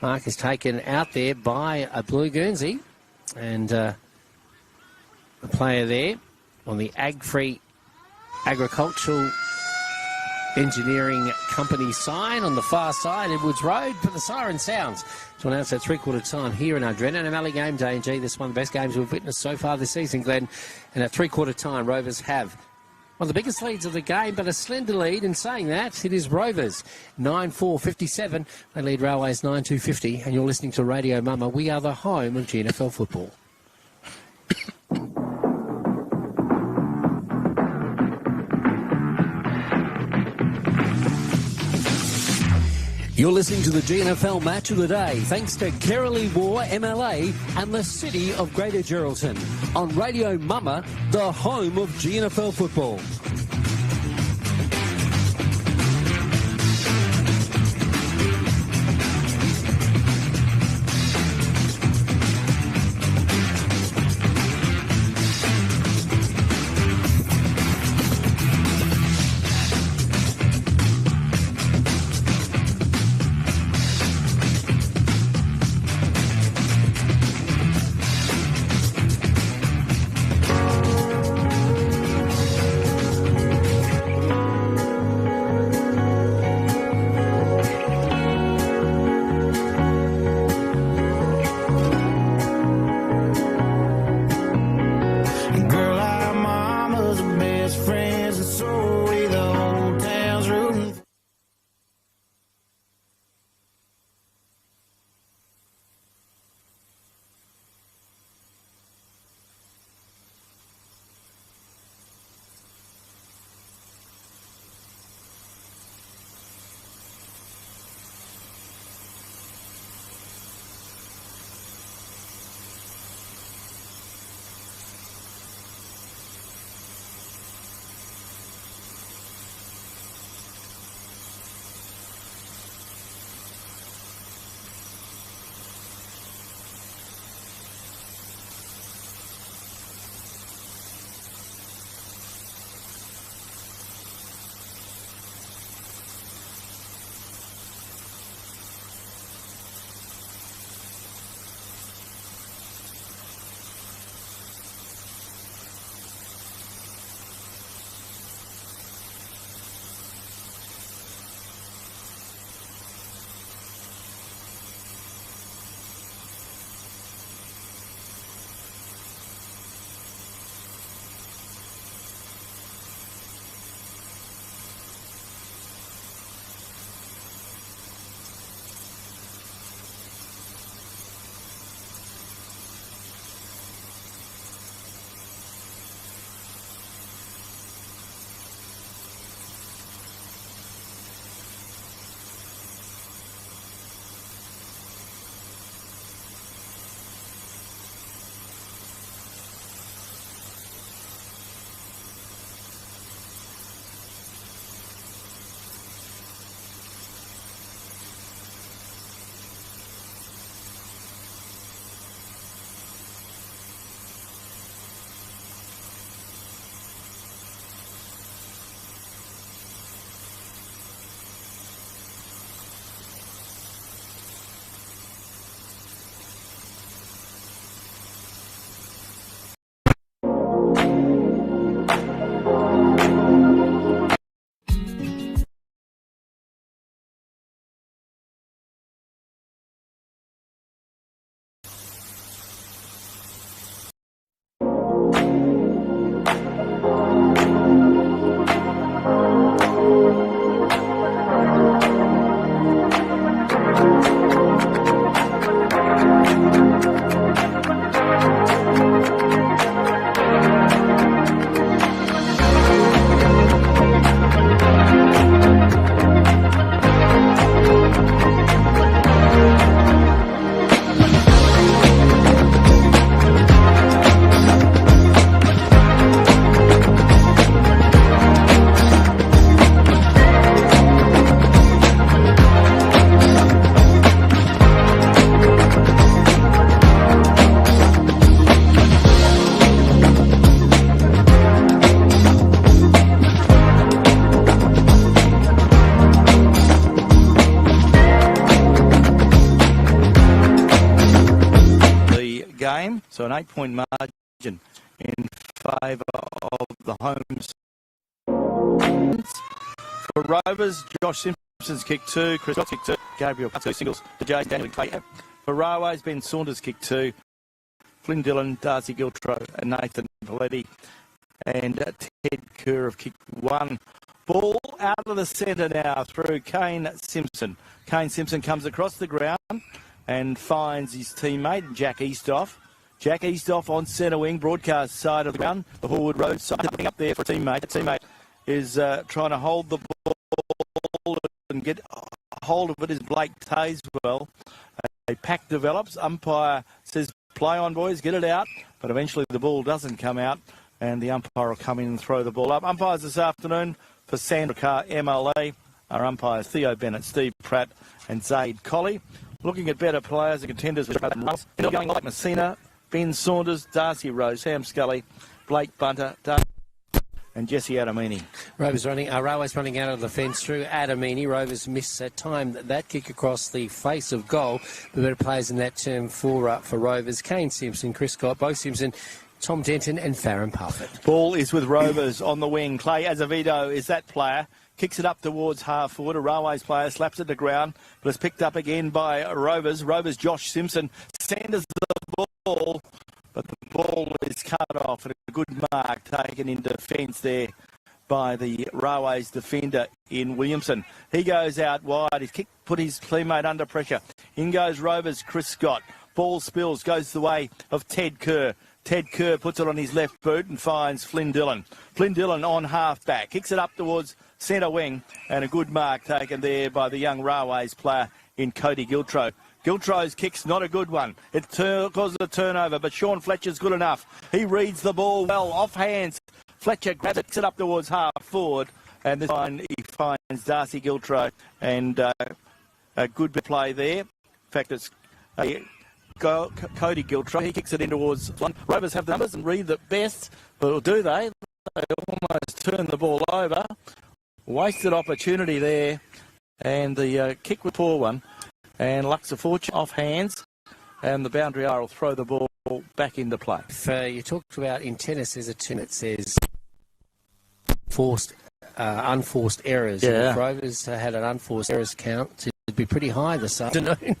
Mark is taken out there by a Blue Guernsey, and a player there on the Ag-Free Agricultural Engineering Company sign on the far side, Edwards Road, but the siren sounds to announce that three-quarter time here in our Drennan O'Malley game day. And gee, this is one of the best games we've witnessed so far this season, Glenn. And at three-quarter time, Rovers have one of the biggest leads of the game, but a slender lead. In saying that, it is Rovers 9-4-57. They lead Railways 9-2-50. And you're listening to Radio Mama. We are the home of GNFL football. You're listening to the GNFL Match of the Day, thanks to Kerrily War MLA and the City of Greater Geraldton on Radio Mama, the home of GNFL football. So an 8-point margin in favour of the home. For Rovers, Josh Simpson's kick 2, Chris Scott's kick 2, Gabriel 2 singles to James Daniel Clay. For Railways, Ben Saunders kick 2, Flynn Dillon, Darcy Giltro and Nathan Valetti, and Ted Kerr of kick 1. Ball out of the centre now through Kane Simpson. Kane Simpson comes across the ground and finds his teammate, Jack Eastoff. Jack Eastoff on centre wing, broadcast side of the ground, the Horwood Road side, up there for a teammate. The teammate is trying to hold the ball and get hold of it is Blake Tazewell. A pack develops. Umpire says, play on, boys, get it out. But eventually the ball doesn't come out, and the umpire will come in and throw the ball up. Umpires this afternoon for Sandra Carr, MLA, are umpires Theo Bennett, Steve Pratt and Zaid Colley. Looking at better players and contenders with going like Messina, Ben Saunders, Darcy Rose, Sam Scully, Blake Bunter, and Jesse Adamini. Railways running out of the fence through Adamini. Rovers miss time that kick across the face of goal. The better players in that term for Rovers: Kane Simpson, Chris Scott, Bo Simpson, Tom Denton and Farron Parfitt. Ball is with Rovers on the wing. Clay Azevedo is that player. Kicks it up towards half forward. A Railways player slaps it to ground, but it's picked up again by Rovers. Rovers Josh Simpson centres the ball, but the ball is cut off and a good mark taken in defence there by the Railways defender in Williamson. He goes out wide. He's put his teammate under pressure. In goes Rovers Chris Scott. Ball spills, goes the way of Ted Kerr. Ted Kerr puts it on his left boot and finds Flynn Dillon. Flynn Dillon on half-back. Kicks it up towards centre wing, and a good mark taken there by the young Railways player in Cody Giltro. Giltro's kick's not a good one. It causes a turnover, but Sean Fletcher's good enough. He reads the ball well, off hands. Fletcher grabs it, kicks it up towards half forward, and this time he finds Darcy Giltro, and a good play there. In fact, it's Cody Giltro. He kicks it in towards one. Rovers have the numbers and read the best, but do they? They almost turn the ball over. Wasted opportunity there, and the kick was a poor one. And Luxor Fortune off hands, and the boundary eye will throw the ball back into play. You talked about in tennis, there's a term that says unforced errors. Yeah. If Rovers had an unforced errors count, it'd be pretty high this afternoon.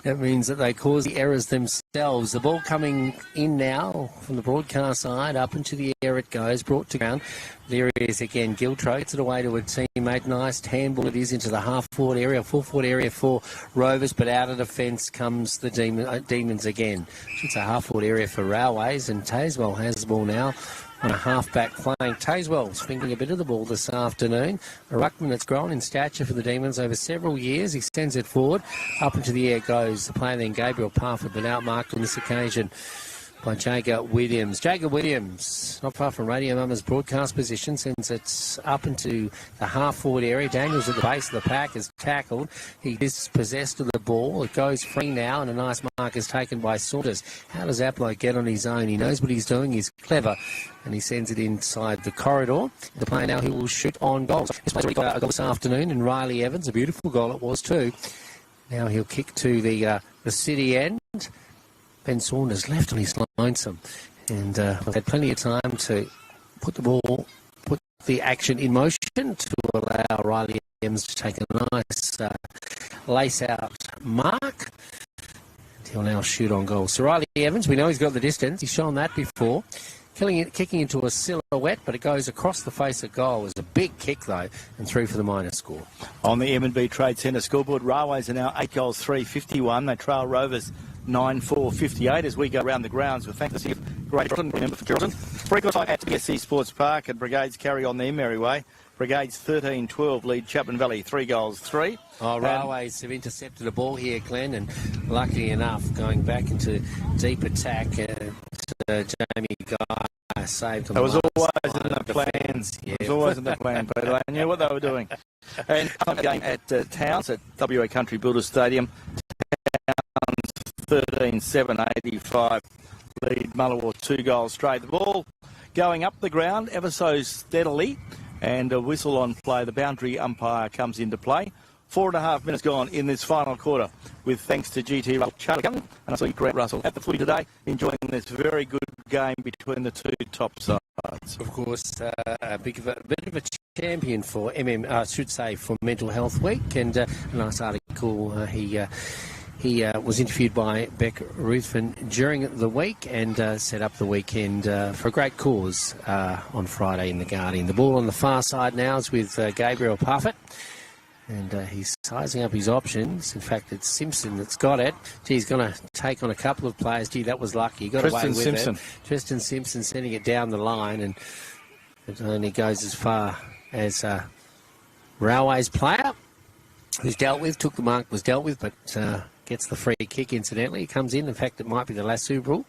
That means that they cause the errors themselves. The ball coming in now from the broadcast side, up into the air it goes, brought to ground. There it is again. Giltro gets it away to a teammate. Nice handball it is into the half-forward area, full-forward area for Rovers, but out of defence comes the Demons again. It's a half-forward area for Railways, and Tazewell has the ball now on a half-back flank. Tazewell's fingering a bit of the ball this afternoon. A ruckman that's grown in stature for the Demons over several years. He sends it forward. Up into the air goes the player then Gabriel Parfitt, but outmarked on this occasion by Jacob Williams. Jacob Williams, not far from Radio Mama's broadcast position, sends it up into the half-forward area. Daniels at the base of the pack is tackled. He is possessed of the ball. It goes free now, and a nice mark is taken by Saunders. How does that bloke get on his own? He knows what he's doing. He's clever, and he sends it inside the corridor. The player now, he will shoot on goals. This player's already got a goal this afternoon, and Riley Evans, a beautiful goal it was too. Now he'll kick to the city end. Ben Saunders left on his lonesome, and had plenty of time to put the action in motion to allow Riley Evans to take a nice lace-out mark. He'll now shoot on goal. So Riley Evans, we know he's got the distance. He's shown that before. Kicking into a silhouette, but it goes across the face of goal. It was a big kick, though, and through for the minor score. On the M&B Trade Centre scoreboard, Railways are now 8 goals, 3-51. They trail Rovers 9-4-58 as we go around the grounds with fantasy of Great Britain. Remember for Geraldton. Frequent time at BSC Sports Park, and Brigades carry on their merry way. Brigades 13-12 lead Chapman Valley 3 goals, 3. Railways have intercepted a ball here, Glenn, and lucky enough, going back into deep attack, Jamie Guy saved them. It was always in the plans. Yeah. It was always in the plan, Peter. They knew what they were doing. And game at Towns at WA Country Builders Stadium. Towns 13-7-85 lead Mullawar 2 goals straight. The ball going up the ground ever so steadily, and a whistle on play. The boundary umpire comes into play. 4.5 minutes gone in this final quarter, with thanks to GT Charlie Gunn, and I see Grant Russell at the footy today, enjoying this very good game between the two top sides. Of course, a bit of a champion for for Mental Health Week, and a nice article. He was interviewed by Beck Ruthven during the week and set up the weekend for a great cause on Friday in The Guardian. The ball on the far side now is with Gabriel Parfitt. And he's sizing up his options. In fact, it's Simpson that's got it. He's going to take on a couple of players. Gee, that was lucky. He got away with it. Tristan Simpson sending it down the line, and it only goes as far as Railway's player, who's dealt with, took the mark, was dealt with, but gets the free kick, incidentally. He comes in. In fact, it might be the lasso rule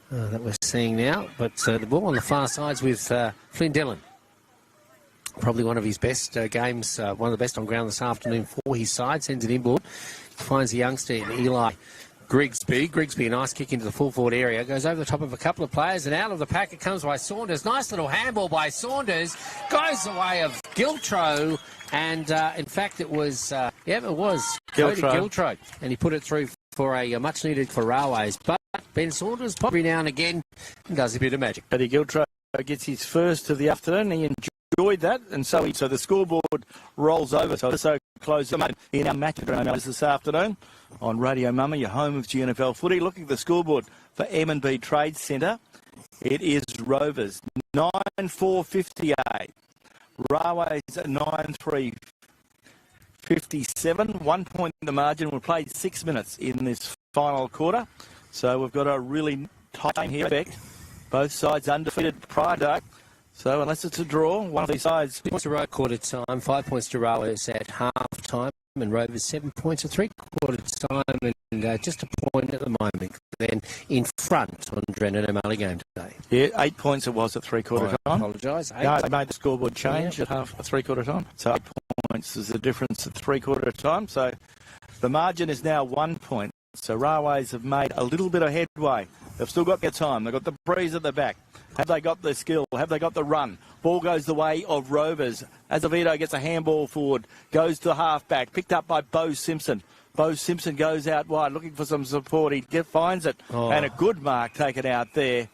that we're seeing now. But the ball on the far side's with Flynn Dillon. Probably one of his best games, one of the best on ground this afternoon for his side. Sends it inboard. Finds the youngster in Eli Grigsby. Grigsby, a nice kick into the full forward area. Goes over the top of a couple of players, and out of the pack it comes by Saunders. Nice little handball by Saunders. Goes the way of Giltro. And, in fact, it was, it was Cody Giltro. And he put it through for a much needed for Railways. But Ben Saunders, probably now and again, does a bit of magic. Cody Giltro gets his first of the afternoon. He enjoyed that, and so the scoreboard rolls over. So close in our match this afternoon on Radio Mama, your home of GNFL footy. Looking at the scoreboard for M&B Trade Centre, it is Rovers 9-4-58, Railways 9-3-57. 1 point in the margin. We played 6 minutes in this final quarter, so we've got a really tight game here. Both sides undefeated prior to. So unless it's a draw, one of these sides. 2 points to Rover quarter time, 5 points to Railways at half time, and Rovers 7 points at 3/4 time, and just a point at the moment. Then in front on Drennan O'Malley game today. Yeah, 8 points it was at 3/4 time. I apologise. No, they made the scoreboard change at 3/4 time. So 8 points is the difference at 3/4 time. So the margin is now 1 point. So Railways have made a little bit of headway. They've still got their time. They've got the breeze at the back. Have they got the skill? Have they got the run? Ball goes the way of Rovers. Azevedo gets a handball forward. Goes to half-back. Picked up by Bo Simpson. Bo Simpson goes out wide looking for some support. He finds it. And a good mark taken out there.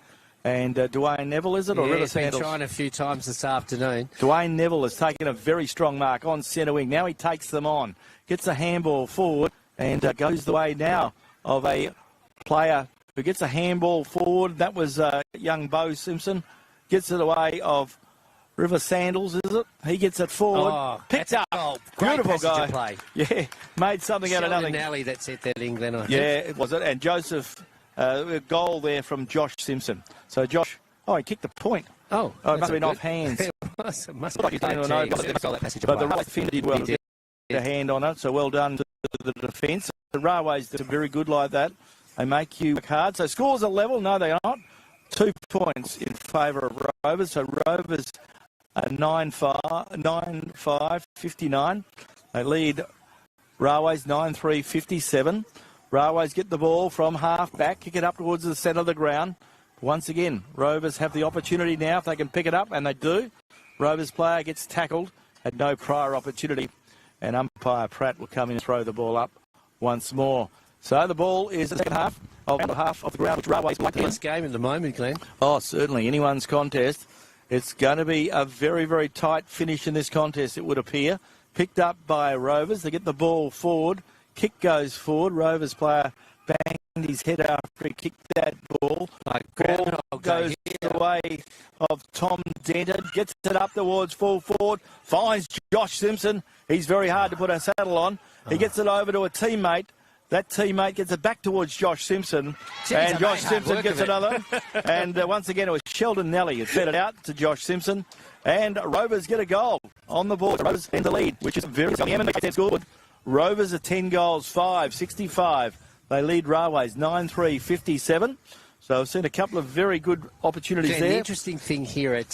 And Dwayne Neville, is it? Or he's been trying a few times this afternoon. Dwayne Neville has taken a very strong mark on centre wing. Now he takes them on. Gets a handball forward and goes the way now of a player who gets a handball forward. That was young Bo Simpson. Gets it away of River Sandals, is it? He gets it forward. Picked up. Goal. Beautiful guy. Play. Yeah, made something out of nothing. Nally that set that England, I think. Yeah, it was it. And Joseph, a goal there from Josh Simpson. So Josh, he kicked the point. It must have been off hands. It must like he's done but the right defender did well to get a hand on it, so well done to the defence. The Railways are very good like that. They make you work hard. So scores are level. No, they're not. 2 points in favour of Rovers. So Rovers are 9-5-59. They lead Railways 9-3-57. Railways get the ball from half-back, kick it up towards the centre of the ground. Once again, Rovers have the opportunity now if they can pick it up, and they do. Rovers player gets tackled, had no prior opportunity, and umpire Pratt will come in and throw the ball up once more. So the ball is the second half of the ground, which Railways like. Best game at the moment, Glenn. Oh, certainly. Anyone's contest. It's going to be a very, very tight finish in this contest, it would appear. Picked up by Rovers. They get the ball forward. Kick goes forward. Rovers player banged his head after he kicked that ball. Ball goes the way of Tom Denton. Gets it up towards full forward. Finds Josh Simpson. He's very hard to put a saddle on. He gets it over to a teammate. That teammate gets it back towards Josh Simpson. And Josh Simpson gets another. And once again, it was Sheldon Nelly who fed it out to Josh Simpson. And Rovers get a goal on the board. Rovers in the lead, which is very good. Rovers are 10 goals, 5-65. They lead Railways 9-3-57. So I've seen a couple of very good opportunities there. The interesting thing here at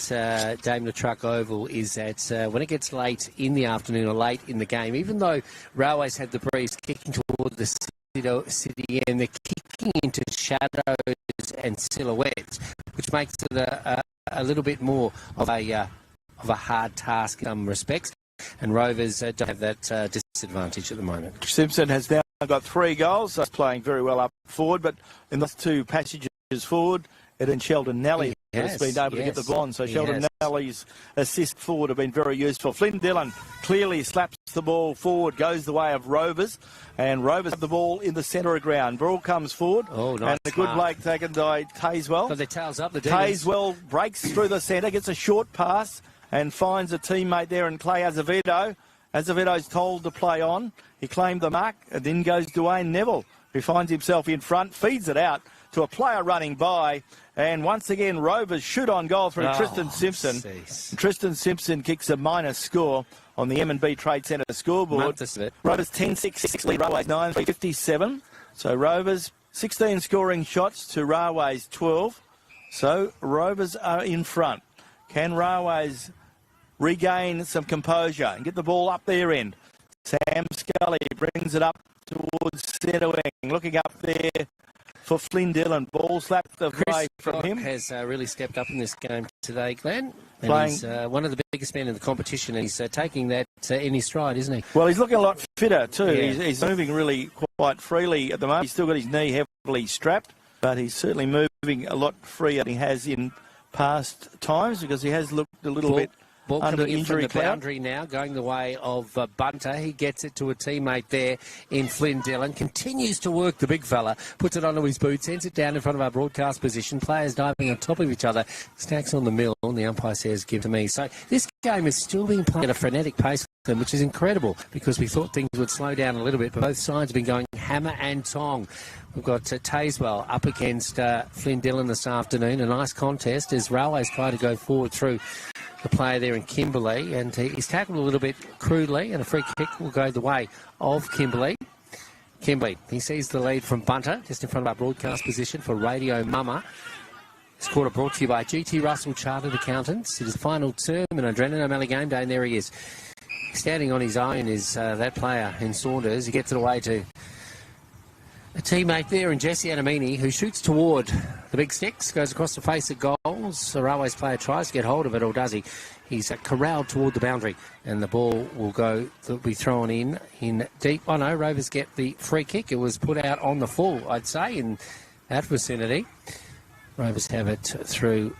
Daimler Truck Oval is that when it gets late in the afternoon or late in the game, even though Railways had the breeze kicking toward the city and they're kicking into shadows and silhouettes, which makes it a little bit more of a hard task in some respects. And Rovers don't have that disadvantage at the moment. Simpson has now got 3 goals. That's playing very well up forward, but in the 2 passages forward, it and Sheldon Nelly has been able to get the ball on. So Sheldon Nelly's assists forward have been very useful. Flynn Dillon clearly slaps the ball forward, goes the way of Rovers, and Rovers have the ball in the centre of ground. Ball comes forward, nice and a good leg taken by Tazewell. Got their tails up, the Tazewell breaks through the centre, gets a short pass, and finds a teammate there in Clay Azevedo. Azevedo's told to play on. He claimed the mark, and then goes Dwayne Neville, who finds himself in front, feeds it out to a player running by, and once again Rovers shoot on goal through Tristan Simpson. Tristan Simpson kicks a minus score on the M&B Trade Centre scoreboard. Rovers 10-6, lead Railways 9-57. So Rovers 16 scoring shots to Railways 12. So Rovers are in front. Can Railways regain some composure and get the ball up their end? Sam Scully brings it up towards centre wing, looking up there for Flynn Dillon. Ball slapped away from him. Has really stepped up in this game today, Glenn. And he's one of the biggest men in the competition, and he's taking that in his stride, isn't he? Well, he's looking a lot fitter too. Yeah. He's moving really quite freely at the moment. He's still got his knee heavily strapped, but he's certainly moving a lot freer than he has in past times, because he has looked a little bit Ball under coming in injury from the cloud. boundary now, going the way of Bunter. He gets it to a teammate there in Flynn Dillon. Continues to work the big fella. Puts it onto his boot, sends it down in front of our broadcast position. Players diving on top of each other. Stacks on the mill, and the umpire says, give to me. So this game is still being played at a frenetic pace, which is incredible, because we thought things would slow down a little bit, but both sides have been going hammer and tong. We've got Tazewell up against Flynn Dillon this afternoon. A nice contest as Railways try to go forward through the player there in Kimberley, and he's tackled a little bit crudely, and a free kick will go the way of Kimberley. He sees the lead from Bunter, just in front of our broadcast position for Radio Mama. This quarter brought to you by GT Russell Chartered Accountants. It is the final term in Adrenaline O'Malley game day, and there he is. Standing on his own is that player in Saunders. He gets it away to a teammate there in Jesse Anamini, who shoots toward the big sticks, goes across the face of goals. The Railways player tries to get hold of it, or does he? He's corralled toward the boundary, and the ball will be thrown in deep. Oh no, Rovers get the free kick. It was put out on the full, I'd say, in that vicinity. Rovers have it through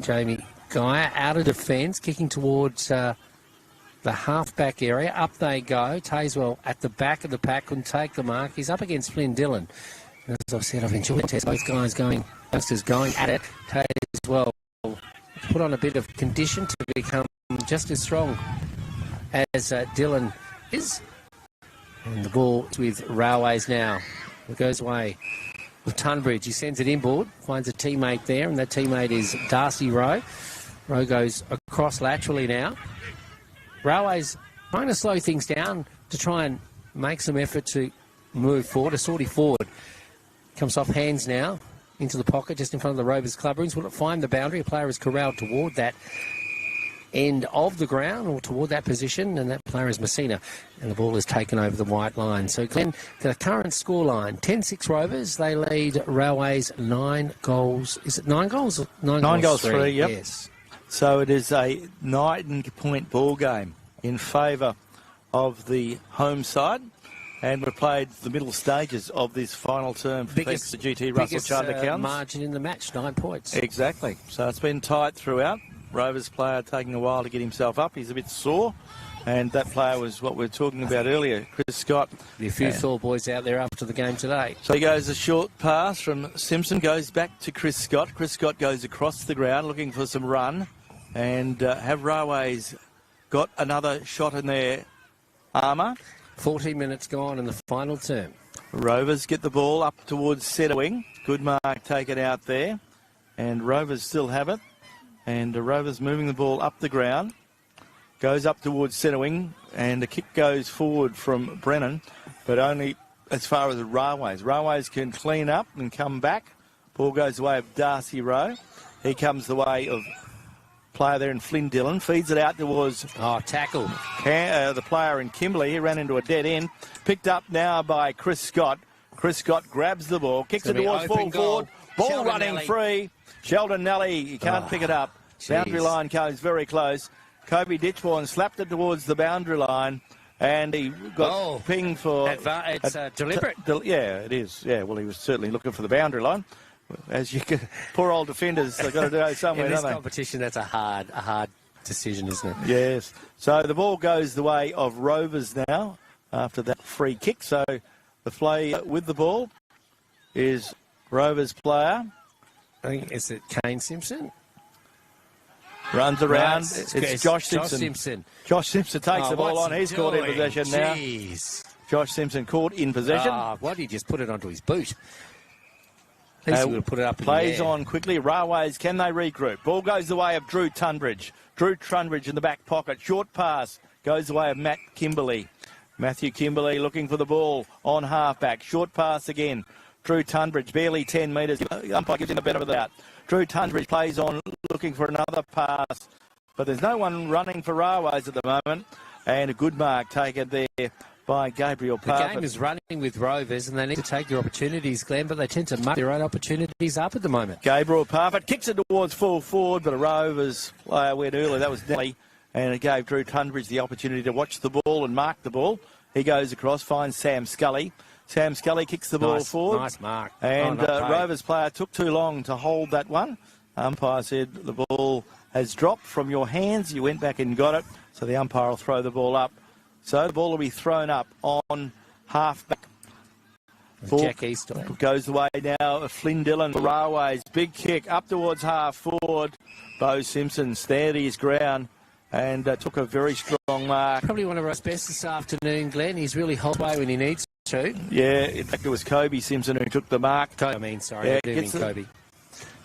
Jamie Geyer, out of defence, kicking towards the half-back area. Up they go. Tazewell at the back of the pack, couldn't take the mark. He's up against Flynn Dillon. And as I've said, I've enjoyed the test. Both guys going at it. Tazewell put on a bit of condition to become just as strong as Dillon is. And the ball is with Railways now. It goes away with Tunbridge. He sends it inboard, finds a teammate there, and that teammate is Darcy Rowe. Rowe goes across laterally now. Railways trying to slow things down to try and make some effort to move forward. A sortie forward. Comes off hands now into the pocket just in front of the Rovers club rooms. Will it find the boundary? A player is corralled toward that end of the ground, or toward that position, and that player is Messina, and the ball is taken over the white line. So Glenn, the current scoreline, 10-6 Rovers. They lead Railways 9 goals. Is it 9 goals? 9 goals, 3, yep. Yes. So it is a 9-point ball game in favour of the home side, and we've played the middle stages of this final term thanks to GT Russell Chartered Accountants. Margin in the match, 9 points. Exactly. So it's been tight throughout. Rovers player taking a while to get himself up. He's a bit sore, and that player was what we were talking about earlier, Chris Scott. A few sore boys out there after the game today. So he goes a short pass from Simpson, goes back to Chris Scott. Chris Scott goes across the ground looking for some run, and have Railways got another shot in their armour. 14 minutes gone in the final term. Rovers get the ball up towards centre wing. Good mark taken out there, and Rovers still have it. And Rovers moving the ball up the ground. Goes up towards centre wing, and the kick goes forward from Brennan, but only as far as the Railways. Railways can clean up and come back. Ball goes the way of Darcy Rowe. He comes the way of player there in Flynn Dillon. Feeds it out towards... tackle. The player in Kimberley. He ran into a dead end. Picked up now by Chris Scott. Chris Scott grabs the ball, kicks it towards full forward. Ball Sheldon running Nelly. Free. Sheldon Nelly, he can't pick it up. Geez. Boundary line comes very close. Kobe Ditchborn slapped it towards the boundary line, and he got pinged for... It's deliberate. Yeah, it is. Yeah, well, he was certainly looking for the boundary line. As you can, poor old defenders, they've got to do it somewhere, in this don't they? competition, that's a hard decision, isn't it? Yes. So the ball goes the way of Rovers now after that free kick. So the play with the ball is Rovers player. I think, is it Kane Simpson? Runs around. It's Josh Simpson. Josh Simpson takes the ball on. He's caught in possession now. Josh Simpson caught in possession. Why did he just put it onto his boot? At least he would have put it up in plays the air. on quickly. Railways, can they regroup? Ball goes the way of Drew Tunbridge. Drew Tunbridge in the back pocket. Short pass goes the way of Matt Kimberley. Matthew Kimberley looking for the ball on halfback. Short pass again. Drew Tunbridge, barely 10 metres. The umpire gives him the benefit of the doubt. Drew Tunbridge plays on looking for another pass. But there's no one running for Railways at the moment. And a good mark taken there by Gabriel Parfitt. The game is running with Rovers and they need to take their opportunities, Glenn, but they tend to muck their own opportunities up at the moment. Gabriel Parfitt kicks it towards full forward, but a Rovers player went early. That was Nelly. And it gave Drew Tunbridge the opportunity to watch the ball and mark the ball. He goes across, finds Sam Scully. Sam Scully kicks the ball forward. Nice mark. And Rovers player took too long to hold that one. Umpire said the ball has dropped from your hands. You went back and got it. So the umpire will throw the ball up. So the ball will be thrown up on half-back. Jack Easton goes the way now of Flynn Dillon. Railways, big kick up towards half-forward. Bo Simpson stared his ground and took a very strong mark. Probably one of our best this afternoon, Glenn. He's really held away when he needs to. Yeah, in fact, it was Kobe Simpson who took the mark. Sorry, Kobe.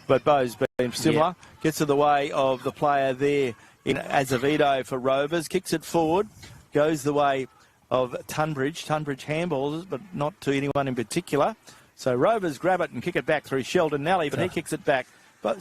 But Bo's been similar. Yeah. Gets to the way of the player there in Azevedo for Rovers. Kicks it forward. Goes the way of Tunbridge. Tunbridge handballs, but not to anyone in particular. So Rovers grab it and kick it back through Sheldon Nally, but he kicks it back. But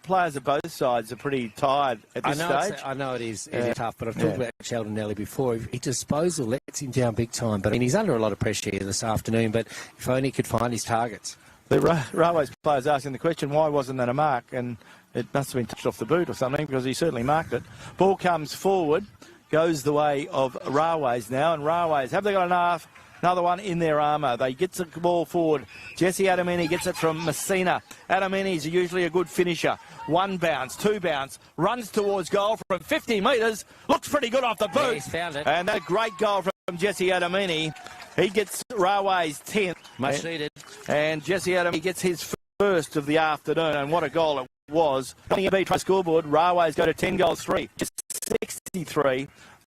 players of both sides are pretty tired at this stage. I know it is tough, but I've talked about Sheldon Nally before. His disposal lets him down big time. But I mean, he's under a lot of pressure here this afternoon, but if only he could find his targets. The Railways players asking the question, why wasn't that a mark? And it must have been touched off the boot or something, because he certainly marked it. Ball comes forward. Goes the way of Railways now, and Railways, have they got enough? Another one in their armour. They get the ball forward. Jesse Adamini gets it from Messina. Adamini's usually a good finisher. One bounce, two bounce, runs towards goal from 50 metres. Looks pretty good off the boot. Yeah, he's found it. And that great goal from Jesse Adamini. He gets Railways 10th. Much needed. And Jesse Adamini gets his first of the afternoon, and what a goal it was. Coming a beat scoreboard, Railways go to 10 goals 3. Just 63.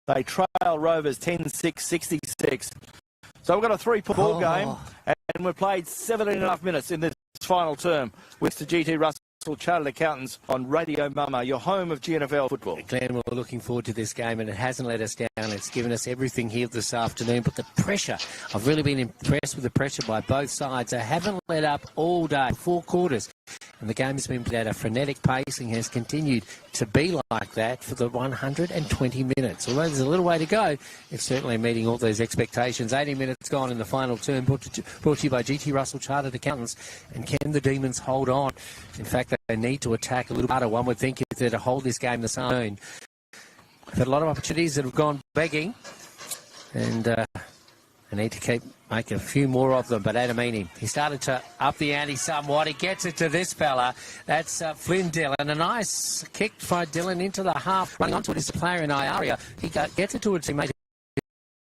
They trail Rovers 10-6, 66. So we've got a 3-point ball game, and we've played 17.5 minutes in this final term with the GT Russell Chartered Accountants on Radio Mama, your home of GNFL football. Glenn, we're looking forward to this game, and it hasn't let us down. It's given us everything here this afternoon, but the pressure, I've really been impressed with the pressure by both sides. They haven't let up all day, 4 quarters. And the game has been played at a frenetic pace and has continued to be like that for the 120 minutes. Although there's a little way to go, it's certainly meeting all those expectations. 80 minutes gone in the final term, brought to you by GT Russell Chartered Accountants. And can the Demons hold on? In fact, they need to attack a little harder. One would think if they're to hold this game this afternoon. They've had a lot of opportunities that have gone begging. And they need to make a few more of them, but Adamini, he started to up the ante somewhat. He gets it to this fella. That's Flynn Dillon. A nice kick by Dillon into the half, running onto it is the player in our area. He gets it to a teammate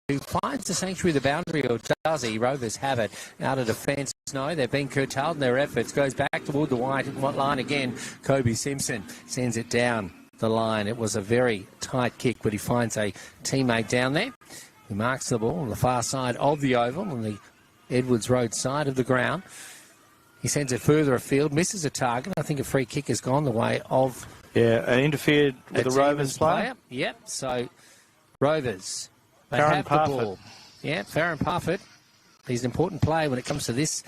who finds the sanctuary of the boundary, or does he? Rovers have it. Out of defence, no, they've been curtailed in their efforts. Goes back toward the white line again. Kobe Simpson sends it down the line. It was a very tight kick, but he finds a teammate down there. He marks the ball on the far side of the oval, on the Edwards Road side of the ground. He sends it further afield, misses a target. I think a free kick has gone the way of... Yeah, and interfered with the Rovers player. Yep, so Rovers, they have the ball. Yeah, Farron Parfitt. He's an important player when it comes to this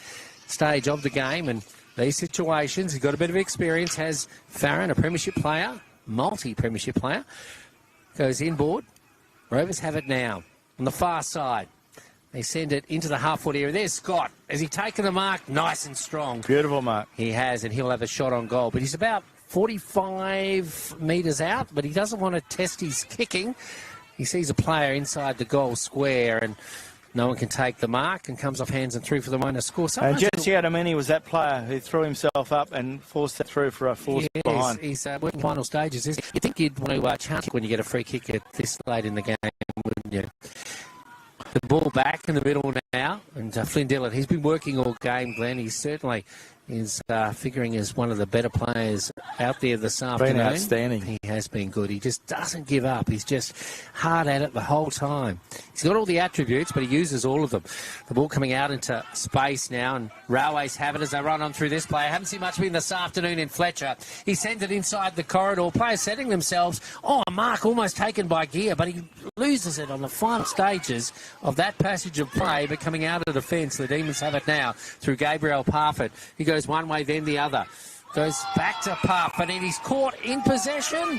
stage of the game and these situations. He's got a bit of experience, has Farron, a premiership player, multi-premiership player, goes inboard. Rovers have it now. On the far side, they send it into the half-foot area. There's Scott. Has he taken the mark? Nice and strong. Beautiful mark. He has, and he'll have a shot on goal. But he's about 45 metres out, but he doesn't want to test his kicking. he sees a player inside the goal square and no one can take the mark and comes off hands and through for the minor score. And Jesse Adamini was that player who threw himself up and forced that through for a forced behind. He's working final stages. You think you'd want to chance when you get a free kick at this late in the game, wouldn't you? The ball back in the middle now, and Flynn Dillon, he's been working all game, Glenn. He certainly is figuring as one of the better players out there this afternoon. Been outstanding. He has been good. He just doesn't give up. He's just hard at it the whole time. He's got all the attributes, but he uses all of them. The ball coming out into space now, and Railways have it as they run on through this play. I haven't seen much of him this afternoon in Fletcher. He sends it inside the corridor. Players setting themselves. Oh, a mark almost taken by Gear, but he loses it on the final stages of that passage of play, but coming out of defence. The Demons have it now through Gabriel Parfitt. He goes one way, then the other. Goes back to Parfitt, and he's caught in possession.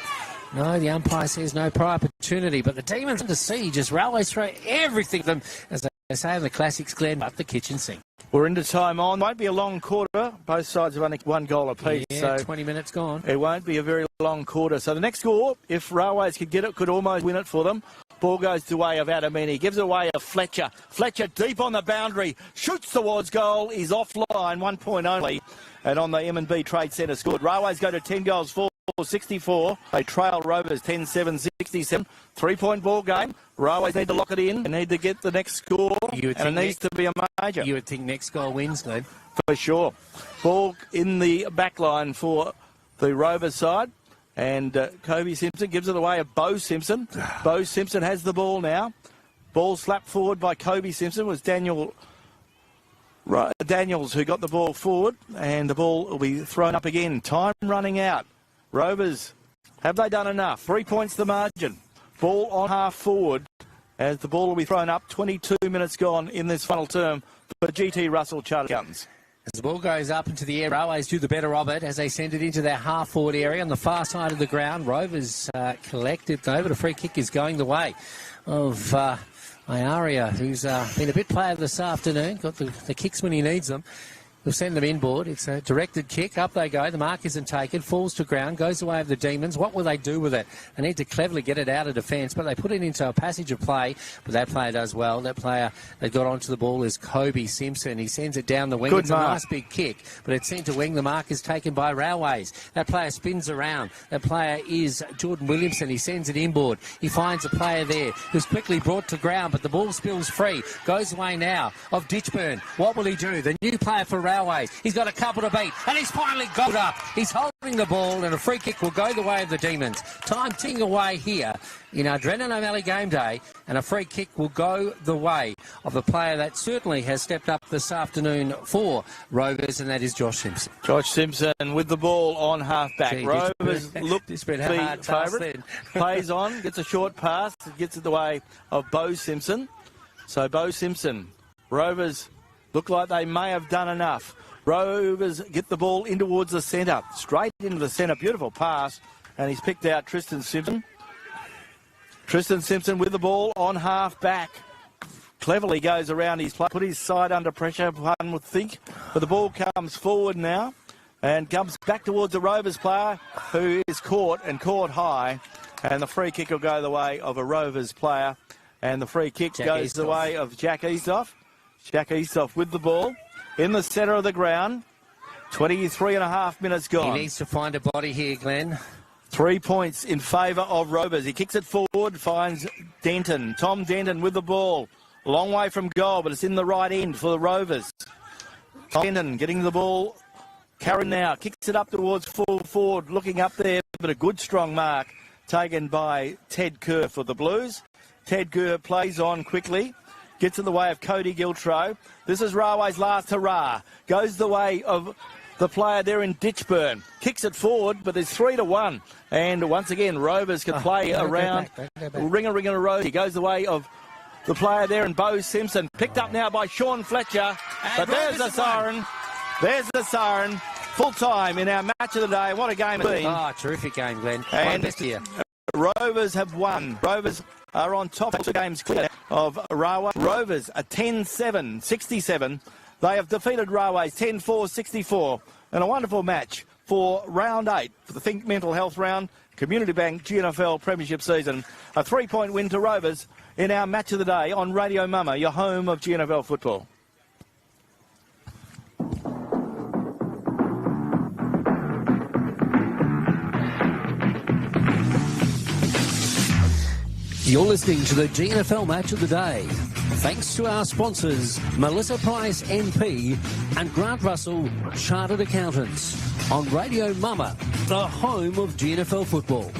No, the umpire says no prior opportunity, but the Demons under siege as Railways throw everything to them, as they say in the classics, Glenn, but the kitchen sink. We're into time on. Won't be a long quarter. Both sides have only one goal apiece. Yeah, so 20 minutes gone. It won't be a very long quarter. So the next score, if Railways could get it, could almost win it for them. Ball goes the way of Adamini. Gives it away of Fletcher. Fletcher deep on the boundary. Shoots towards goal. He's offline. 1 point only. And on the M&B Trade Centre scored. Railways go to 10 goals for 64. They trail Rovers 10-7, 67. 3-point ball game. Railways need to lock it in. They need to get the next score. And it needs to be a major. You would think next goal wins, Glenn. For sure. Ball in the back line for the Rovers side. And Kobe Simpson gives it away of Bo Simpson. Bo Simpson has the ball now. Ball slapped forward by Kobe Simpson. It was Daniels who got the ball forward. And the ball will be thrown up again. Time running out. Rovers, have they done enough? 3 points the margin. Ball on half forward as the ball will be thrown up. 22 minutes gone in this final term for GT Russell Chartered Accountants. As the ball goes up into the air, Railways do the better of it as they send it into their half-forward area on the far side of the ground. Rovers collect it, though, but a free kick is going the way of Iaria, who's been a bit player this afternoon. Got the kicks when he needs them. We'll send them inboard. It's a directed kick. Up they go. The mark isn't taken. Falls to ground. Goes away of the Demons. What will they do with it? They need to cleverly get it out of defence, but they put it into a passage of play. But that player does well. That player that got onto the ball is Kobe Simpson. He sends it down the wing. It's a nice big kick, but it's sent to wing. The mark is taken by Railways. That player spins around. That player is Jordan Williamson. He sends it inboard. He finds a player there who's quickly brought to ground, but the ball spills free. Goes away now of Ditchburn. What will he do? The new player for Railways. He's got a couple to beat, and he's finally got it up. He's holding the ball, and a free kick will go the way of the Demons. Time ticking away here in our Drennan O'Malley game day, and a free kick will go the way of the player that certainly has stepped up this afternoon for Rovers, and that is Josh Simpson. Josh Simpson with the ball on half-back. Rovers look to be favourite. Plays on, gets a short pass, gets it the way of Bo Simpson. So Bo Simpson, Rovers look like they may have done enough. Rovers get the ball in towards the centre. Straight into the centre. Beautiful pass. And he's picked out Tristan Simpson. Tristan Simpson with the ball on half-back. Cleverly goes around his play. Put his side under pressure, one would think. But the ball comes forward now. And comes back towards the Rovers player who is caught and caught high. And the free kick will go the way of a Rovers player. And the free kick goes the way of Jack Eastoff. Jack Eastoff with the ball in the centre of the ground. 23 and a half minutes gone. He needs to find a body here, Glenn. 3 points in favour of Rovers. He kicks it forward, finds Denton. Tom Denton with the ball. A long way from goal, but it's in the right end for the Rovers. Tom Denton getting the ball. Karen now kicks it up towards full forward, looking up there, but a good strong mark taken by Ted Kerr for the Blues. Ted Kerr plays on quickly. Gets in the way of Cody Giltro. This is Railway's last hurrah. Goes the way of the player there in Ditchburn. Kicks it forward, but there's 3-1. And once again, Rovers can play around. Ringer Rosie. Goes the way of the player there in Bo Simpson. Picked up now by Sean Fletcher. But there's the siren. There's the siren. Full time in our match of the day. What a game it's been. Oh, terrific game, Glenn. And Rovers have won. Rovers are on top of the games clear of Railway. Rovers are 10-7, 67. They have defeated Railways 10-4, 64. And a wonderful match for round 8 for the Think Mental Health round. Community Bank GNFL Premiership season. A 3-point win to Rovers in our match of the day on Radio Mama, your home of GNFL football. You're listening to the GNFL Match of the Day. Thanks to our sponsors, Melissa Price MP and Grant Russell, Chartered Accountants, on Radio Mama, the home of GNFL football.